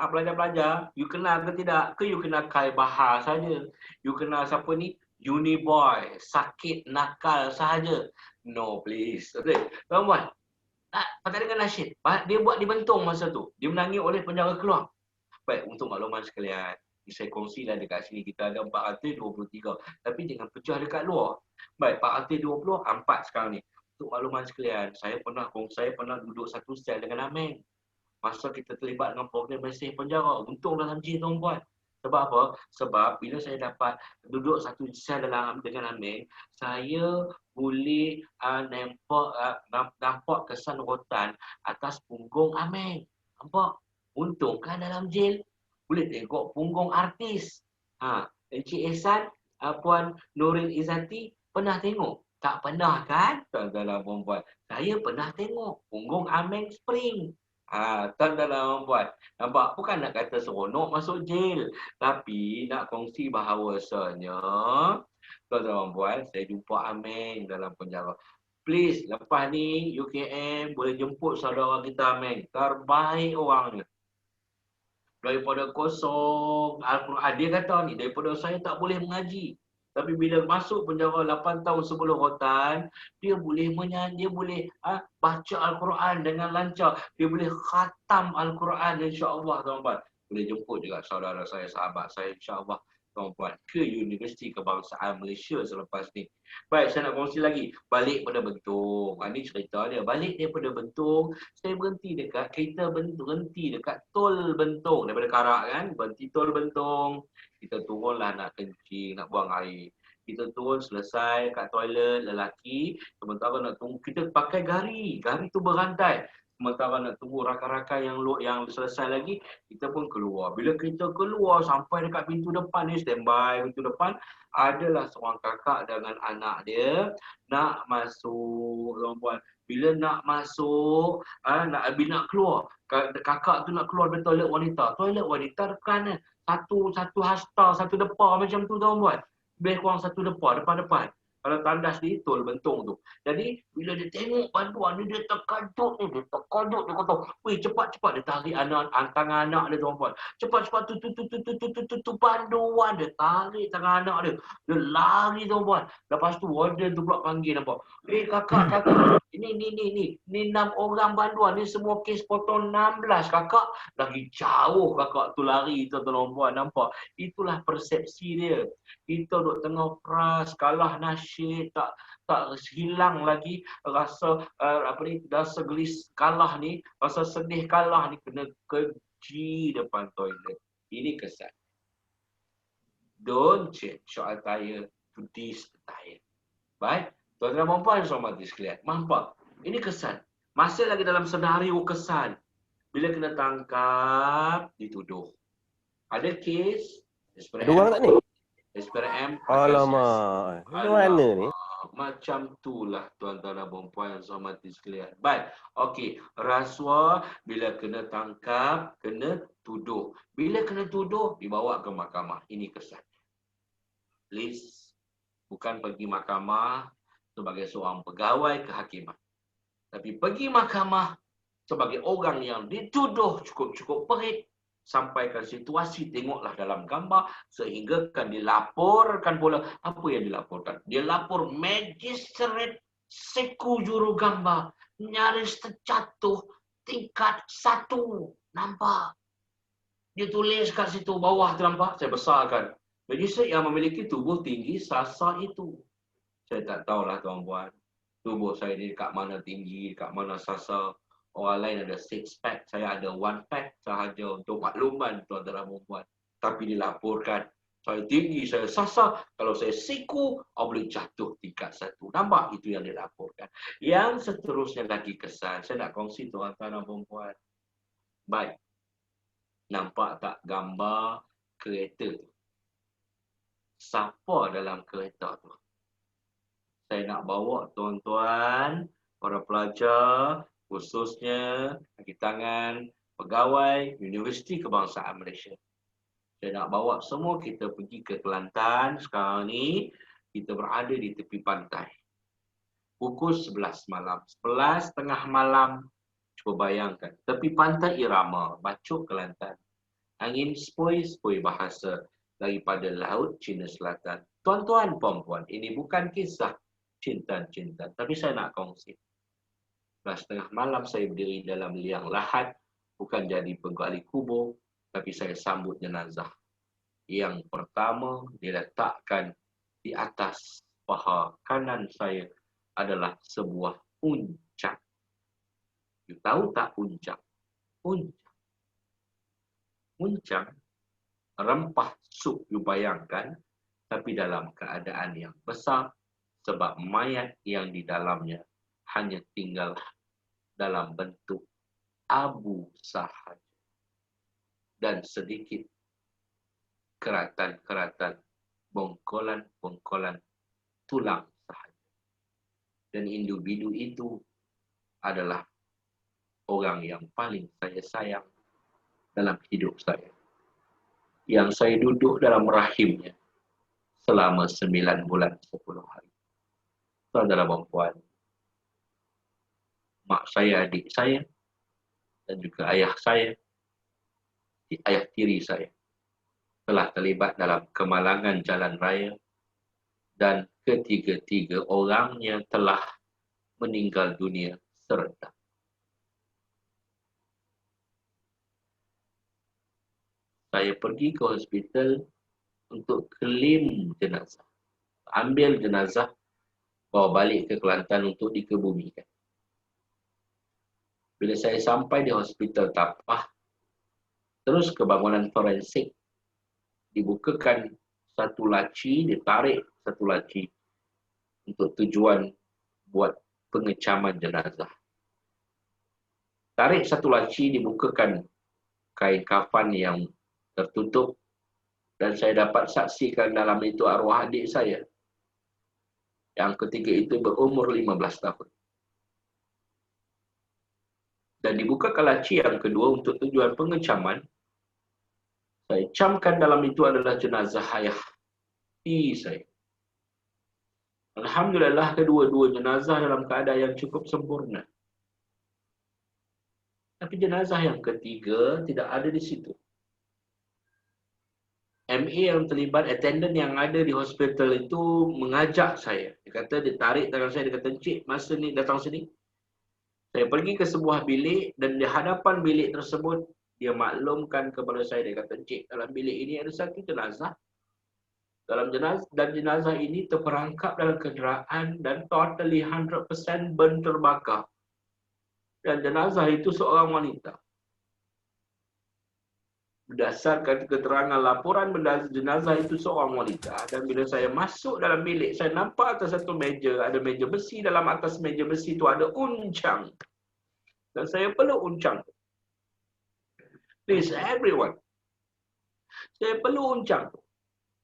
Pelajar-pelajar, you kenal ke tidak? Ke you kenal Kai Bahar saja? You kenal siapa ni? Uniboy, sakit nakal sahaja. No, please. Okay. Tuan-tuan, tak dengan nasyid. Dia buat dibentung masa tu. Dia menangis oleh penjara keluar. Baik, untuk makluman sekalian, saya kongsilah dekat sini kita ada 423. Tapi jangan pecah dekat luar. Baik, 424 sekarang ni. Untuk makluman sekalian, saya pernah duduk satu sel dengan Ameng. Masa kita terlibat dengan program mesej penjara. Untung dalam J, tuan-puan. Sebab apa? Sebab bila saya dapat duduk satu sel dengan Ameng, saya boleh nampak kesan rotan atas punggung Ameng. Nampak? Untung kan dalam jail boleh tengok punggung artis. Encik Ehsan, Puan Nuril Izzati pernah tengok? Tak pernah kan? Tuan-tuan dan puan-puan. Saya pernah tengok punggung Ameng Spring. Tuan-tuan dan puan. Nampak? Bukan nak kata seronok masuk jail. Tapi nak kongsi bahawasanya, tuan-tuan dan puan, saya jumpa Ameng dalam penjara. Please, lepas ni UKM boleh jemput saudara kita Ameng. Terbaik orangnya. Daripada kosong Al-Quran. Dia kata ni, daripada saya tak boleh mengaji. Tapi bila masuk penjara 8 tahun sebelum rotan, dia boleh menyanyi, dia boleh baca Al-Quran dengan lancar. Dia boleh khatam Al-Quran insya-Allah, tuan-tuan. Boleh jemput juga saudara saya, sahabat saya insya-Allah, tuan-tuan, ke Universiti Kebangsaan Malaysia selepas ni. Baik, saya nak kongsi lagi. Balik pada Bentung. Ini cerita dia. Balik daripada Bentung, saya berhenti dekat tol Bentung. Daripada Karak kan, berhenti tol Bentung. Kita turunlah nak kencing, nak buang air. Kita turun selesai kat toilet lelaki. Sementara nak tunggu, kita pakai gari. Gari tu berantai. Sementara nak tunggu rakan-rakan yang selesai lagi, kita pun keluar. Bila kita keluar sampai dekat pintu depan ni, standby pintu depan, adalah seorang kakak dengan anak dia nak masuk, tuan-puan. Bila nak masuk, nak keluar, kakak tu nak keluar dari toilet wanita. Toilet wanita depan satu hasta, satu depa macam tu, tuan-puan. Lebih kurang satu depa, depan-depan. Kalau tandas di tol Bentung tu. Jadi, bila dia tengok bantuan ni, dia terkajut ni. Dia kata, weh, cepat-cepat. Dia tarik tangan anak dia, tuan-puan. Cepat-cepat, tu bantuan. Dia tarik tangan anak dia. Dia lari, tuan-puan. Lepas tu, warden tu pula panggil, nampak. Kakak. Ni 6 orang bantuan. Ni semua kes potong 16, kakak. Lagi jauh kakak tu lari, tuan-puan. Nampak? Itulah persepsi dia. Kita duduk tengah peras, kalah nasyid, tak hilang lagi rasa rasa gelis kalah ni, rasa sedih kalah ni, kena keji depan toilet. Ini kesan. Don't change your attire to this attire. Baik, tuan-tuan dan puan yang hormati sekalian, nampak? Ini kesan. Masih lagi dalam senario kesan. Bila kena tangkap, dituduh. Ada kes, Dua orang tak ni? SPRM. Alamak. Macam mana ni? Macam itulah tuan-tuan dan puan yang hormati sekalian. Baik. Okey, rasuah bila kena tangkap, kena tuduh. Bila kena tuduh, dibawa ke mahkamah. Ini kesan. Please, bukan pergi mahkamah sebagai seorang pegawai kehakiman. Tapi pergi mahkamah sebagai orang yang dituduh cukup-cukup perit. Sampaikan situasi, tengoklah dalam gambar, sehingga kan dilaporkan pula. Apa yang dilaporkan? Dia lapor Magistrate Seku Jurugambar nyaris terjatuh tingkat 1. Nampak? Dia tulis kat situ bawah tu, nampak? Saya besarkan. Magistrate yang memiliki tubuh tinggi sasa itu. Saya tak tahulah, tuan-puan. Tubuh saya ni kat mana tinggi, kat mana sasa. Orang lain ada 6 pack, saya ada 1 pack sahaja, untuk makluman tuan-tuan dan puan. Tapi dilaporkan, saya tinggi, saya sasa, kalau saya siku, boleh jatuh tingkat 1. Nampak? Itu yang dilaporkan. Yang seterusnya lagi kesan, saya nak kongsi tuan-tuan dan puan. Baik. Nampak tak gambar kereta tu? Siapa dalam kereta tu? Saya nak bawa tuan-tuan, para pelajar, khususnya kaki tangan pegawai Universiti Kebangsaan Malaysia. Saya nak bawa semua kita pergi ke Kelantan. Sekarang ni kita berada di tepi pantai. Pukul 11 malam. 11 tengah malam. Cuba bayangkan. Tepi pantai Irama. Bacok Kelantan. Angin sepoi-sepoi bahasa daripada Laut Cina Selatan. Tuan-tuan, puan-puan, ini bukan kisah cinta-cinta. Tapi saya nak kongsi. 11 tengah malam saya berdiri dalam liang lahat. Bukan jadi penggali kubur. Tapi saya sambut jenazah. Yang pertama diletakkan di atas paha kanan saya adalah sebuah uncak. You tahu tak uncak? Uncak. Uncak rempah sup you bayangkan, tapi dalam keadaan yang besar sebab mayat yang di dalamnya hanya tinggal dalam bentuk abu sahaja. Dan sedikit keratan-keratan, bongkolan-bongkolan tulang sahaja. Dan individu itu adalah orang yang paling saya sayang dalam hidup saya. Yang saya duduk dalam rahimnya selama 9 bulan 10 hari. Saudara dan puan, mak saya, adik saya, dan juga ayah saya, ayah tiri saya telah terlibat dalam kemalangan jalan raya dan ketiga-tiga orangnya telah meninggal dunia serentak. Saya pergi ke hospital untuk klaim jenazah. Ambil jenazah, bawa balik ke Kelantan untuk dikebumikan. Bila saya sampai di hospital Tapah, terus ke bangunan forensik, dibukakan satu laci, ditarik satu laci untuk tujuan buat pengecaman jenazah. Tarik satu laci, dibukakan kain kafan yang tertutup dan saya dapat saksikan dalam itu arwah adik saya. Yang ketiga itu berumur 15 tahun. Dan dibukakan laci yang kedua untuk tujuan pengecaman. Saya camkan dalam itu adalah jenazah ayah tiri saya. Alhamdulillah kedua-dua jenazah dalam keadaan yang cukup sempurna. Tapi jenazah yang ketiga tidak ada di situ. MA yang terlibat, attendant yang ada di hospital itu mengajak saya. Dia kata, dia tarik tangan saya, dia kata, "Encik, masa ni datang sini." Saya pergi ke sebuah bilik dan di hadapan bilik tersebut, dia maklumkan kepada saya, dia kata, "Encik, dalam bilik ini ada satu jenazah. Jenazah ini terperangkap dalam kenderaan dan totally 100% burn terbakar. Dan jenazah itu seorang wanita. Berdasarkan keterangan laporan jenazah itu seorang wanita. Dan bila saya masuk dalam bilik, saya nampak atas satu meja, ada meja besi. Dalam atas meja besi itu ada uncang. Dan saya peluk uncang. Please, everyone. Saya peluk uncang.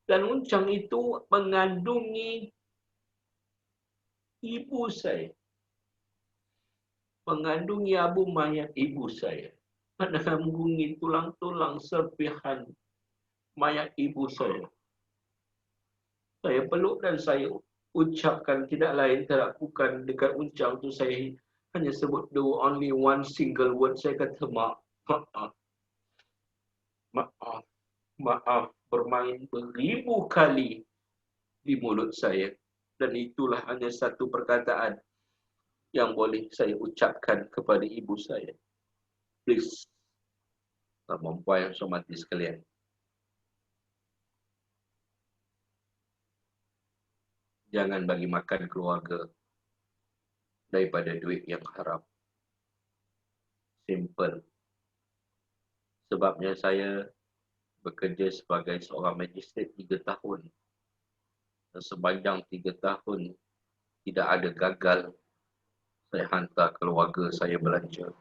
Dan uncang itu mengandungi ibu saya. Mengandungi abu mayat ibu saya. Mengandungi tulang-tulang serpihan mayat ibu saya. Saya peluk dan saya ucapkan tidak lain tidak bukan dekat uncang itu saya hanya sebut the only one single word. Saya kata maaf. Maaf bermain beribu kali di mulut saya. Dan itulah hanya satu perkataan yang boleh saya ucapkan kepada ibu saya. Please, perempuan yang saya hormati sekalian. Jangan bagi makan keluarga daripada duit yang haram. Simple. Sebabnya saya bekerja sebagai seorang magistrate 3 tahun. Dan sepanjang 3 tahun tidak ada gagal. Saya hantar keluarga saya belanja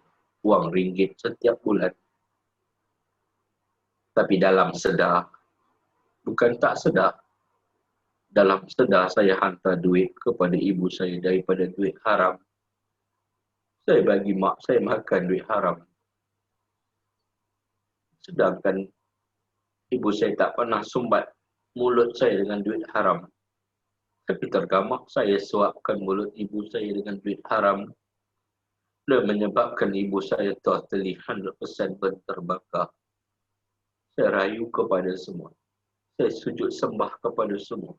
wang ringgit setiap bulan. Tapi dalam sedar, bukan tak sedar, dalam sedar saya hantar duit kepada ibu saya daripada duit haram. Saya bagi mak saya makan duit haram. Sedangkan Ibu saya tak pernah sumbat mulut saya dengan duit haram. Tapi tergamak saya suapkan mulut ibu saya dengan duit haram dan menyebabkan ibu saya totally 100% terbakar. Saya rayu kepada semua. Saya sujud sembah kepada semua.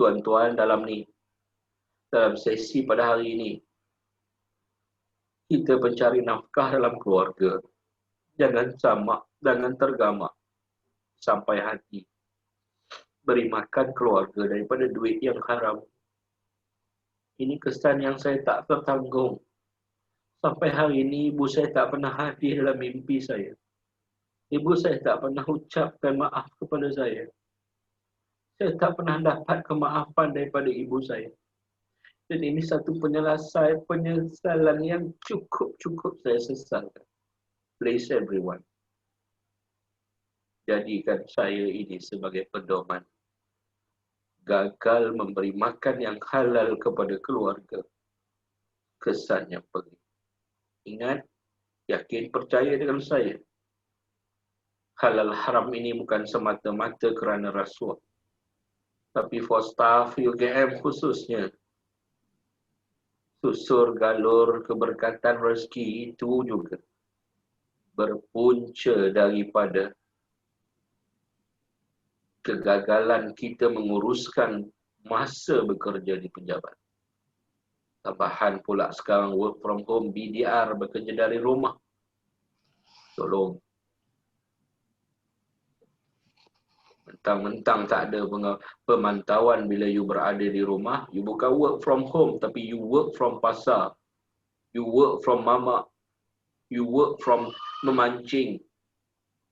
Tuan-tuan dalam sesi pada hari ini, kita mencari nafkah dalam keluarga. Jangan camak, jangan tergamak sampai hati. Beri makan keluarga daripada duit yang haram. Ini kesan yang saya tak tertanggung. Sampai hari ini ibu saya tak pernah hadir dalam mimpi saya. Ibu saya tak pernah ucapkan maaf kepada saya. Saya tak pernah dapat kemaafan daripada ibu saya. Dan ini satu penyesalan yang cukup saya sesalkan. Please everyone, jadikan saya ini sebagai pedoman. Gagal memberi makan yang halal kepada keluarga, kesannya pergi. Ingat, yakin, percaya dengan saya. Halal haram ini bukan semata-mata kerana rasuah. Tapi for staff UKM khususnya, susur galur keberkatan rezeki itu juga berpunca daripada kegagalan kita menguruskan masa bekerja di pejabat. Tambahan pula sekarang work from home, BDR, bekerja dari rumah. Tolong. Mentang-mentang tak ada pemantauan bila you berada di rumah, you bukan work from home, tapi you work from pasar. You work from mamak. You work from memancing.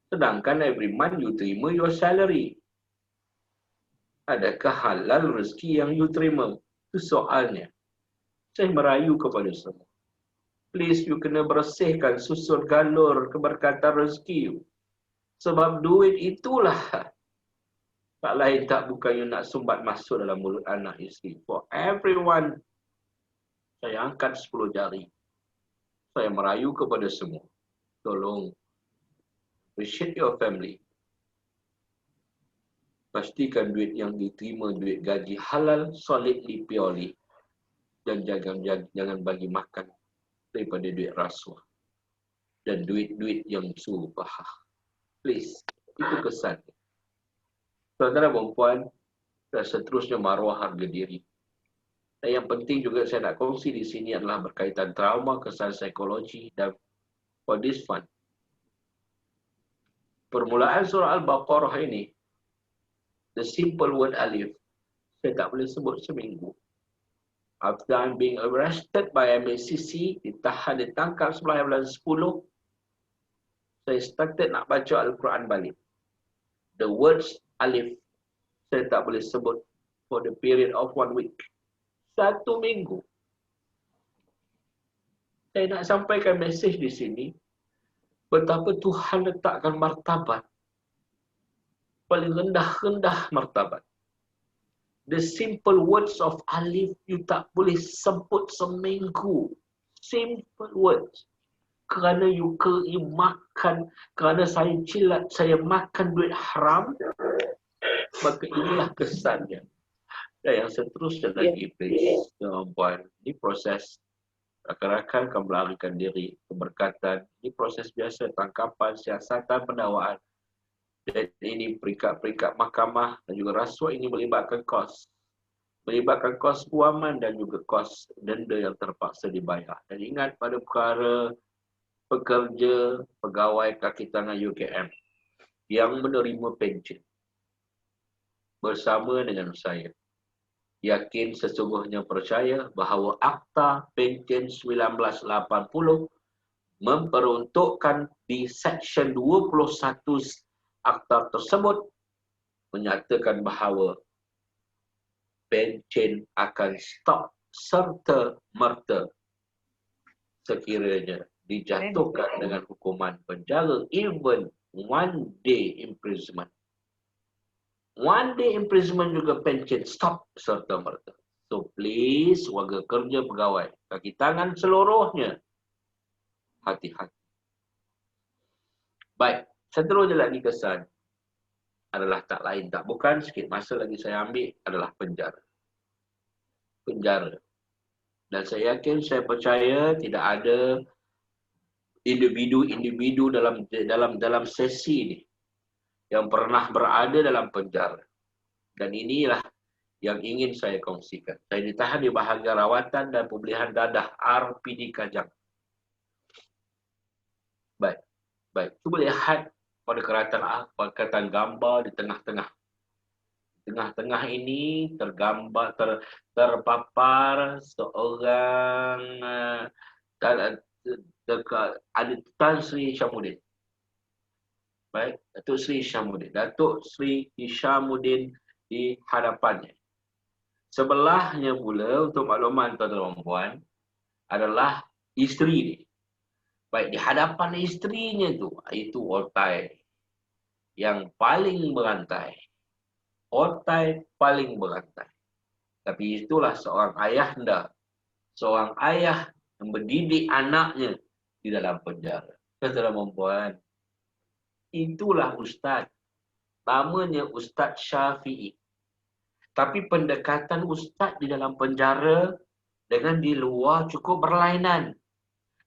Sedangkan every month you terima your salary. Adakah halal rezeki yang you terima? Itu soalnya. Saya merayu kepada semua. Please, you kena bersihkan susur galur keberkatan rezeki you. Sebab duit itulah tak lain tak bukan you nak sumbat masuk dalam mulut anak isteri. For everyone, saya angkat 10 jari. Saya merayu kepada semua. Tolong, appreciate your family. Pastikan duit yang diterima, duit gaji halal, solidly, purely. Dan jangan bagi makan daripada duit rasuah. Dan duit-duit yang subahah. Please, itu kesan. Saudara perempuan, dan seterusnya maruah harga diri. Dan yang penting juga saya nak kongsi di sini adalah berkaitan trauma, kesan psikologi dan for this fun. Permulaan surah Al-Baqarah ini, the simple word alif, saya tak boleh sebut seminggu. After I'm being arrested by MACC, ditangkap sebelah bulan 10, saya started nak baca Al-Quran balik. The words alif, saya tak boleh sebut for the period of 1 week. 1 minggu. Saya nak sampaikan mesej di sini, betapa Tuhan letakkan martabat, paling rendah-rendah martabat. The simple words of alif, you tak boleh sebut seminggu. Simple words. Kerana you makan, kerana saya cilat, saya makan duit haram, maka inilah kesannya. Dan yang seterusnya lagi, please, tuan-puan, ini proses rakan-rakan akan melarikan diri, keberkatan, ini proses biasa, tangkapan, siasatan, pendakwaan. Dan ini peringkat-peringkat mahkamah dan juga rasuah ini melibatkan kos. Melibatkan kos guaman dan juga kos denda yang terpaksa dibayar. Dan ingat pada perkara pekerja, pegawai kaki tangan UKM yang menerima pencen bersama dengan saya. Yakin sesungguhnya percaya bahawa Akta Pencen 1980 memperuntukkan di Seksyen 21 Akta tersebut menyatakan bahawa pencen akan stop serta-merta sekiranya dijatuhkan dengan hukuman penjara, even 1 day imprisonment. 1 day imprisonment juga pencen stop serta-merta. So please, warga kerja pegawai, kaki tangan seluruhnya, hati-hati. Baik. Seterusnya lagi kesan adalah tak lain tak bukan, sikit masa lagi saya ambil, adalah penjara. Penjara. Dan saya yakin, saya percaya tidak ada individu-individu dalam sesi ini yang pernah berada dalam penjara. Dan inilah yang ingin saya kongsikan. Saya ditahan di bahagian rawatan dan pemulihan dadah RPD Kajang. Baik. Cuba lihat pada keratan gambar di tengah-tengah. Tengah-tengah ini tergambar, terpapar seorang ada Tan Sri Hishamuddin. Baik, Datuk Sri Hishamuddin. Datuk Sri Hishamuddin di hadapannya. Sebelahnya pula, untuk makluman tuan-tuan dan puan, adalah isteri dia. Baik, di hadapan isterinya itu otai yang paling berantai. Otai paling berantai. Tapi itulah seorang ayahanda. Seorang ayah yang mendidik anaknya di dalam penjara. Tuan-tuan dan puan, itulah ustaz. Namanya Ustaz Syafi'i. Tapi pendekatan ustaz di dalam penjara dengan di luar cukup berlainan.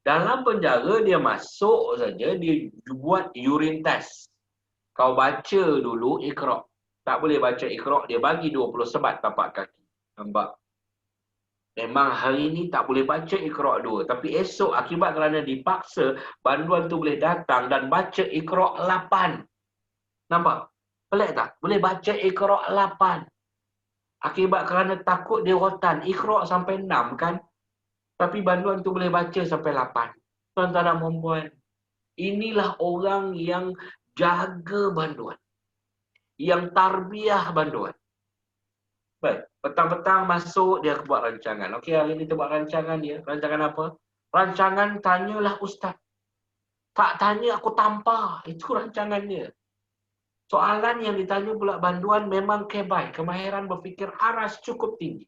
Dalam penjara dia masuk saja, dia buat urine test. Kau baca dulu Iqra. Tak boleh baca Iqra, dia bagi 20 sebat tapak kaki. Nampak? Memang hari ini tak boleh baca Iqra 2. Tapi esok akibat kerana dipaksa, banduan tu boleh datang dan baca Iqra 8. Nampak? Pelik tak? Boleh baca Iqra 8. Akibat kerana takut dia rotan. Iqra sampai 6 kan? Tapi banduan tu boleh baca sampai 8. Tuan-tuan dan puan, inilah orang yang jaga banduan. Yang tarbiyah banduan. Baik, petang-petang masuk dia buat rancangan. Okey, hari ni kita buat rancangan dia. Rancangan apa? Rancangan tanyalah ustaz. Tak tanya aku tampar. Itu rancangan dia. Soalan yang ditanya pula banduan memang kebai. Kemahiran berfikir aras cukup tinggi.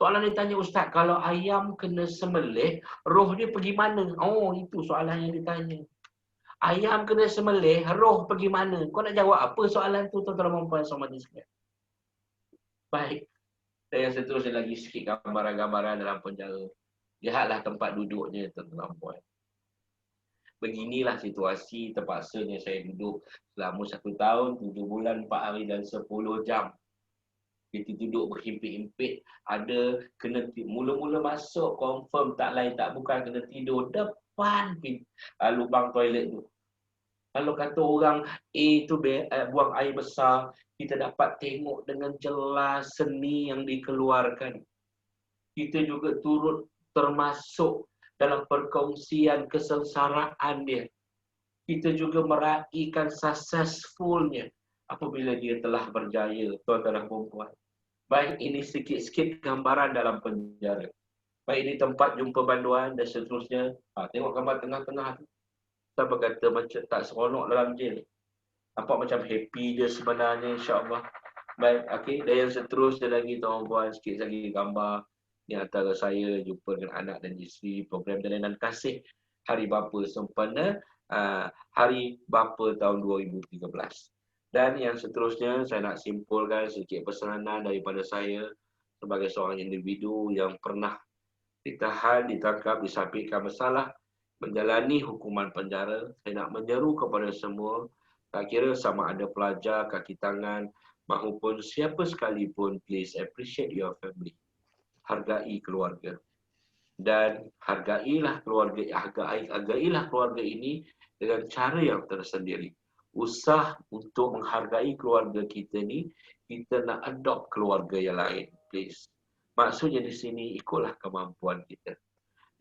Soalan ditanya ustaz, kalau ayam kena sembelih, roh dia pergi mana? Oh, itu soalan yang ditanya. Ayam kena sembelih, roh pergi mana? Kau nak jawab apa soalan tu, tuan-tuan dan puan sama ni sekalian? Baik. Dan yang seterusnya lagi sikit gambaran-gambaran dalam penjara. Lihatlah tempat duduknya, tuan-tuan dan puan. Beginilah situasi terpaksanya saya duduk selama 1 tahun, 7 bulan, 4 hari dan 10 jam. Kita duduk berhimpit-himpit, ada kena mula-mula masuk, confirm tak lain tak bukan kena tidur depan lubang toilet tu. Kalau kata orang tu buang air besar, kita dapat tengok dengan jelas seni yang dikeluarkan. Kita juga turut termasuk dalam perkongsian kesengsaraan dia. Kita juga meraihkan successfulnya apabila dia telah berjaya, tuan-tuan dan puan. Baik, ini sikit-sikit gambaran dalam penjara. Baik, ini tempat jumpa banduan dan seterusnya. Tengok gambar tengah-tengah tu. Siapa kata macam tak seronok dalam jail. Nampak macam happy dia sebenarnya, insya-Allah. Baik, okey. Dan yang seterusnya lagi, tuan-puan, sikit lagi gambar. Ini antara saya jumpa dengan anak dan isteri, program jalinan kasih Hari Bapa Sempena, Hari Bapa tahun 2013. Dan yang seterusnya, saya nak simpulkan sedikit pesanan daripada saya sebagai seorang individu yang pernah ditahan, ditangkap, disabitkan bersalah, menjalani hukuman penjara. Saya nak menyeru kepada semua, tak kira sama ada pelajar, kaki tangan, maupun siapa sekalipun, please appreciate your family. Hargai keluarga. Dan hargailah keluarga ini dengan cara yang tersendiri. Usah untuk menghargai keluarga kita ni, kita nak adopt keluarga yang lain, please. Maksudnya di sini, ikutlah kemampuan kita.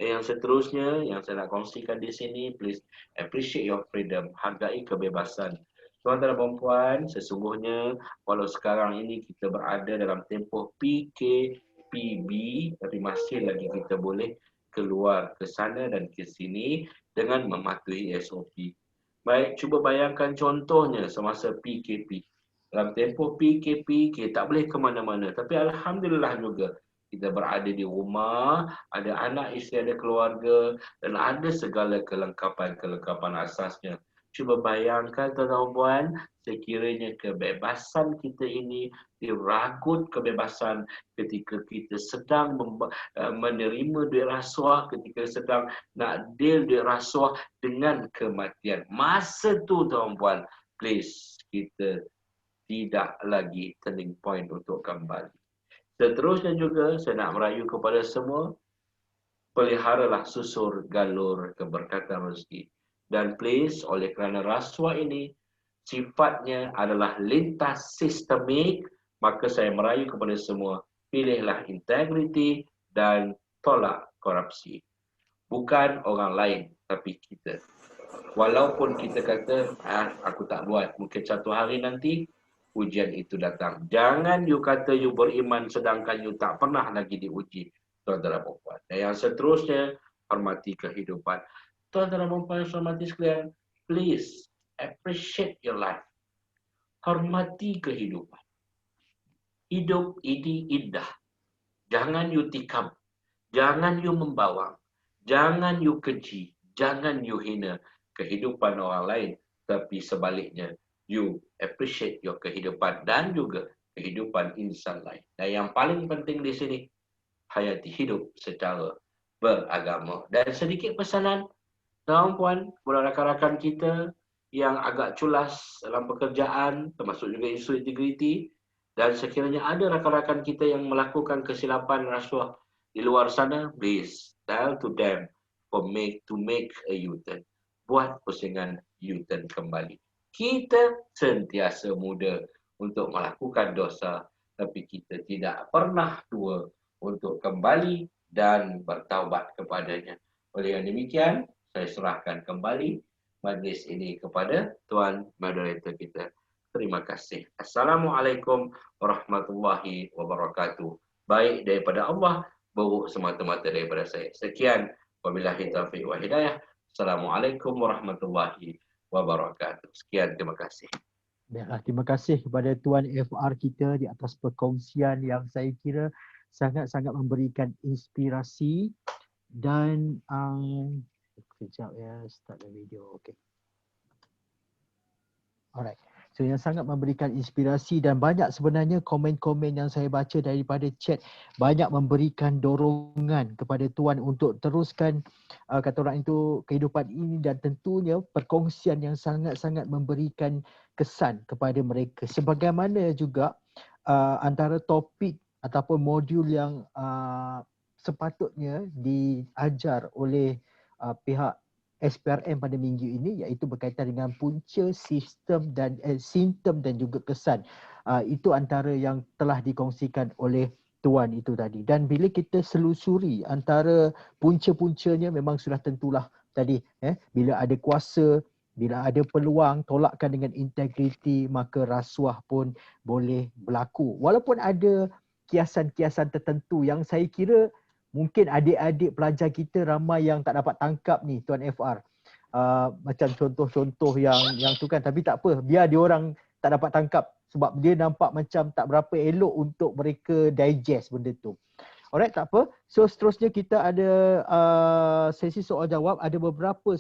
Dan yang seterusnya, yang saya nak kongsikan di sini, please appreciate your freedom. Hargai kebebasan. Tuan-tuan dan puan, sesungguhnya walau sekarang ini kita berada dalam tempoh PKPB, tapi masih lagi kita boleh keluar ke sana dan ke sini dengan mematuhi SOP. Baik, cuba bayangkan contohnya semasa PKP. Dalam tempoh PKP, kita tak boleh ke mana-mana. Tapi Alhamdulillah juga, kita berada di rumah, ada anak isteri, ada keluarga, dan ada segala kelengkapan asasnya. Cuba bayangkan tuan-tuan puan, sekiranya kebebasan kita ini diragut kebebasan ketika kita sedang menerima duit rasuah, ketika sedang nak deal duit rasuah dengan kematian. Masa tu tuan-tuan puan, please kita tidak lagi turning point untuk kembali. Seterusnya juga saya nak merayu kepada semua, peliharalah susur galur keberkatan rezeki. Dan please, oleh kerana rasuah ini sifatnya adalah lintas sistemik, maka saya merayu kepada semua, pilihlah integriti dan tolak korupsi. Bukan orang lain, tapi kita. Walaupun kita kata, aku tak buat, mungkin satu hari nanti ujian itu datang. Jangan you kata you beriman sedangkan you tak pernah lagi diuji. Tuan-tuan dan puan. Dan yang seterusnya, hormati kehidupan. Tuan-tuan dan puan, hormati sekalian, please appreciate your life. Hormati kehidupan. Hidup ini indah. Jangan you tikam. Jangan you membawang. Jangan you keji. Jangan you hina kehidupan orang lain. Tapi sebaliknya, you appreciate your kehidupan dan juga kehidupan insan lain. Dan yang paling penting di sini, hayati hidup secara beragama. Dan sedikit pesanan, tuan-puan, rakan-rakan kita yang agak culas dalam pekerjaan, termasuk juga isu integriti, dan sekiranya ada rakan-rakan kita yang melakukan kesilapan rasuah di luar sana, please tell to them to make a U-turn. Buat pusingan U-turn kembali. Kita sentiasa muda untuk melakukan dosa, tapi kita tidak pernah tua untuk kembali dan bertaubat kepadanya. Oleh yang demikian, saya serahkan kembali majlis ini kepada Tuan Moderator kita. Terima kasih. Assalamualaikum warahmatullahi wabarakatuh. Baik daripada Allah, buruk semata-mata daripada saya. Sekian. Wabillahi taufiq wa hidayah. Assalamualaikum warahmatullahi wabarakatuh. Sekian, terima kasih. Baiklah, terima kasih kepada Tuan FR kita di atas perkongsian yang saya kira sangat-sangat memberikan inspirasi dan sekejap ya, start the video. Okay. Alright. So yang sangat memberikan inspirasi dan banyak sebenarnya komen-komen yang saya baca daripada chat banyak memberikan dorongan kepada Tuan untuk teruskan kata orang itu kehidupan ini, dan tentunya perkongsian yang sangat-sangat memberikan kesan kepada mereka. Sebagaimana juga antara topik ataupun modul yang sepatutnya diajar oleh pihak SPRM pada minggu ini, iaitu berkaitan dengan punca, simptom dan juga kesan. Itu antara yang telah dikongsikan oleh Tuan itu tadi. Dan bila kita selusuri antara punca-puncanya, memang sudah tentulah tadi, bila ada kuasa, bila ada peluang, tolakkan dengan integriti, maka rasuah pun boleh berlaku. Walaupun ada kiasan-kiasan tertentu yang saya kira mungkin adik-adik pelajar kita ramai yang tak dapat tangkap ni Tuan FR. Macam contoh-contoh yang tu kan, tapi tak apa, biar dia orang tak dapat tangkap sebab dia nampak macam tak berapa elok untuk mereka digest benda tu. Alright, tak apa. So seterusnya kita ada sesi soal jawab. Ada beberapa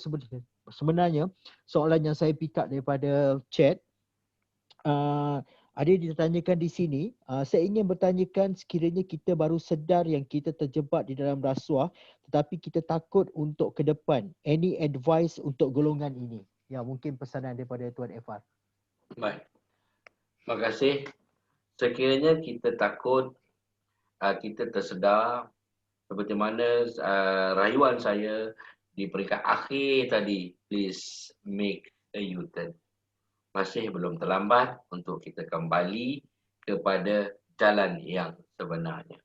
sebenarnya soalan yang saya pick up daripada chat. Ada ditanyakan di sini, saya ingin bertanyakan, sekiranya kita baru sedar yang kita terjebak di dalam rasuah tetapi kita takut untuk ke depan. Any advice untuk golongan ini? Ya, mungkin pesanan daripada Tuan FR. Baik. Terima kasih. Sekiranya kita takut, kita tersedar seperti mana rayuan saya di peringkat akhir tadi, please make a U-turn. Masih belum terlambat untuk kita kembali kepada jalan yang sebenarnya.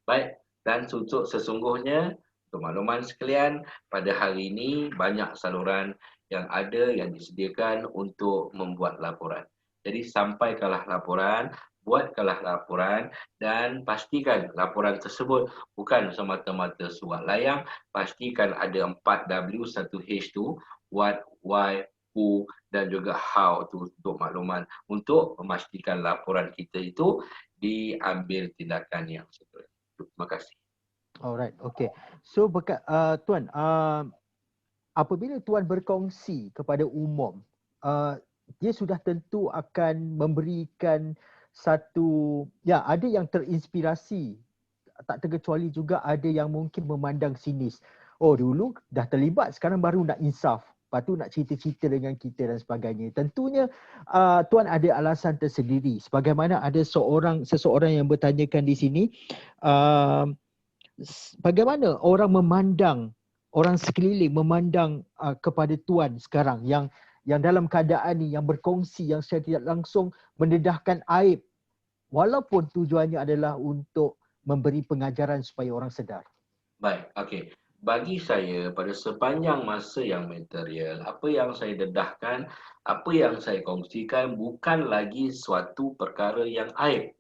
Baik, dan sesungguhnya untuk makluman sekalian, pada hari ini banyak saluran yang ada yang disediakan untuk membuat laporan. Jadi sampaikanlah laporan, buatkanlah laporan dan pastikan laporan tersebut bukan semata-mata surat layang. Pastikan ada 4W, 1H tu, what, why, who dan juga how tu untuk makluman untuk memastikan laporan kita itu diambil tindakan yang seterusnya. Terima kasih. Alright, okay. So Tuan, apabila tuan berkongsi kepada umum, dia sudah tentu akan memberikan satu, ya, ada yang terinspirasi, tak terkecuali juga ada yang mungkin memandang sinis. Oh, dulu dah terlibat, sekarang baru nak insaf. Lepas tu nak cerita-cerita dengan kita dan sebagainya. Tentunya tuan ada alasan tersendiri. Sebagaimana ada seseorang yang bertanyakan di sini, bagaimana orang memandang, orang sekeliling memandang kepada tuan sekarang yang dalam keadaan ni, yang berkongsi, yang secara tidak langsung mendedahkan aib, walaupun tujuannya adalah untuk memberi pengajaran supaya orang sedar. Baik, okey. Bagi saya, pada sepanjang masa yang material, apa yang saya dedahkan, apa yang saya kongsikan bukan lagi suatu perkara yang aib.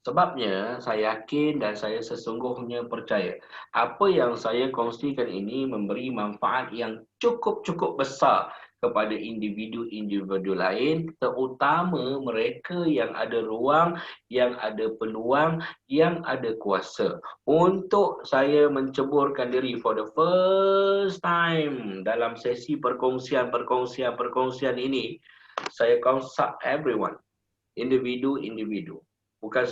Sebabnya, saya yakin dan saya sesungguhnya percaya, apa yang saya kongsikan ini memberi manfaat yang cukup-cukup besar kepada individu-individu lain, terutama mereka yang ada ruang, yang ada peluang, yang ada kuasa. Untuk saya menceburkan diri for the first time dalam sesi perkongsian ini, saya consult everyone, individu-individu. Bukan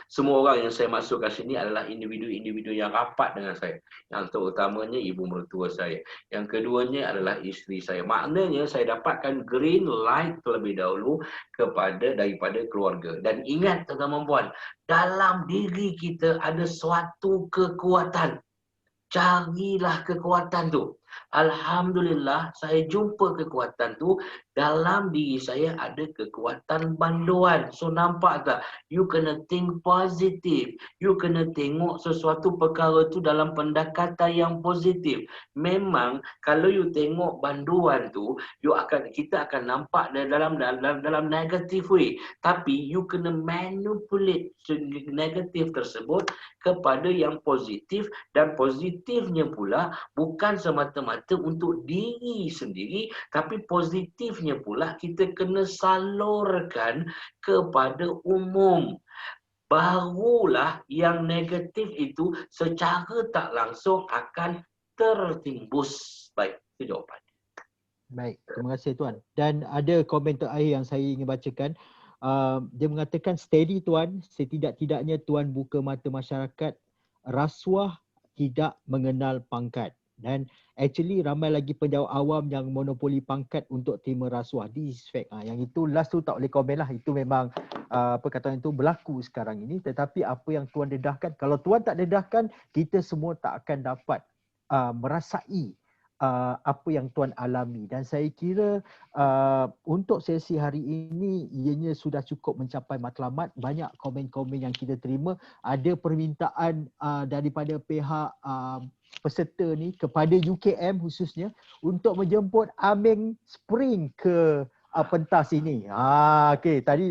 semua orang yang saya masukkan sini adalah individu-individu yang rapat dengan saya. Yang terutamanya ibu mertua saya. Yang keduanya adalah isteri saya. Maknanya saya dapatkan green light terlebih dahulu daripada keluarga. Dan ingat tuan-tuan dan puan, dalam diri kita ada suatu kekuatan. Carilah kekuatan tu. Alhamdulillah, saya jumpa kekuatan tu. Dalam diri saya ada kekuatan banduan. So nampak tak? You kena think positif. You kena tengok sesuatu perkara tu dalam pendekatan yang positif. Memang kalau you tengok banduan tu, kita akan nampak dalam negative way. Tapi you kena manipulate negatif tersebut kepada yang positif, dan positifnya pula bukan semata-mata untuk diri sendiri, tapi positifnya pula kita kena salurkan kepada umum. Barulah yang negatif itu secara tak langsung akan tertimbus. Baik, itu jawapan. Baik, terima kasih tuan. Dan ada komen terakhir yang saya ingin bacakan. Dia mengatakan, steady tuan, setidak-tidaknya tuan buka mata masyarakat, rasuah tidak mengenal pangkat. Dan actually ramai lagi penjawat awam yang monopoli pangkat untuk terima rasuah. This is fact. Yang itu last tu tak boleh komen lah. Itu memang perkataan itu berlaku sekarang ini. Tetapi apa yang tuan dedahkan, kalau tuan tak dedahkan, kita semua tak akan dapat merasai apa yang tuan alami. Dan saya kira untuk sesi hari ini ianya sudah cukup mencapai matlamat. Banyak komen-komen yang kita terima. Ada permintaan daripada pihak peserta ni kepada UKM khususnya untuk menjemput Aming Spring ke pentas ini. Okey, tadi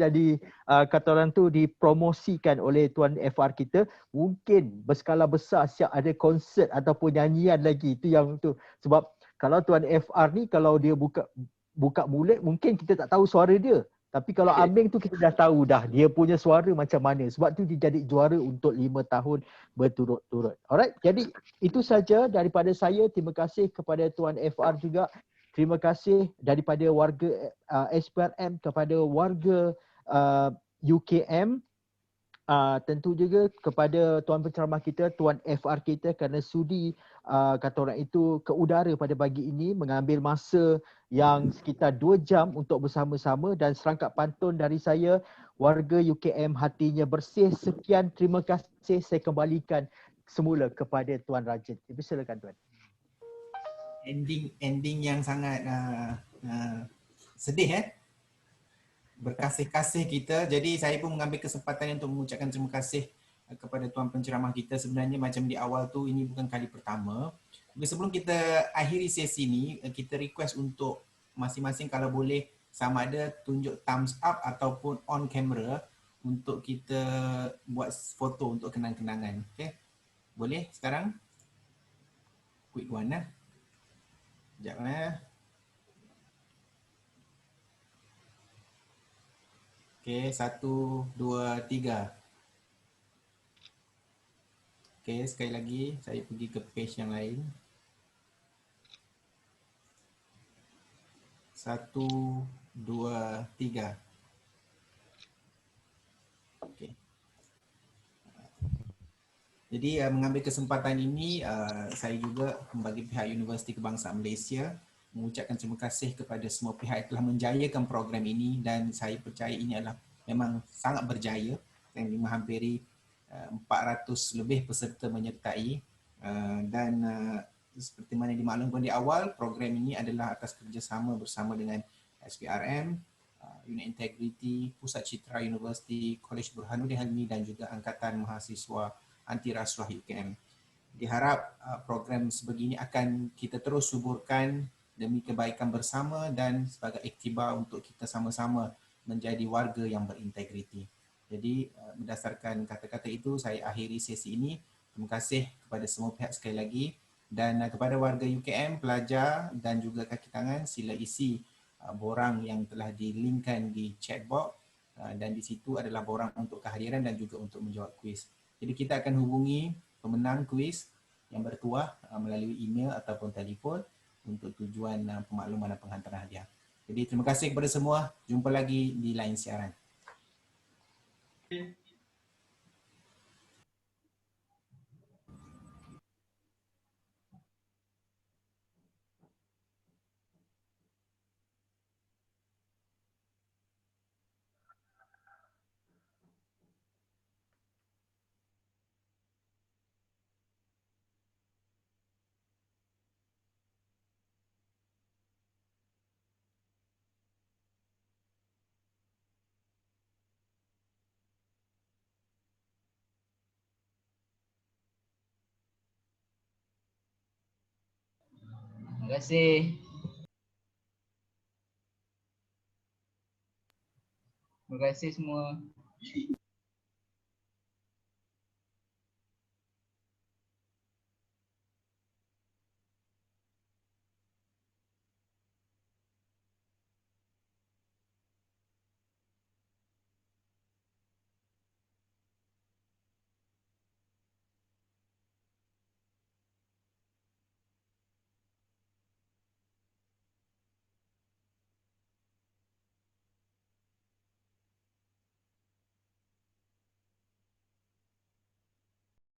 kata orang tu dipromosikan oleh tuan FR kita, mungkin berskala besar siap ada konsert ataupun nyanyian lagi. Itu yang tu. Sebab kalau tuan FR ni kalau dia buka mulut mungkin kita tak tahu suara dia. Tapi kalau Aming tu kita dah tahu dah dia punya suara macam mana. Sebab tu dia jadi juara untuk 5 tahun berturut-turut. Alright, jadi itu saja daripada saya. Terima kasih kepada tuan FR juga. Terima kasih daripada warga SPRM kepada warga UKM. Tentu juga kepada tuan penceramah kita, tuan FR kita, kerana sudi kata orang itu ke udara pada pagi ini, mengambil masa yang sekitar 2 jam untuk bersama-sama. Dan serangkap pantun dari saya, warga UKM hatinya bersih. Sekian, terima kasih. Saya kembalikan semula kepada Tuan Rajin. Silakan tuan. Ending yang sangat sedih berkasih-kasih kita. Jadi saya pun mengambil kesempatan untuk mengucapkan terima kasih kepada tuan penceramah kita. Sebenarnya macam di awal tu, ini bukan kali pertama. Sebelum kita akhiri sesi ini, kita request untuk masing-masing kalau boleh sama ada tunjuk thumbs up ataupun on camera untuk kita buat foto untuk kenang-kenangan. Okay? Boleh sekarang? Quick one lah. Sekejap Okay, 1, 2, 3. Okay, sekali lagi saya pergi ke page yang lain. 1, 2, 3. Okey. Jadi mengambil kesempatan ini, saya juga bagi pihak Universiti Kebangsaan Malaysia mengucapkan terima kasih kepada semua pihak yang telah menjayakan program ini, dan saya percaya ini adalah memang sangat berjaya yang menghampiri 400 lebih peserta menyertai, dan seperti mana dimaklumkan di awal, program ini adalah atas kerjasama bersama dengan SPRM, Unit Integriti, Pusat Citra Universiti, Kolej Burhanuddin Helmi dan juga Angkatan Mahasiswa Anti Rasuah UKM. Diharap program sebegini akan kita terus suburkan demi kebaikan bersama dan sebagai iktibar untuk kita sama-sama menjadi warga yang berintegriti. Jadi berdasarkan kata-kata itu, saya akhiri sesi ini. Terima kasih kepada semua pihak sekali lagi, dan kepada warga UKM, pelajar dan juga kaki tangan, sila isi borang yang telah dilinkkan di chat box, dan di situ adalah borang untuk kehadiran dan juga untuk menjawab kuis. Jadi kita akan hubungi pemenang kuis yang bertuah melalui email ataupun telefon untuk tujuan pemakluman dan penghantaran hadiah. Jadi terima kasih kepada semua. Jumpa lagi di lain siaran. Terima kasih. Terima kasih semua.